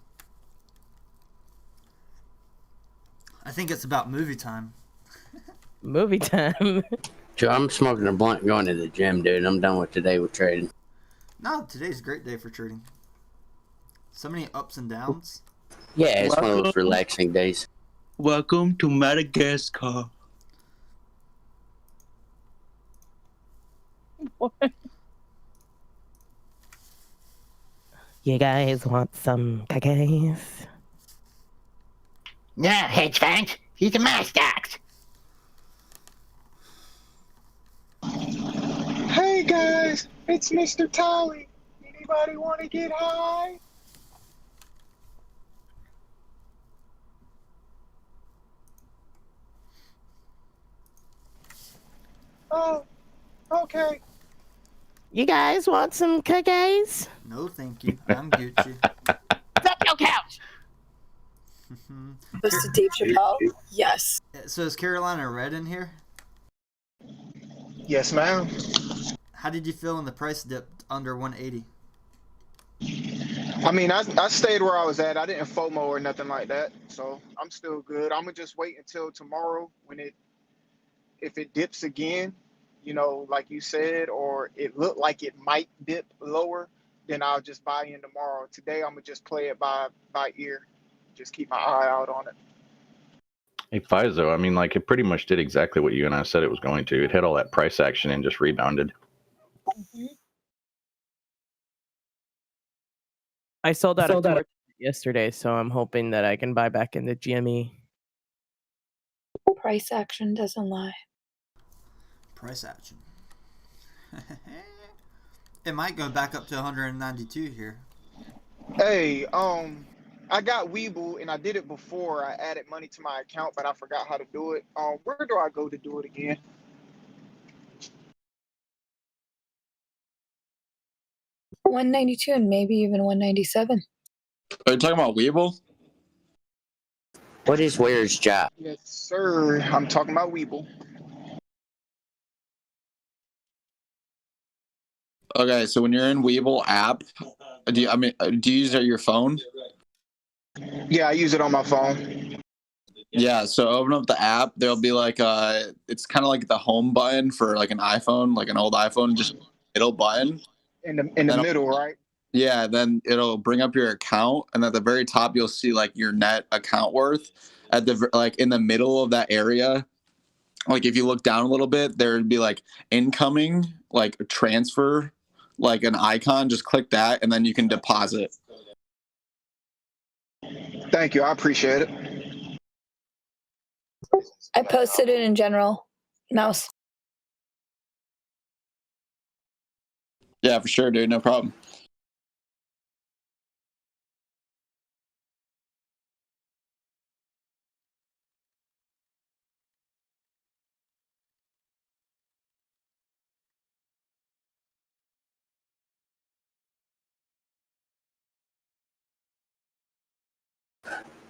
I think it's about movie time. Movie time? Joe, I'm smoking a blunt going to the gym, dude. I'm done with today with trading. No, today's a great day for trading. So many ups and downs. Yeah, it's one of those relaxing days. Welcome to Madagascar. What? You guys want some cookies? No, hedge fund. He's a mascot. Hey guys, it's Mr. Tolly. Anybody want to get high? Oh, okay. You guys want some cookies? No, thank you. I'm Gucci. Up your couch! Mr. Dave Chappelle? Yes. So is Carolina Red in here? Yes, ma'am. How did you feel when the price dipped under 180? I mean, I stayed where I was at. I didn't FOMO or nothing like that, so I'm still good. I'm gonna just wait until tomorrow when if it dips again, you know, like you said, or it looked like it might dip lower, then I'll just buy in tomorrow. Today, I'm gonna just play it by ear, just keep my eye out on it. Hey, FISO, I mean, like, it pretty much did exactly what you and I said it was going to. It had all that price action and just rebounded. I sold out of yesterday, so I'm hoping that I can buy back into GME. Price action doesn't lie. Price action. It might go back up to 192 here. Hey, I got Weeble and I did it before. I added money to my account, but I forgot how to do it. Where do I go to do it again? $192 and maybe even $197. Are you talking about Weeble? What is Ware's job? Yes, sir. I'm talking about Weeble. Okay, so when you're in Weeble app, do you use it on your phone? Yeah, I use it on my phone. Yeah, so open up the app. There'll be like it's kind of like the home button for like an iPhone, like an old iPhone, just middle button. In the That'll- middle, right? Yeah, then it'll bring up your account, and at the very top you'll see like your net account worth. At the like in the middle of that area, like if you look down a little bit, there'd be like incoming, like transfer, like an icon. Just click that, and then you can deposit. Thank you. I appreciate it. I posted it in general. Mouse. Yeah, for sure, dude. No problem.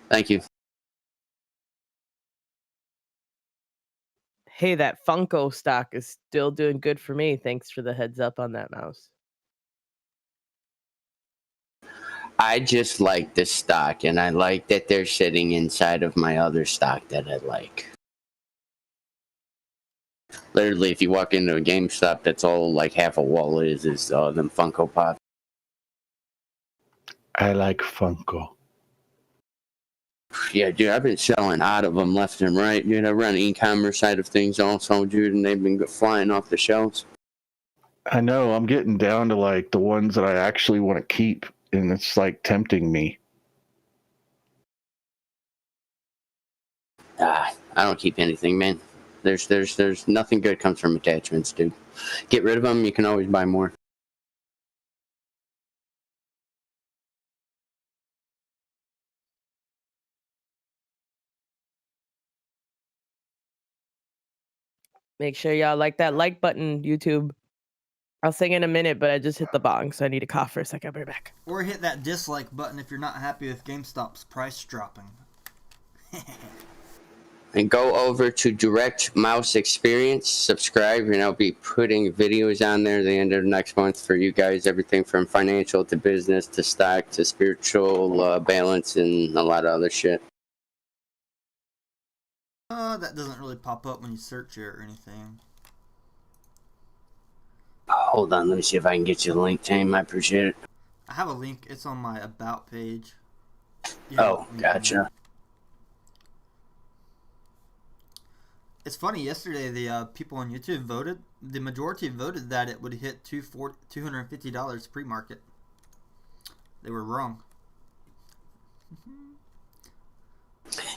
Thank you. Hey, that Funko stock is still doing good for me. Thanks for the heads up on that, Mouse. I just like this stock, and I like that they're sitting inside of my other stock that I like. Literally, if you walk into a GameStop, that's all like half a wall is them Funko Pops. I like Funko. Yeah, dude, I've been selling out of them left and right. Dude, I run e-commerce side of things also, dude, and they've been flying off the shelves. I know, I'm getting down to like the ones that I actually want to keep, and it's like tempting me. I don't keep anything, man. There's nothing good comes from attachments, dude. Get rid of them, you can always buy more. Make sure y'all like that like button, YouTube. I'll sing in a minute, but I just hit the bong, so I need to cough for a second. I'll be right back. Or hit that dislike button if you're not happy with GameStop's price dropping. And go over to Direct Mouse Experience, subscribe, and I'll be putting videos on there the end of next month for you guys. Everything from financial to business to stock to spiritual balance and a lot of other shit. That doesn't really pop up when you search it or anything. Hold on, let me see if I can get you the link, Tame. I appreciate it. I have a link. It's on my About page. Oh, gotcha. It's funny, yesterday the people on YouTube voted. The majority voted that it would hit $250 pre-market. They were wrong.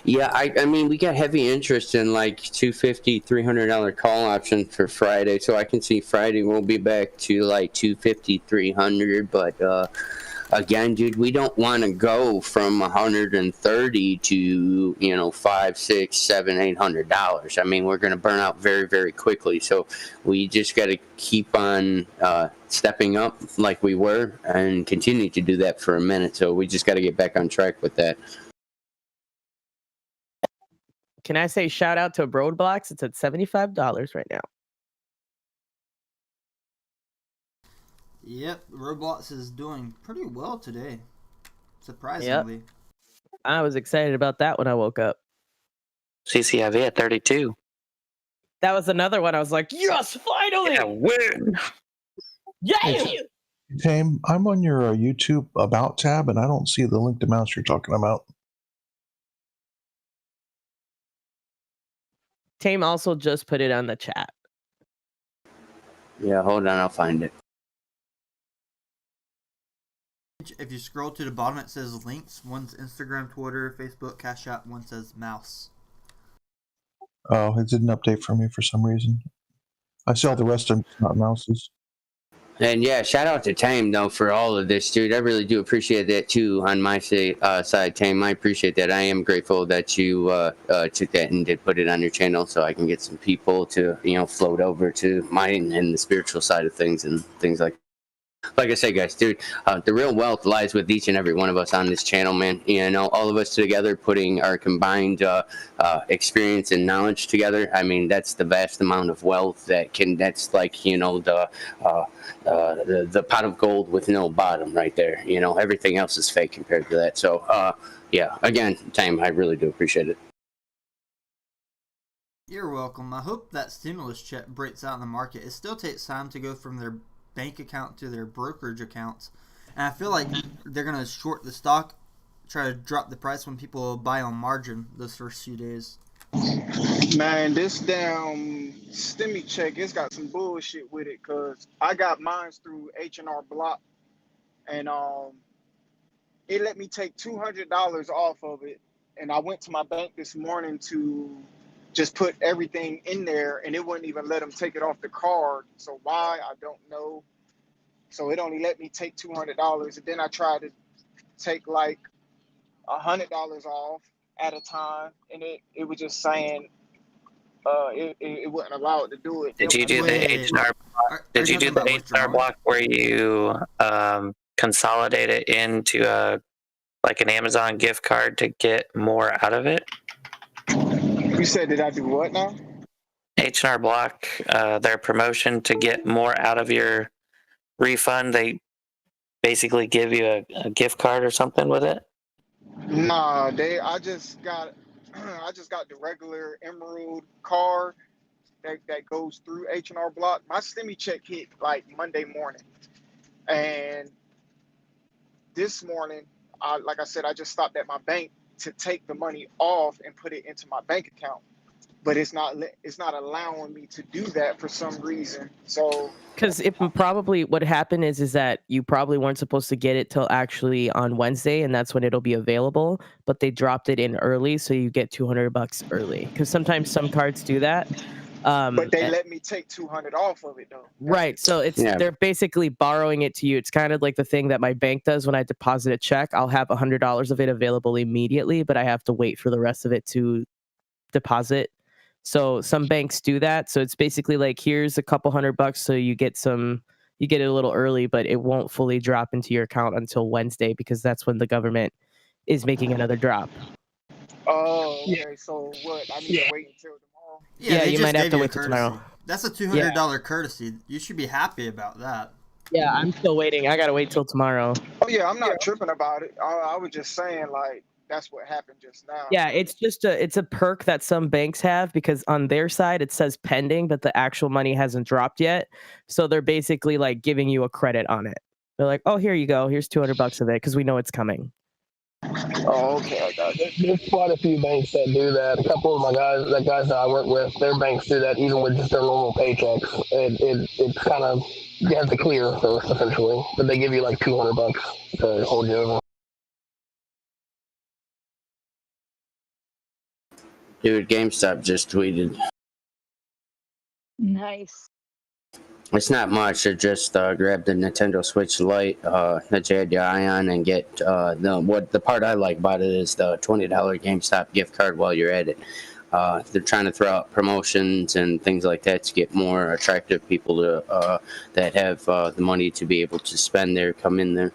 Yeah, I mean, we got heavy interest in like $250, $300 call option for Friday, so I can see Friday won't be back to like $250, $300, but again, dude, we don't want to go from 130 to, you know, $500, $600, $700, $800. I mean, we're going to burn out very, very quickly. So we just got to keep on stepping up like we were and continue to do that for a minute. So we just got to get back on track with that. Can I say shout out to Roadblocks? It's at $75 right now. Yep, Roblox is doing pretty well today. Surprisingly. Yep. I was excited about that when I woke up. CCIV at 32. That was another one. I was like, yes, finally! Yeah, win! Yeah! Tame, I'm on your YouTube About tab, and I don't see the link to mouse you're talking about. Tame also just put it on the chat. Yeah, hold on, I'll find it. If you scroll to the bottom, it says links. One's Instagram, Twitter, Facebook, Cash App. One says mouse. Oh, it didn't update for me for some reason. I see all the rest of them, not mouses. And yeah, shout out to Tame though for all of this, dude. I really do appreciate that too on my side, Tame. I appreciate that. I am grateful that you took that and did put it on your channel, so I can get some people to, you know, float over to mine and the spiritual side of things and things like that. Like I say, guys, dude, the real wealth lies with each and every one of us on this channel, man. You know, all of us together putting our combined experience and knowledge together. I mean, that's the vast amount of wealth that's like, you know, the pot of gold with no bottom right there. You know, everything else is fake compared to that. So, yeah, again, Tame, I really do appreciate it. You're welcome. I hope that stimulus check breaks out in the market. It still takes time to go from their bank account to their brokerage accounts. And I feel like they're going to short the stock, try to drop the price when people buy on margin those first few days. Man, this damn stimmy check, it's got some bullshit with it because I got mine through H&R Block, and it let me take $200 off of it. And I went to my bank this morning to just put everything in there, and it wouldn't even let them take it off the card. So why, I don't know. So it only let me take $200, and then I tried to take like $100 off at a time, and it was just saying it wouldn't allow it to do it. Did you do the H&R? Did you do the H&R block where you consolidate it into like an Amazon gift card to get more out of it? You said, did I do what now? H&R block, their promotion to get more out of your refund. They basically give you a gift card or something with it. Nah, I just got the regular Emerald card that goes through H&R Block. My stimmy check hit like Monday morning, and this morning, like I said, I just stopped at my bank to take the money off and put it into my bank account, but it's not allowing me to do that for some reason. So because it probably what happened is that you probably weren't supposed to get it till actually on Wednesday, and that's when it'll be available. But they dropped it in early, so you get $200 early. Because sometimes some cards do that. But they let me take $200 off of it though. Right. So they're basically borrowing it to you. It's kind of like the thing that my bank does when I deposit a check. I'll have $100 of it available immediately, but I have to wait for the rest of it to deposit. So some banks do that. So it's basically like, here's a couple $100, so you get it a little early, but it won't fully drop into your account until Wednesday, because that's when the government is making another drop. Oh, okay. So what? I need to wait until tomorrow. Yeah, you might have to wait till tomorrow. That's a $200 courtesy. You should be happy about that. Yeah, I'm still waiting. I gotta wait till tomorrow. Oh yeah, I'm not tripping about it. I was just saying like that's what happened just now. Yeah, it's just it's a perk that some banks have, because on their side it says pending, but the actual money hasn't dropped yet. So they're basically like giving you a credit on it. They're like, oh, here you go. Here's $200 of it, because we know it's coming. Oh, okay, I got it. There's quite a few banks that do that. A couple of my guys that I work with, their banks do that even with just their normal paychecks. It's kind of, you have to clear first essentially, but they give you like $200 to hold you over. Dude, GameStop just tweeted. Nice. It's not much. I just grab the Nintendo Switch Lite that you had your eye on and get the part I like about it is the $20 GameStop gift card while you're at it. They're trying to throw out promotions and things like that to get more attractive people to that have the money to be able to spend there, come in there.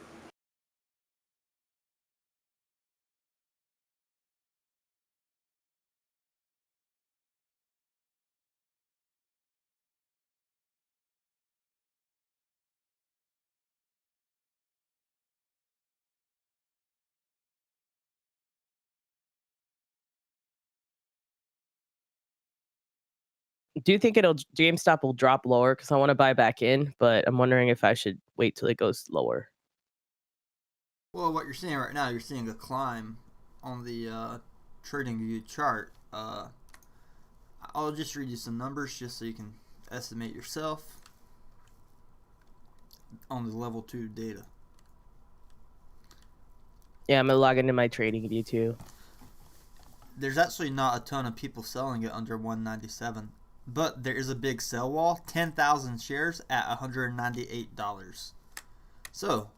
Do you think GameStop will drop lower? Because I want to buy back in, but I'm wondering if I should wait till it goes lower. Well, what you're seeing right now, you're seeing a climb on the TradingView chart. I'll just read you some numbers just so you can estimate yourself on the level 2 data. Yeah, I'm gonna log into my TradingView too. There's actually not a ton of people selling it under 197, but there is a big sell wall, 10,000 shares at $198. So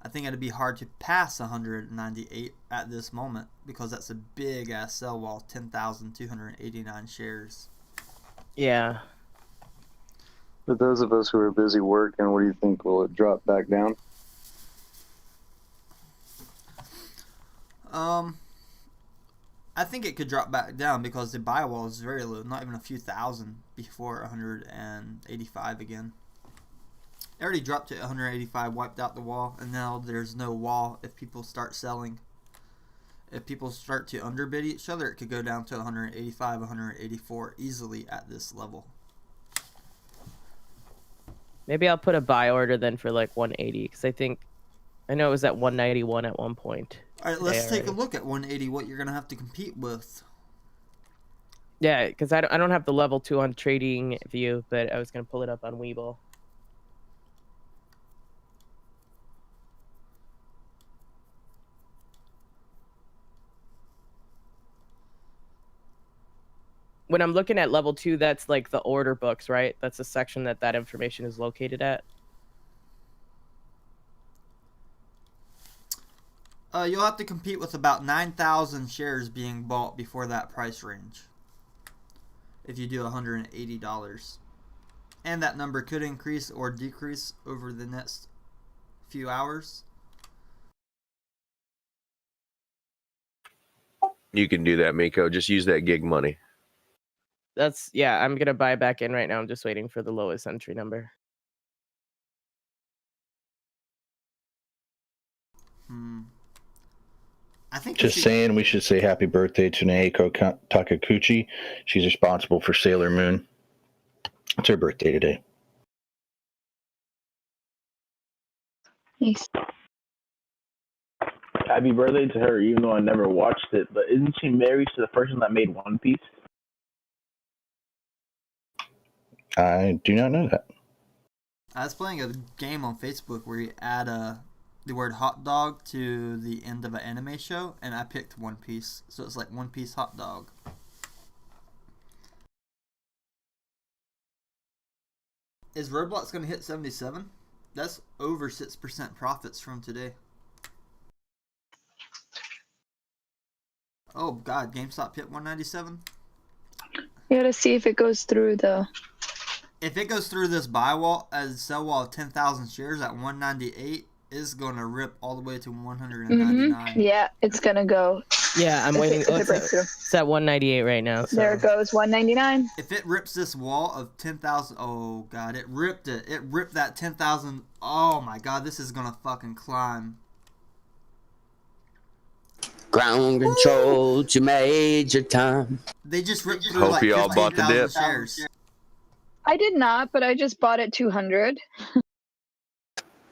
I think it'd be hard to pass 198 at this moment, because that's a big ass sell wall, 10,289 shares. Yeah. For those of us who are busy working, what do you think? Will it drop back down? I think it could drop back down because the buy wall is very low, not even a few thousand before 185 again. It already dropped to 185, wiped out the wall, and now there's no wall if people start selling. If people start to underbid each other, it could go down to 185, 184 easily at this level. Maybe I'll put a buy order then for like 180 because I know it was at 191 at one point. All right, let's take a look at 180. What you're gonna have to compete with. Yeah, because I don't have the level 2 on Trading View, but I was gonna pull it up on Webull. When I'm looking at level 2, that's like the order books, right? That's the section that information is located at. You'll have to compete with about 9,000 shares being bought before that price range. If you do $180. And that number could increase or decrease over the next few hours. You can do that, Miko. Just use that gig money. Yeah, I'm gonna buy back in right now. I'm just waiting for the lowest entry number. I think just saying we should say happy birthday to Naoko Takakuchi. She's responsible for Sailor Moon. It's her birthday today. Nice. Happy birthday to her, even though I never watched it. But isn't she married to the person that made One Piece? I do not know that. I was playing a game on Facebook where you add the word hot dog to the end of an anime show, and I picked One Piece. So it's like One Piece hot dog. Is Roblox going to hit 77? That's over 6% profits from today. Oh god, GameStop hit 197? You gotta see if it goes through the... If it goes through this buy wall, sell wall of 10,000 shares at 198, it's going to rip all the way to 199. Yeah, it's gonna go. Yeah, I'm waiting. It's at 198 right now. So. There it goes, 199. If it rips this wall of 10,000, oh god, it ripped it. It ripped that 10,000. Oh my god, this is gonna fucking climb. Ground control to Major Tom. They just ripped through Hope like you all bought the 15,000 dip. shares. I did not, but I just bought at 200.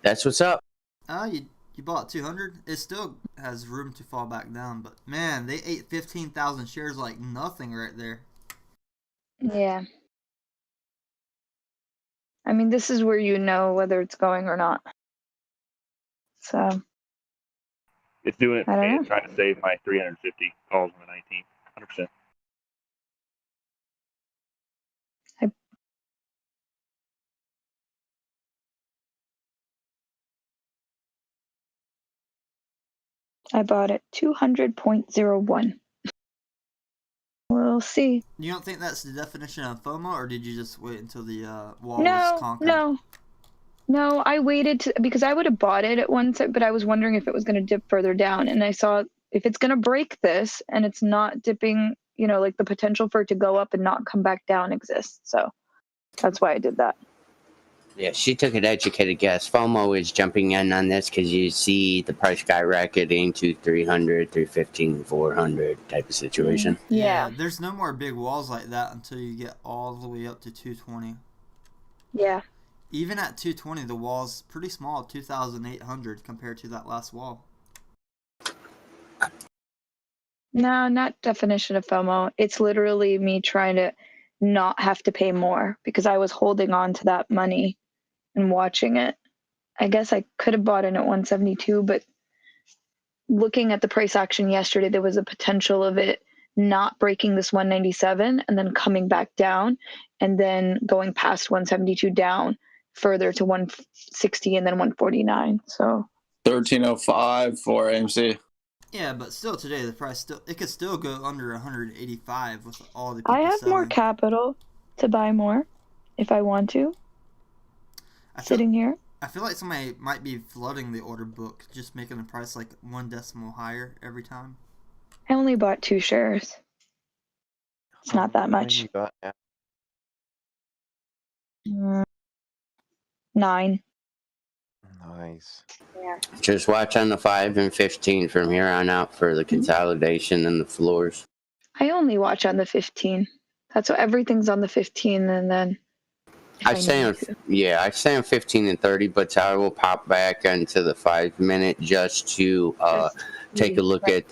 That's what's up. You bought 200. It still has room to fall back down, but man, they ate 15,000 shares like nothing right there. Yeah. I mean, this is where you know whether it's going or not. So. It's doing it I for don't me. know. Trying to save my 350 calls on the 19. 100%. I bought at 200.01. We'll see. You don't think that's the definition of FOMO, or did you just wait until the wall was conquered? No. I waited because I would have bought it at one set, but I was wondering if it was going to dip further down, and I saw if it's going to break this and it's not dipping, like the potential for it to go up and not come back down exists. So that's why I did that. Yeah, she took an educated guess. FOMO is jumping in on this because you see the price skyrocketing to 300, 315, 400 type of situation. Yeah. There's no more big walls like that until you get all the way up to 220. Yeah. Even at 220, the wall's pretty small, 2,800 compared to that last wall. No, not definition of FOMO. It's literally me trying to not have to pay more because I was holding on to that money and watching it. I guess I could have bought in at 172, but looking at the price action yesterday, there was a potential of it not breaking this 197 and then coming back down and then going past 172 down further to 160 and then 149. So 1305 for AMC. Yeah, but still today the price it could still go under 185 with all the people I have selling. more capital to buy more if I want to. Sitting here. I feel like somebody might be flooding the order book, just making the price like 1 decimal higher every time. I only bought 2 shares. It's not that much. 9. Nice. Yeah. Just watch on the 5 and 15 from here on out for the consolidation and the floors. I only watch on the 15. That's what everything's on the 15, and then I say on 15 and 30, but I will pop back into the 5 minute just to take a look at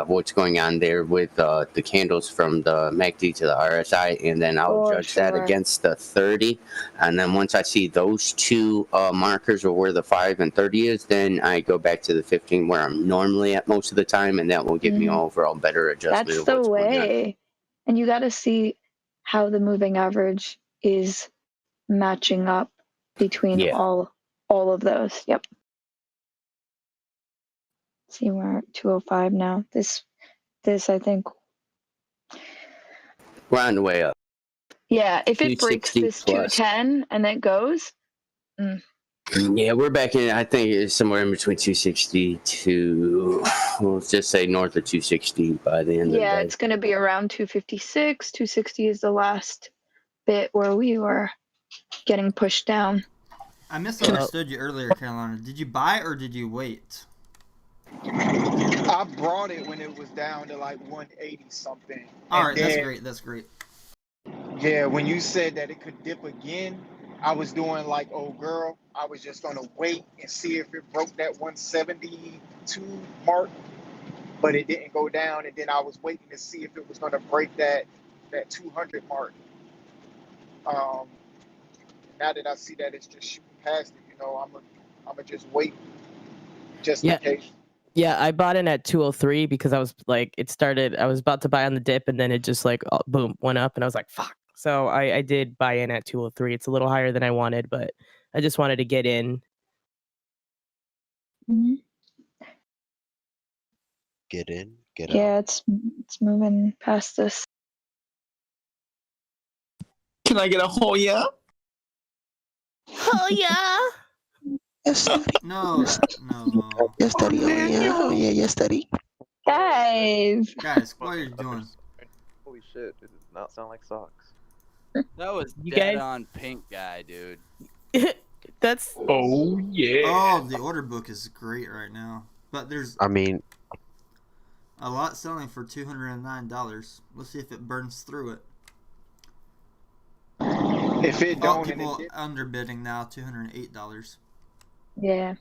what's going on there with the candles from the MACD to the RSI, and then I'll judge that against the 30. And then once I see those two markers of where the 5 and 30 is, then I go back to the 15 where I'm normally at most of the time, and that will give me an overall better adjustment That's of the what's going on. way. And you got to see how the moving average is matching up between all of those. Yep. See, we're at 205 now. This I think. We're on the way up. Yeah, if it breaks 260 this plus. 210 and then goes. Yeah, we're back in. I think it's somewhere in between 260 to, we'll just say north of 260 by the end of the Yeah, day. it's going to be around 256. 260 is the last bit where we were getting pushed down. I misunderstood you earlier, Carolina. Did you buy or did you wait? I brought it when it was down to like 180 something. All right, that's great. That's great. Yeah, when you said that it could dip again, I was doing like old girl. I was just gonna wait and see if it broke that 172 mark, but it didn't go down. And then I was waiting to see if it was gonna break that 200 mark. Now that I see that it's just shooting past it, I'm gonna just wait, just in case. Yeah, I bought in at 203 because I was like, I was about to buy on the dip, and then it just like, boom, went up, and I was like, fuck. So I did buy in at 203. It's a little higher than I wanted, but I just wanted to get in. Get in, get Yeah, out. it's moving past this. Can I get a whole yeah? Oh yeah. Yes, Daddy. No. Yes, Daddy. Oh yeah. Oh yeah. Yes, Daddy. Guys, what are you doing? Holy shit! It does not sound like socks. That was You dead guys- on pink guy, dude. That's. Oh yeah. Oh, the order book is great right now, but there's. I mean, a lot selling for $209. Let's see if it burns through it. If it don't, people underbidding now, $208. Yeah.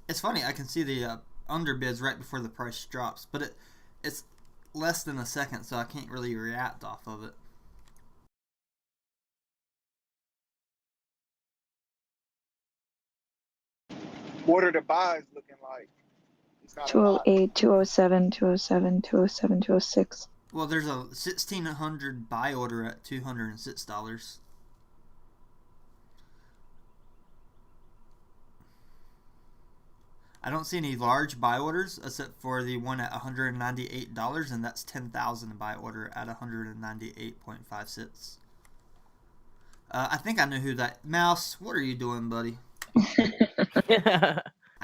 It's funny. I can see the underbids right before the price drops, but it's less than a second, so I can't really react off of it. What are the buys looking like? 208, 207, 207, 207, 206. Well, there's a 1,600 buy order at $206. I don't see any large buy orders except for the one at $198, and that's 10,000 buy order at 198.5 cents. I think I know who that. Mouse, what are you doing, buddy?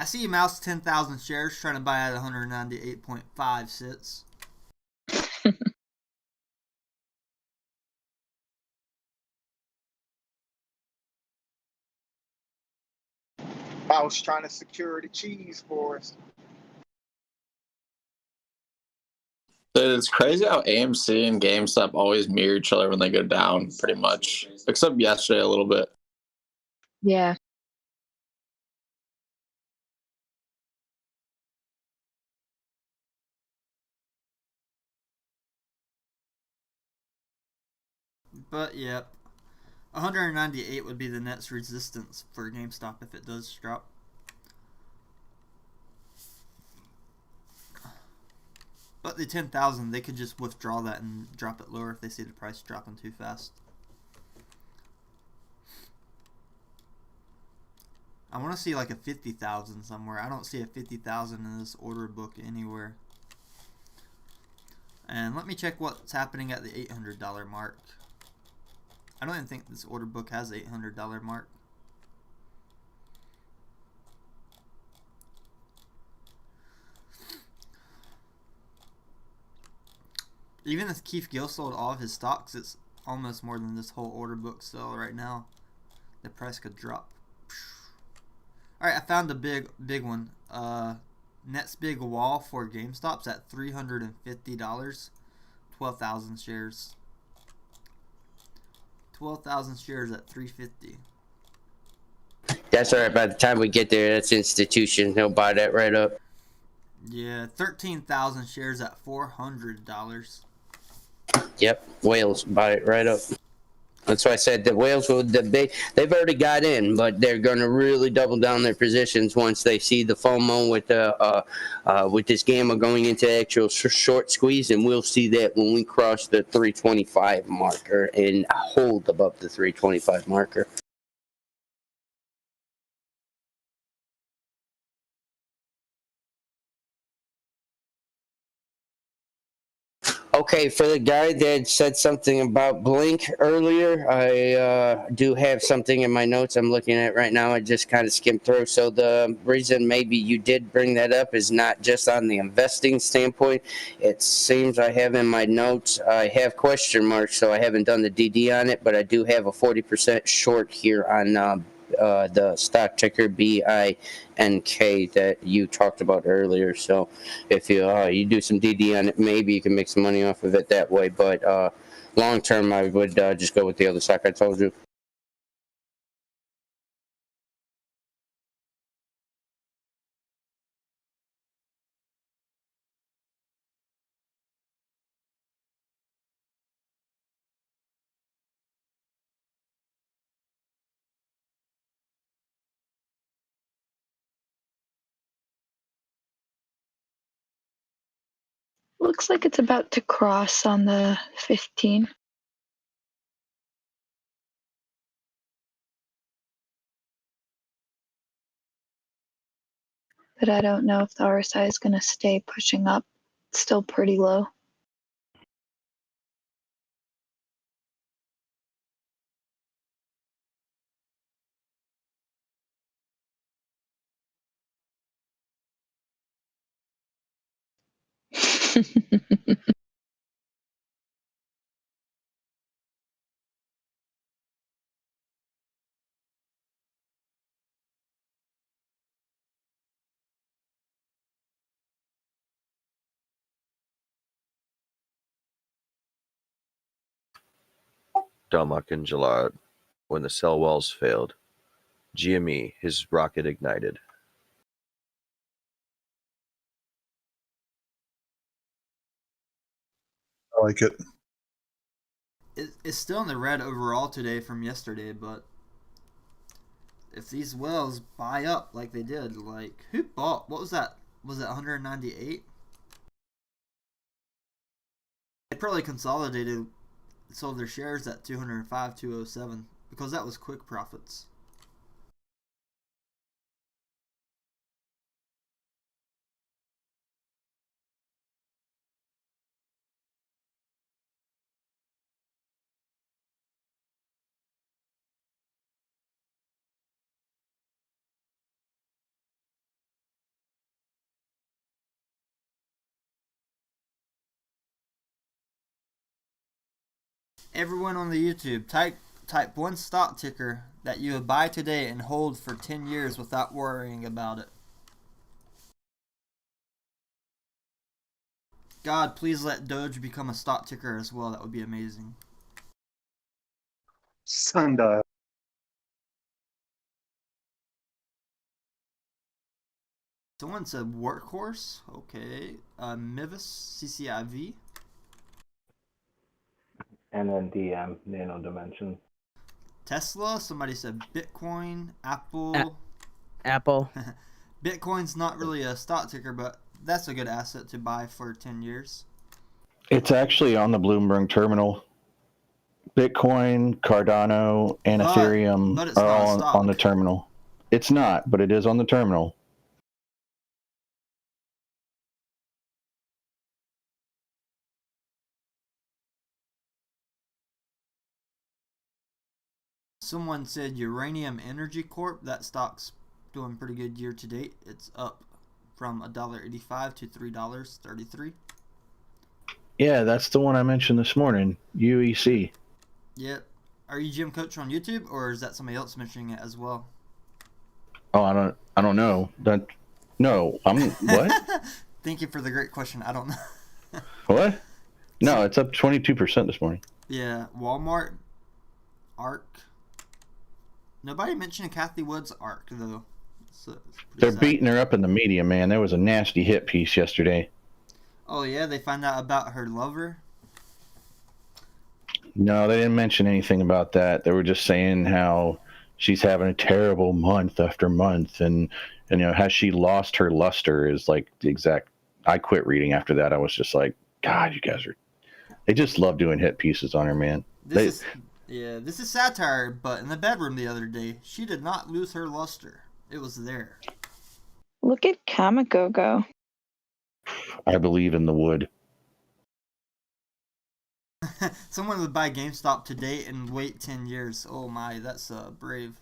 I see you, Mouse, 10,000 shares trying to buy at 198.5 cents. Mouse trying to secure the cheese for us. It's crazy how AMC and GameStop always mirror each other when they go down, pretty much. Except yesterday a little bit. Yeah. But, yeah. 198 would be the next resistance for GameStop if it does drop. But the 10,000, they could just withdraw that and drop it lower if they see the price dropping too fast. I want to see like a 50,000 somewhere. I don't see a 50,000 in this order book anywhere. And let me check what's happening at the $800 mark. I don't even think this order book has an $800 mark. Even if Keith Gill sold all of his stocks, it's almost more than this whole order book sell right now. The price could drop. Alright, I found the big one. Next big wall for GameStop's at $350. 12,000 shares. 12,000 shares at 350. That's all right. By the time we get there, that's institution. He'll buy that right up. Yeah, 13,000 shares at $400. Yep, whales buy it right up. That's why I said the whales will. They've already got in, but they're going to really double down their positions once they see the FOMO with this gamma going into actual short squeeze, and we'll see that when we cross the 325 marker and hold above the 325 marker. Okay, for the guy that said something about Blink earlier, I do have something in my notes I'm looking at right now. I just kind of skimmed through. So the reason maybe you did bring that up is not just on the investing standpoint. It seems I have in my notes, I have question marks, so I haven't done the DD on it, but I do have a 40% short here on the stock ticker BINK that you talked about earlier. So if you do some DD on it, maybe you can make some money off of it that way. But long term, I would just go with the other stock I told you. Looks like it's about to cross on the 15. But I don't know if the RSI is going to stay pushing up. It's still pretty low. Dummuck in July, when the cell walls failed. GME, his rocket ignited. I like it. It's still in the red overall today from yesterday, but if these whales buy up like they did, like who bought? What was that? Was it 198? They probably consolidated, sold their shares at 205, 207 because that was quick profits. Everyone on the YouTube, type one stock ticker that you would buy today and hold for 10 years without worrying about it. God, please let Doge become a stock ticker as well. That would be amazing. Sundial. Someone said Workhorse. Okay. Mivis, CCIV. NNDM, Nano Dimension. Tesla. Somebody said Bitcoin. Apple. Apple. Bitcoin's not really a stock ticker, but that's a good asset to buy for 10 years. It's actually on the Bloomberg terminal. Bitcoin, Cardano, and Ethereum but it's are not a all stock. on the terminal. It's not, but it is on the terminal. Someone said Uranium Energy Corp. That stock's doing pretty good year to date. It's up from $1.85 to $3.33. Yeah, that's the one I mentioned this morning. UEC. Yep. Are you Jim Coach on YouTube, or is that somebody else mentioning it as well? Oh, I don't know. No, I'm what? Thank you for the great question. I don't know. What? No, it's up 22% this morning. Yeah, Walmart. arc. Nobody mentioned Kathy Wood's arc though. So They're beating her up in the media, man. There was a nasty hit piece yesterday. Oh yeah, they find out about her lover. No, they didn't mention anything about that. They were just saying how she's having a terrible month after month, and has she lost her luster is like the exact. I quit reading after that. I was just like, God, you guys they just love doing hit pieces on her, man. This is satire, but in the bedroom the other day, she did not lose her luster. It was there. Look at Kamiko go. I believe in the wood. Someone would buy GameStop today and wait 10 years. Oh my, that's brave.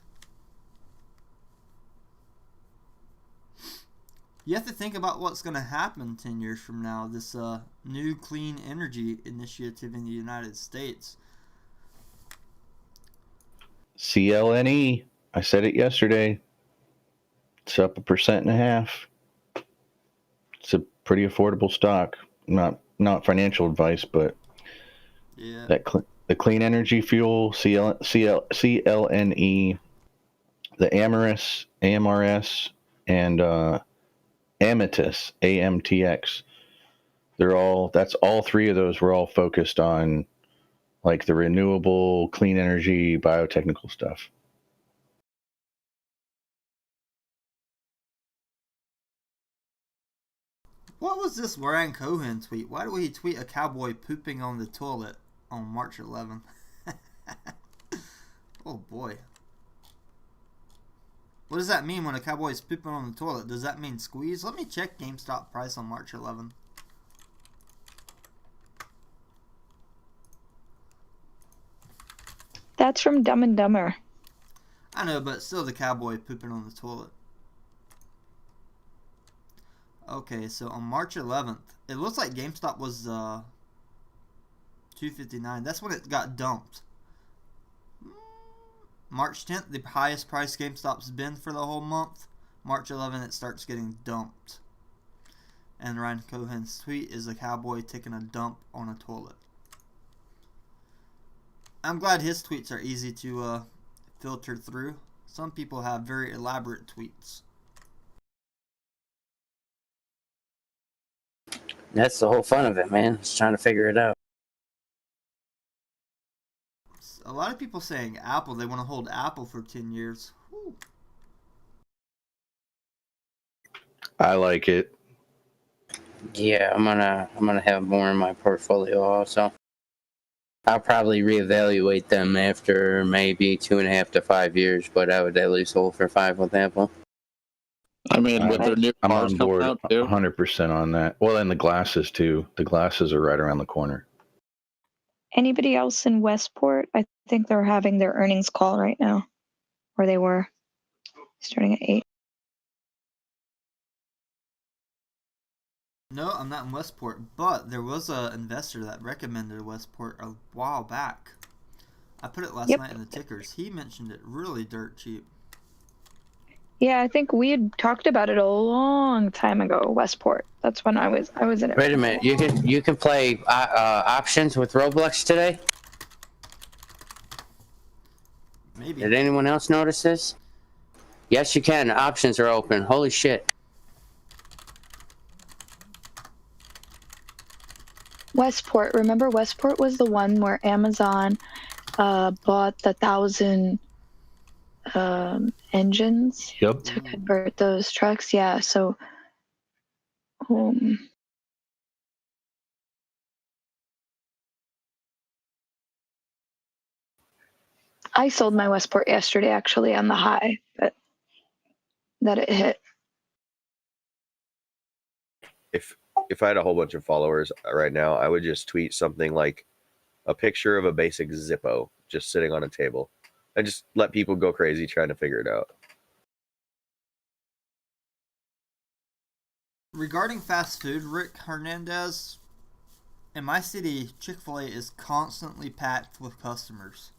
You have to think about what's going to happen 10 years from now. This new clean energy initiative in the United States. CLNE. I said it yesterday. It's up 1.5%. It's a pretty affordable stock. Not financial advice, but yeah. The clean energy fuel, CLNE, the AMRS, and Ametis, AMTX. That's all three of those were all focused on like the renewable, clean energy, biotechnical stuff. What was this Ryan Cohen tweet? Why do he tweet a cowboy pooping on the toilet on March 11th? Oh boy. What does that mean when a cowboy is pooping on the toilet? Does that mean squeeze? Let me check GameStop price on March 11th. That's from Dumb and Dumber. I know, but still the cowboy pooping on the toilet. Okay, so on March 11th, it looks like GameStop was $259. That's when it got dumped. March 10th, the highest price GameStop's been for the whole month. March 11th, it starts getting dumped. And Ryan Cohen's tweet is a cowboy taking a dump on a toilet. I'm glad his tweets are easy to filter through. Some people have very elaborate tweets. That's the whole fun of it, man. It's trying to figure it out. A lot of people saying Apple, they want to hold Apple for 10 years. Whew. I like it. Yeah, I'm gonna have more in my portfolio also. I'll probably reevaluate them after maybe 2.5 to 5 years, but I would at least hold for 5 with Apple. I mean, with their new I'm cars on coming board out too. 100% on that. Well, and the glasses too. The glasses are right around the corner. Anybody else in Westport? I think they're having their earnings call right now. Or they were. Starting at 8. No, I'm not in Westport, but there was an investor that recommended Westport a while back. I put it last night in the tickers. He mentioned it really dirt cheap. Yeah, I think we had talked about it a long time ago, Westport. That's when I was in it. Wait a minute, you can play options with Roblox today? Maybe. Did anyone else notice this? Yes, you can. Options are open. Holy shit. Westport. Remember, Westport was the one where Amazon bought the 1,000 engines to convert those trucks. Yeah, so I sold my Westport yesterday actually on the high that it hit. If I had a whole bunch of followers right now, I would just tweet something like a picture of a basic Zippo just sitting on a table and just let people go crazy trying to figure it out. Regarding fast food, Rick Hernandez, in my city, Chick-fil-A is constantly packed with customers.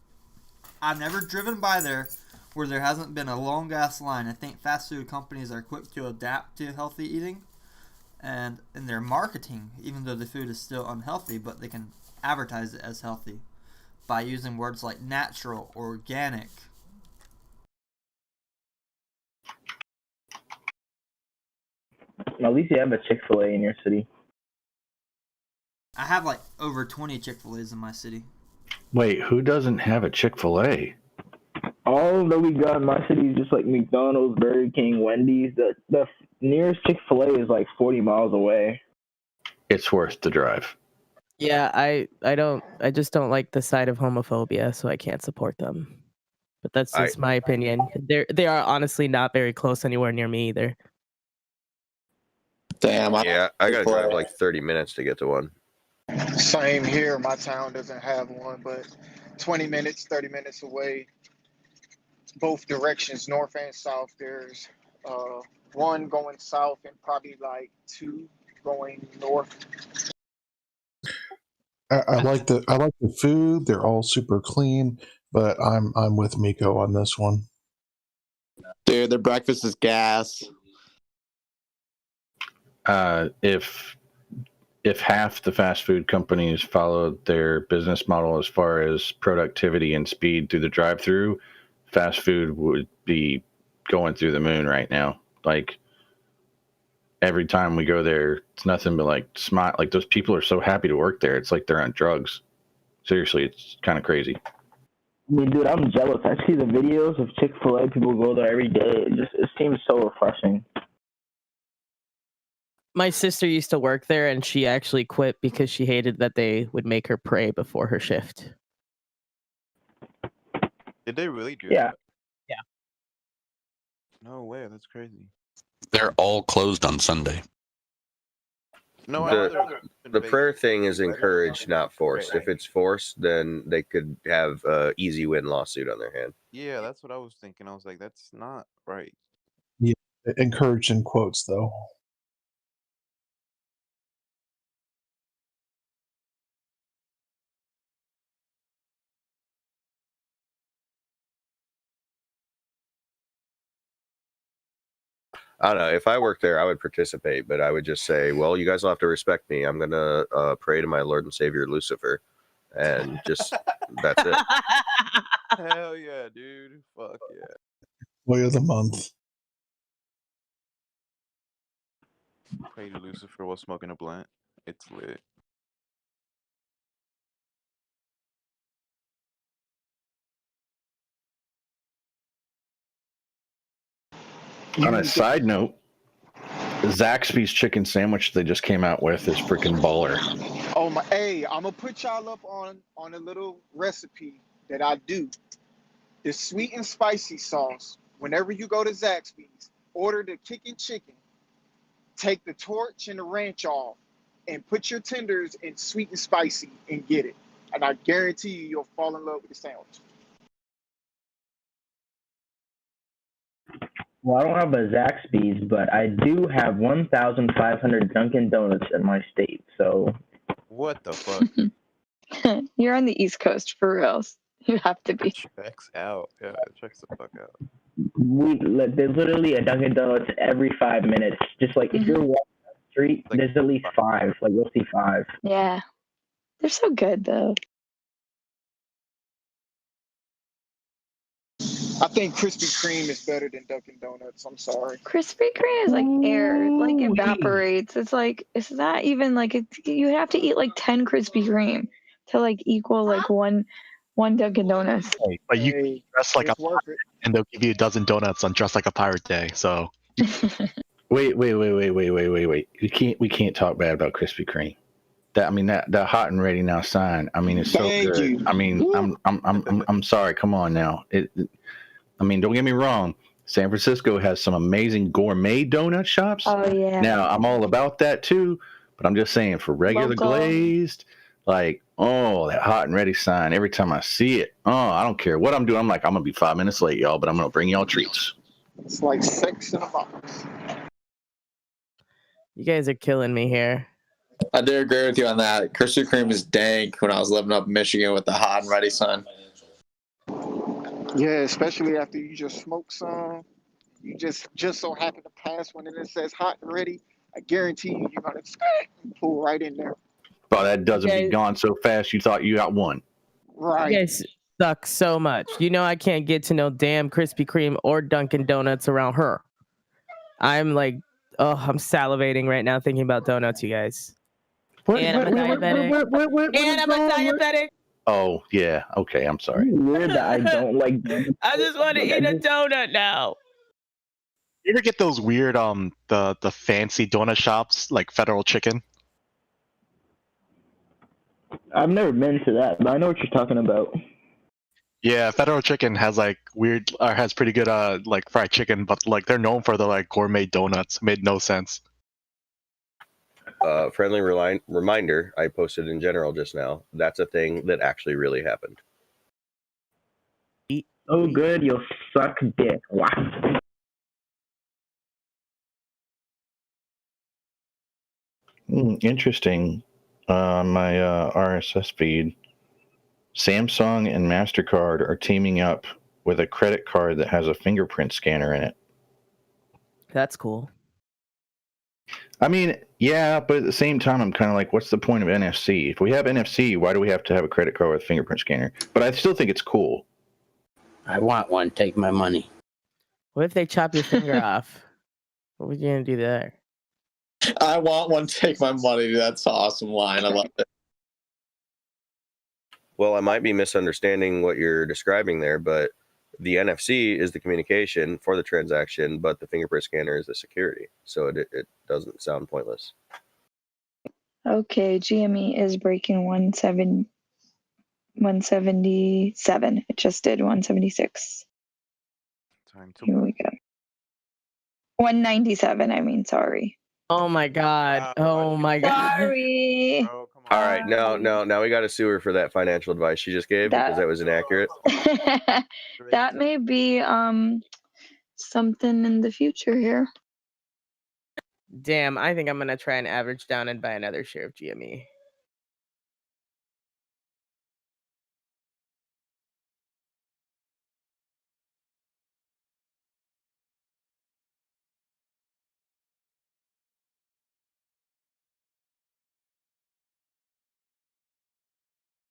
I've never driven by there where there hasn't been a long ass line. I think fast food companies are quick to adapt to healthy eating and in their marketing, even though the food is still unhealthy, but they can advertise it as healthy. by using words like natural or organic. At least you have a Chick-fil-A in your city. I have like over 20 Chick-fil-A's in my city. Wait, who doesn't have a Chick-fil-A? All that we got in my city is just like McDonald's, Burger King, Wendy's. The nearest Chick-fil-A is like 40 miles away. It's worth the drive. Yeah, I just don't like the side of homophobia, so I can't support them. But that's just my opinion. They are honestly not very close anywhere near me either. Damn. Yeah, I gotta drive like 30 minutes to get to one. Same here. My town doesn't have one, but 20 minutes, 30 minutes away, both directions, north and south. There's one going south and probably like two going north. I like the food. They're all super clean, but I'm with Miko on this one. Dude, their breakfast is gas. If half the fast food companies followed their business model as far as productivity and speed through the drive-through, fast food would be going through the moon right now. Like every time we go there, it's nothing but like smile. Like those people are so happy to work there. It's like they're on drugs. Seriously, it's kind of crazy. I mean, dude, I'm jealous. I see the videos of Chick-fil-A. People go there every day. It seems so refreshing. My sister used to work there, and she actually quit because she hated that they would make her pray before her shift. Did they really do Yeah. that? Yeah. No way, that's crazy. They're all closed on Sunday. No, The prayer thing is encouraged, not forced. If it's forced, then they could have an easy win lawsuit on their hand. Yeah, that's what I was thinking. I was like, that's not right. Yeah, encouraged in quotes though. I don't know. If I worked there, I would participate, but I would just say, well, you guys will have to respect me. I'm going to pray to my Lord and Savior, Lucifer. And just, that's it. Hell yeah, dude. Fuck yeah. Way of the month. Pray to Lucifer while smoking a blunt. It's lit. On a side note, Zaxby's chicken sandwich they just came out with is freaking baller. Oh my! Hey, I'm gonna put y'all up on a little recipe that I do. The sweet and spicy sauce. Whenever you go to Zaxby's, order the kicking chicken. Take the torch and the ranch off, and put your tenders in sweet and spicy and get it. And I guarantee you'll fall in love with the sandwich. Well, I don't have a Zaxby's, but I do have 1,500 Dunkin' Donuts in my state. So, what the fuck? You're on the East Coast for reals. You have to be. Checks out. Yeah, it checks the fuck out. There's literally a Dunkin' Donuts every 5 minutes. Just like if you're walking down the street, there's at least 5. Like you'll see 5. Yeah. They're so good though. I think Krispy Kreme is better than Dunkin' Donuts. I'm sorry. Krispy Kreme is like air, it like evaporates. It's like it's not even like you have to eat like 10 Krispy Kreme to like equal like one Dunkin' Donuts. Hey, but you can dress like a pirate, and they'll give you a dozen donuts on Dress Like a Pirate Day. So Wait. We can't talk bad about Krispy Kreme. That hot and ready now sign. I mean, it's so Thank good. you. I mean, I'm sorry. Come on now. Don't get me wrong. San Francisco has some amazing gourmet donut shops. Oh yeah. Now I'm all about that too, but I'm just saying for regular Local. glazed, like that hot and ready sign. Every time I see it, I don't care what I'm doing. I'm like, I'm gonna be 5 minutes late, y'all, but I'm gonna bring y'all treats. It's like sex in a box. You guys are killing me here. I do agree with you on that. Krispy Kreme is dank when I was living up in Michigan with the hot and ready sign. Yeah, especially after you just smoke some. You just so happen to pass when it says hot and ready. I guarantee you're gonna pull right in there. But that doesn't be gone so fast. You thought you got one. Right. You guys suck so much. You know I can't get to no damn Krispy Kreme or Dunkin' Donuts around her. I'm like, oh, I'm salivating right now thinking about donuts, you guys. And I'm a diabetic. And I'm a diabetic. Oh yeah. Okay. I'm sorry. Weird that I don't like. I just want to eat a donut now. You ever get those weird the fancy donut shops like Federal Chicken? I've never been to that, but I know what you're talking about. Yeah, Federal Chicken has like weird or has pretty good like fried chicken, but like they're known for the like gourmet donuts. Made no sense. Friendly reminder, I posted in general just now. That's a thing that actually really happened. Oh, good, you'll suck dick. Wow. Interesting. On my RSS feed, Samsung and MasterCard are teaming up with a credit card that has a fingerprint scanner in it. That's cool. I mean, yeah, but at the same time, I'm kind of like, what's the point of NFC? If we have NFC, why do we have to have a credit card with a fingerprint scanner? But I still think it's cool. I want one. Take my money. What if they chop your finger off? What would you gonna do there? I want one. Take my money. That's an awesome line. I love it. Well, I might be misunderstanding what you're describing there, but the NFC is the communication for the transaction, but the fingerprint scanner is the security. So it doesn't sound pointless. Okay, GME is breaking 177. It just did 176. Time to Here we go. 197, I mean, sorry. Oh my god. Oh my god. Sorry. All right, now we got to sue her for that financial advice she just gave because that was inaccurate. That may be something in the future here. Damn, I think I'm gonna try and average down and buy another share of GME.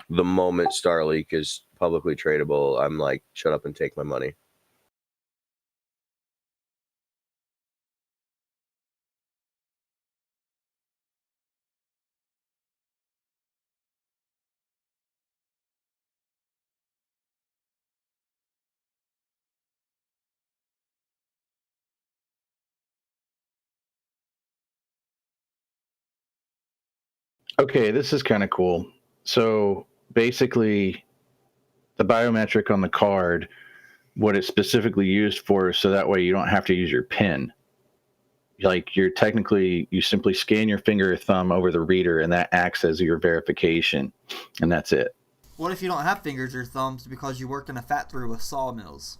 The moment Starleak is publicly tradable, I'm like, shut up and take my money. Okay, this is kind of cool. So basically, the biometric on the card, what it's specifically used for, so that way you don't have to use your PIN. Like you simply scan your finger or thumb over the reader, and that acts as your verification, and that's it. What if you don't have fingers or thumbs because you work in a factory with sawmills?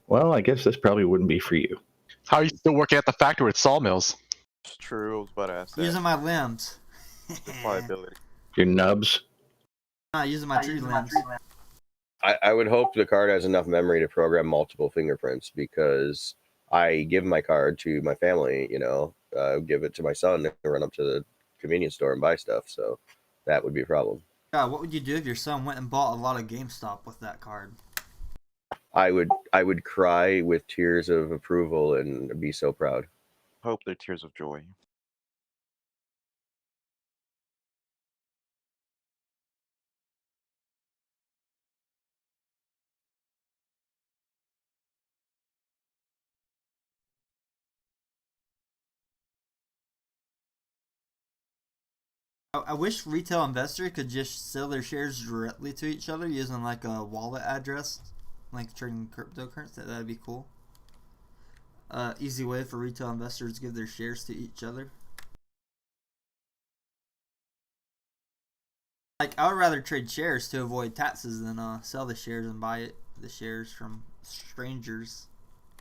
Well, I guess this probably wouldn't be for you. How are you still working at the factory with sawmills? It's true. I was about to ask that. Using my limbs. Liability. Your nubs. Not using my tree limbs. I would hope the card has enough memory to program multiple fingerprints because I give my card to my family, give it to my son to run up to the convenience store and buy stuff. So that would be a problem. God, what would you do if your son went and bought a lot of GameStop with that card? I would cry with tears of approval and be so proud. Hope they're tears of joy. I wish retail investors could just sell their shares directly to each other using like a wallet address, like trading cryptocurrency. That'd be cool. Easy way for retail investors to give their shares to each other. Like I would rather trade shares to avoid taxes than sell the shares and buy the shares from strangers.